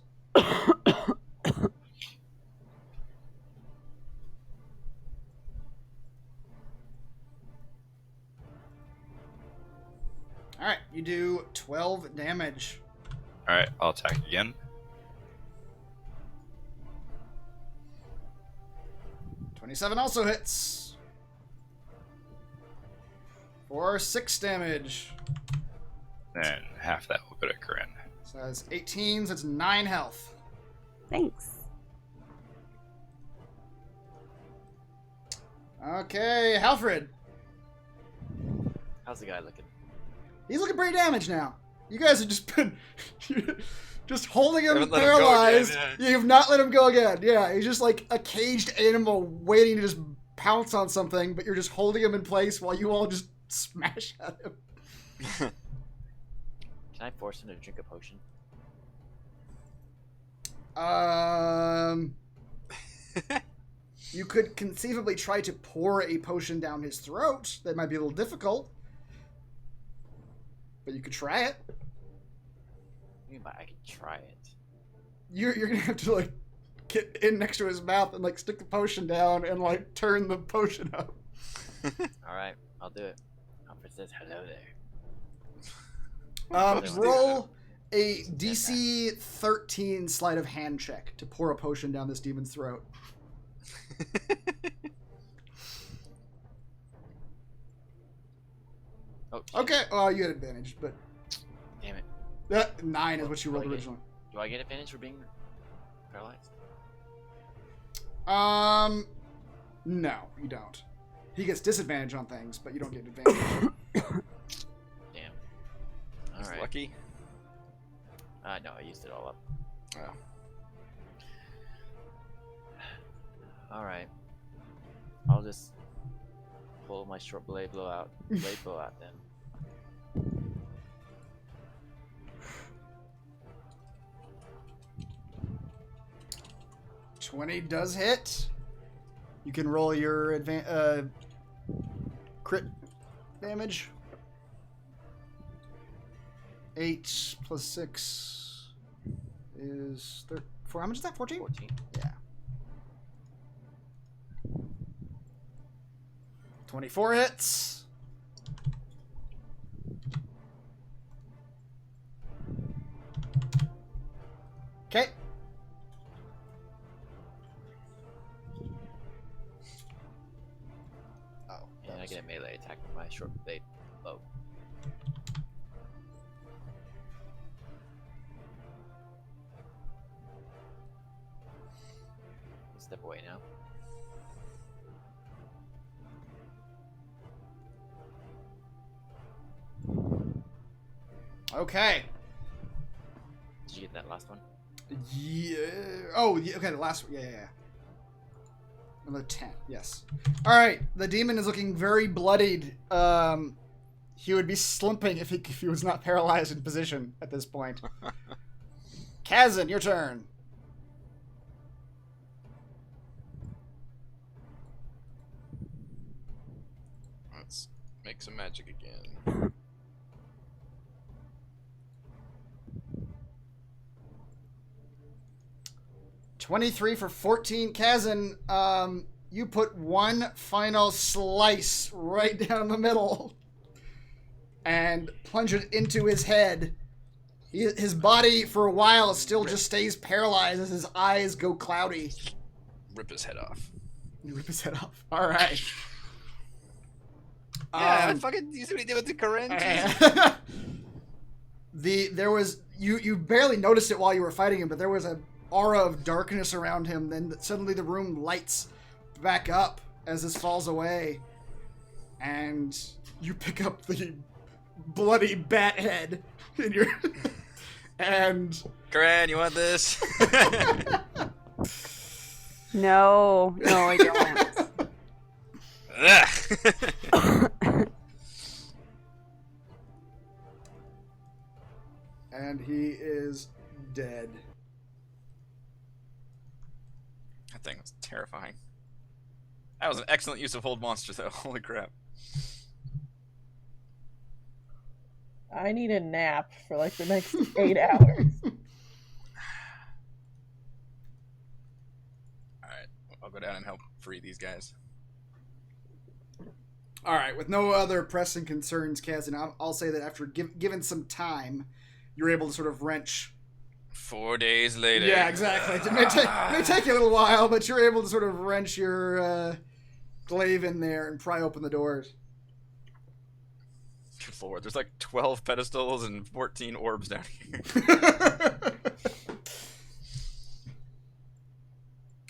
Alright, you do 12 damage. Alright, I'll attack again. 27 also hits. For 6 damage. And half that will go to Corinne. So that's 18, so it's 9 health. Thanks. Okay, Halfred. How's the guy looking? He's looking pretty damaged now. You guys have just been just holding him Haven't let him go paralyzed. again, You have not let him go again. Yeah, he's just like a caged animal waiting to just pounce on something, but you're just holding him in place while you all just smash at him. Can I force him to drink a potion? You could conceivably try to pour a potion down his throat. That might be a little difficult. But you could try it. I mean, I can try it. You're gonna have to like get in next to his mouth and like stick the potion down and like turn the potion up. Alright, I'll do it. Alfred says hello there. Roll a DC 13 sleight of hand check to pour a potion down this demon's throat. Oh, shit. Okay, well you had advantage, but Damn it. 9 is what you rolled Okay. originally. Do I get advantage for being paralyzed? No, you don't. He gets disadvantage on things, but you don't get advantage. Damn. He's Alright. lucky. No, I used it all up. Oh. Alright. I'll just pull my short blade bow out then. 20 does hit. You can roll your crit damage. 8 plus 6 is 4. How much is that? 14? 14. Yeah. 24 hits. Okay. Oh. And I get a melee attack with my short blade bow. Step away now. Okay. Did you get that last one? Yeah. Oh, yeah, okay, the last one. Yeah. Another 10, yes. Alright, the demon is looking very bloodied. He would be slumping if he was not paralyzed in position at this point. Kazan, your turn. Let's make some magic again. $23 for 14. Kazan, you put one final slice right down the middle and plunge it into his head. His body, for a while, still just stays paralyzed as his eyes go cloudy. Rip his head off. You rip his head off. All right. Yeah, fucking. You see what he did with the Corinne? There was you barely noticed it while you were fighting him, but there was a aura of darkness around him. Then suddenly the room lights back up as this falls away, and you pick up the bloody bat head in your and Corinne, you want this? No, I don't. and he is dead. That thing was terrifying. That was an excellent use of hold monster, though. Holy crap. I need a nap for like the next 8 hours. Alright, I'll go down and help free these guys. All right, with no other pressing concerns, Kazan, I'll say that after given some time, you're able to sort of wrench. 4 days later. Yeah, exactly. It may take you a little while, but you're able to sort of wrench your glaive in there and pry open the doors. Good lord, there's like 12 pedestals and 14 orbs down here.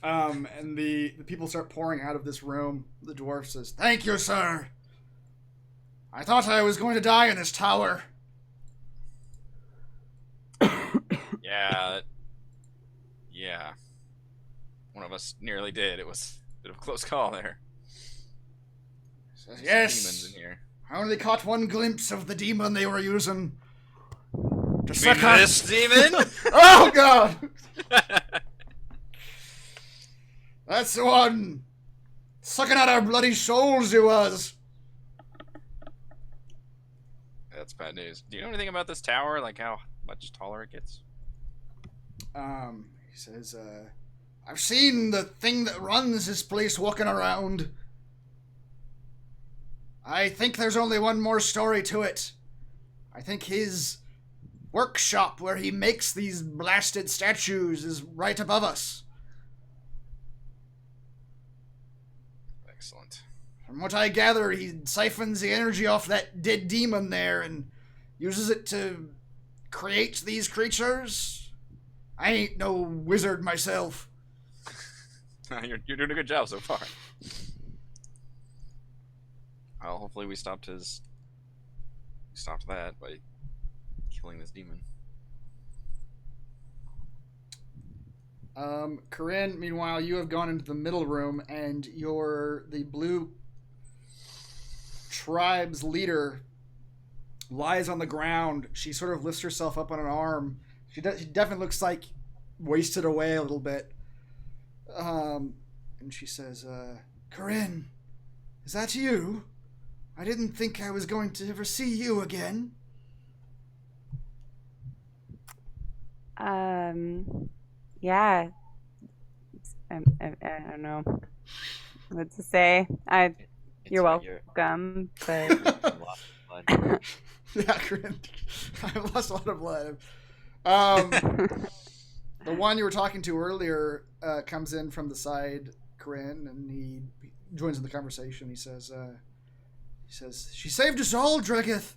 And the people start pouring out of this room. The dwarf says, "Thank you, sir. I thought I was going to die in this tower." Yeah. One of us nearly did. It was a bit of a close call there. Says, There's "Yes. some demons in here. I only caught one glimpse of the demon they were using to You mean suck out." this demon? Oh God! That's the one sucking out our bloody souls. He was. That's bad news. Do you know anything about this tower? Like how much taller it gets? He says, "I've seen the thing that runs this place walking around. I think there's only one more story to it. I think his workshop where he makes these blasted statues is right above us. Excellent. From what I gather, he siphons the energy off that dead demon there and uses it to create these creatures. I ain't no wizard myself." You're doing a good job so far. Well, hopefully we stopped that by killing this demon. Corinne, meanwhile, you have gone into the middle room, and the blue tribe's leader lies on the ground. She sort of lifts herself up on an arm. She definitely looks like wasted away a little bit. And she says, "Corinne, is that you? I didn't think I was going to ever see you again." Yeah. I don't know what to say. You're welcome, but Yeah, Corinne, I've lost a lot of blood. The one you were talking to earlier comes in from the side, Corinne, and he joins in the conversation. He says, "She saved us all, Dregeth.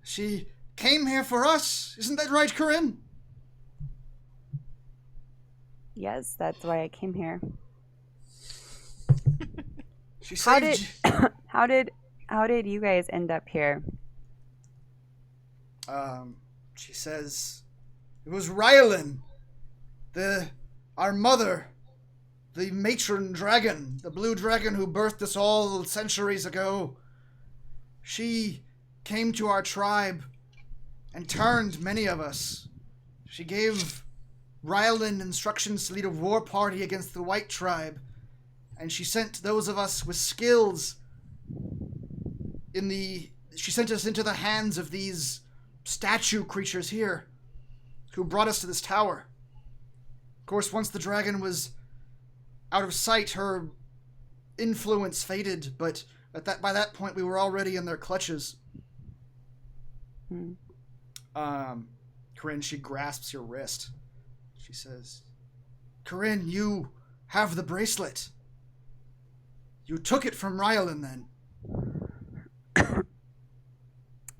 She came here for us. Isn't that right, Corinne?" yes, that's why I came here. She saved How did you guys end up here? She says, "It was Rylan, our mother, the matron dragon, the blue dragon who birthed us all centuries ago. She came to our tribe and turned many of us. She gave Rylan instructions to lead a war party against the white tribe, and she sent those of us with skills she sent us into the hands of these statue creatures here, who brought us to this tower. Of course, once the dragon was out of sight, her influence faded, but by that point, we were already in their clutches." Corinne, she grasps your wrist. She says, "Corinne, you have the bracelet. You took it from Rylan, then?"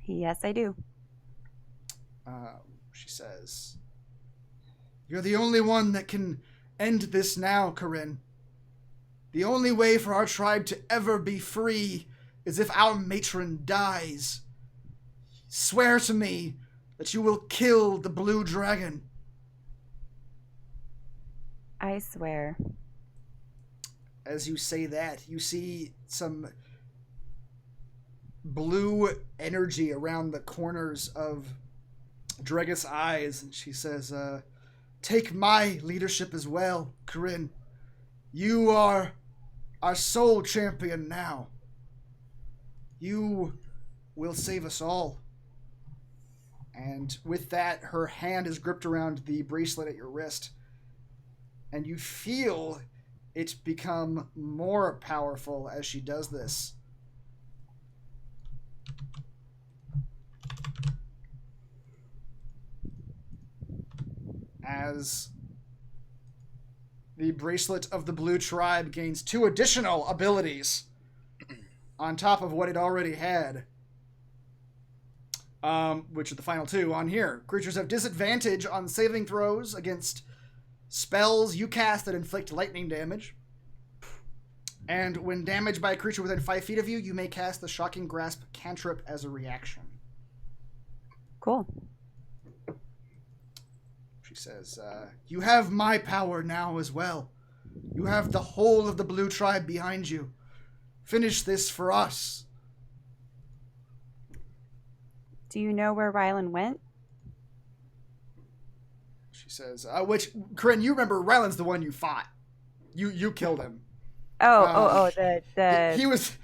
Yes, I do. She says, "You're the only one that can end this now, Corinne. The only way for our tribe to ever be free is if our matron dies. Swear to me that you will kill the blue dragon." I swear. As you say that, you see some blue energy around the corners of Dregus' eyes, and she says, "Take my leadership as well, Corinne. You are our sole champion now. You will save us all." And with that, her hand is gripped around the bracelet at your wrist, and you feel it become more powerful as she does this. As the bracelet of the blue tribe gains 2 additional abilities on top of what it already had, which are the final 2 on here. Creatures have disadvantage on saving throws against spells you cast that inflict lightning damage. And when damaged by a creature within 5 feet of you, you may cast the Shocking Grasp cantrip as a reaction. Cool. She says, "You have my power now as well. You have the whole of the blue tribe behind you. Finish this for us." Do you know where Rylan went? She says, Corinne, you remember Rylan's the one you fought. You killed him. The he was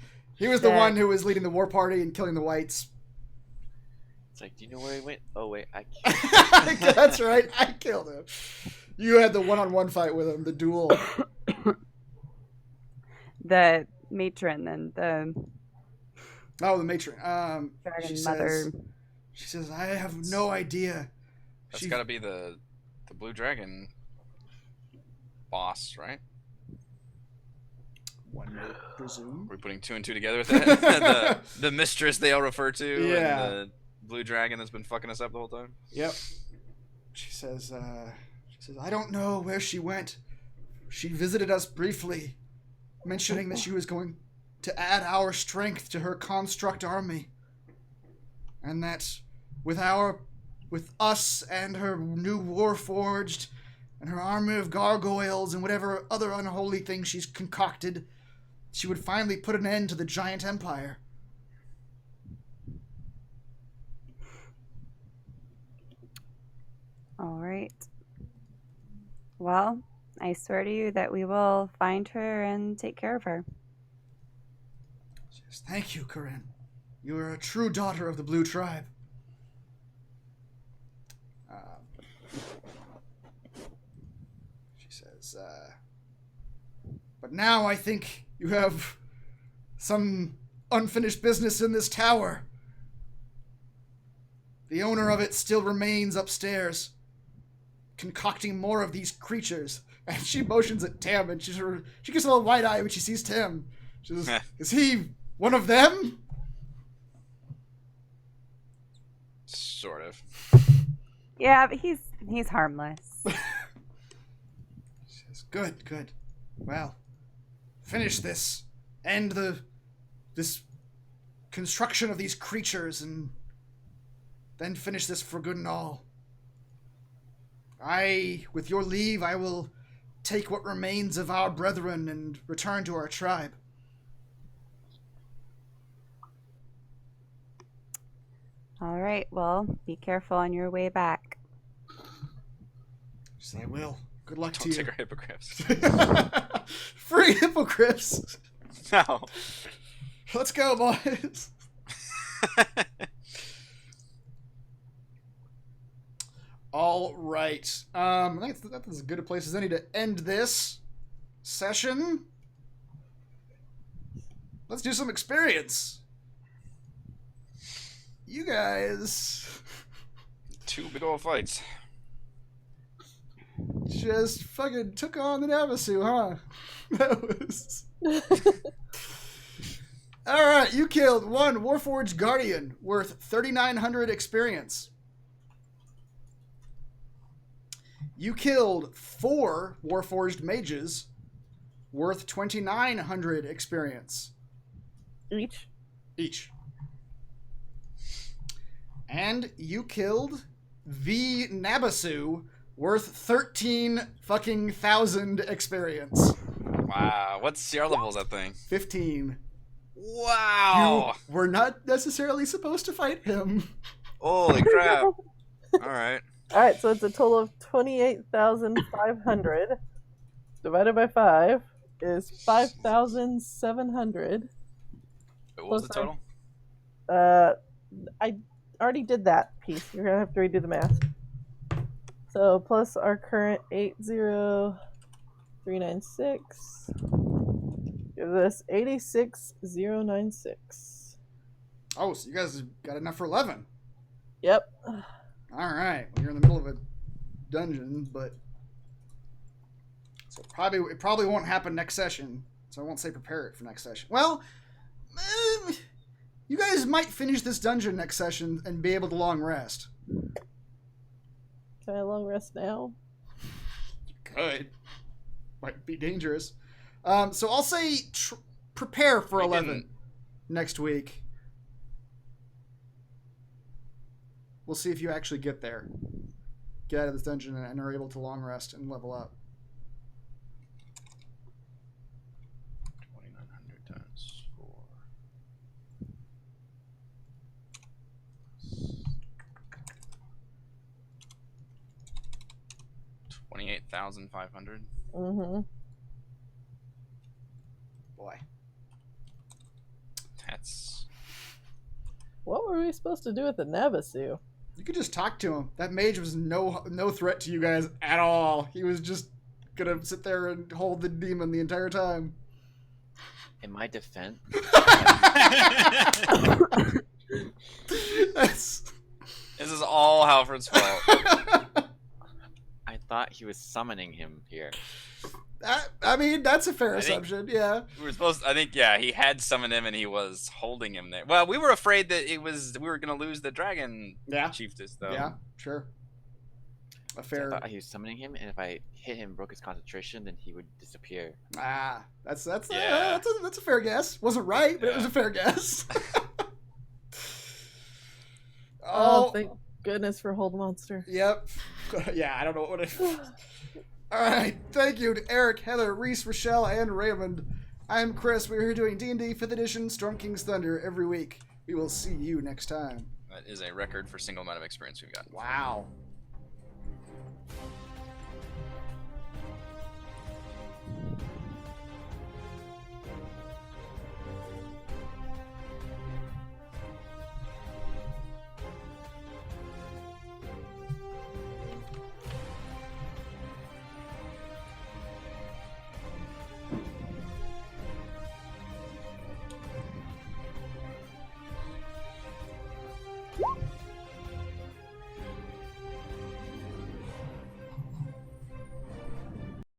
the one who was leading the war party and killing the whites. It's like, do you know where he went? Oh wait, I That's right, I killed him. You had the one-on-one fight with him, the duel. The matron and the matron. dragon mother. She says, "I have no idea." That's got to be the blue dragon boss, right? One may presume. We're putting 2 and 2 together with that. the mistress they all refer to, yeah. And the blue dragon that's been fucking us up the whole time. Yep. She says, "I don't know where she went. She visited us briefly, mentioning that she was going to add our strength to her construct army, and that with us and her new warforged and her army of gargoyles and whatever other unholy thing she's concocted, she would finally put an end to the giant empire." All right. Well, I swear to you that we will find her and take care of her. Yes, thank you, Corinne. You are a true daughter of the Blue Tribe. She says, "But now I think you have some unfinished business in this tower. The owner of it still remains upstairs, concocting more of these creatures." And she motions at Tim, and she gets a little wide-eyed when she sees Tim. She says, "Is he one of them?" Sort of. Yeah, but he's harmless. She says, Good. Well, finish this. End this construction of these creatures, and then finish this for good and all. With your leave, I will take what remains of our brethren and return to our tribe. All right. Well, be careful on your way back. Yes, I will. Good luck to Don't you. take our hippogriffs. Free hippogriffs. No. Let's go, boys. All right. I think that's as good a place as any to end this session. Let's do some experience. You guys 2 big old fights. just fucking took on the Navasu, huh? That was... Alright, you killed 1 Warforged Guardian worth 3,900 experience. You killed 4 Warforged Mages worth 2,900 experience. Each. And you killed the Nabasu worth 13,000 experience. Wow. What's CR levels that thing? 15. Wow. You were not necessarily supposed to fight him. Holy crap. All right. All right, so it's a total of 28,500 divided by 5 is 5,700. What was the total? I already did that piece. You're gonna have to redo the math. So plus our current 80396 gives us 86,096. Oh, so you guys got enough for 11. Yep. Alright, well, you're in the middle of a dungeon, but... So it probably won't happen next session, so I won't say prepare it for next session. Well, you guys might finish this dungeon next session and be able to long rest. Can I long rest now? You could. Might be dangerous. So I'll say prepare for 11 next week. We'll see if you actually get there. Get out of this dungeon and are able to long rest and level up. 2,900 times 4. 28,500. Mm-hmm. Boy. That's... What were we supposed to do with the Navasu? You could just talk to him. That mage was no threat to you guys at all. He was just gonna sit there and hold the demon the entire time. In my defense, That's... This is all Halford's fault. I thought he was summoning him here. I mean, that's a fair I think- assumption, yeah. We were supposed to, I think, yeah, he had summoned him and he was holding him there. Well, we were afraid that we were going to lose the dragon Yeah. chiefess, though. Yeah, sure. A I fair... thought he was summoning him, and if I hit him, broke his concentration, then he would disappear. That's Yeah. that's a fair guess. Wasn't right, but it was Yeah. a fair guess. Oh, thank goodness for Hold Monster. Yep. Yeah, I don't know what it... Alright, thank you to Eric, Heather, Reese, Rochelle, and Raymond. I'm Chris. We're here doing D&D 5th Edition Storm King's Thunder every week. We will see you next time. That is a record for single amount of experience we've got. Wow.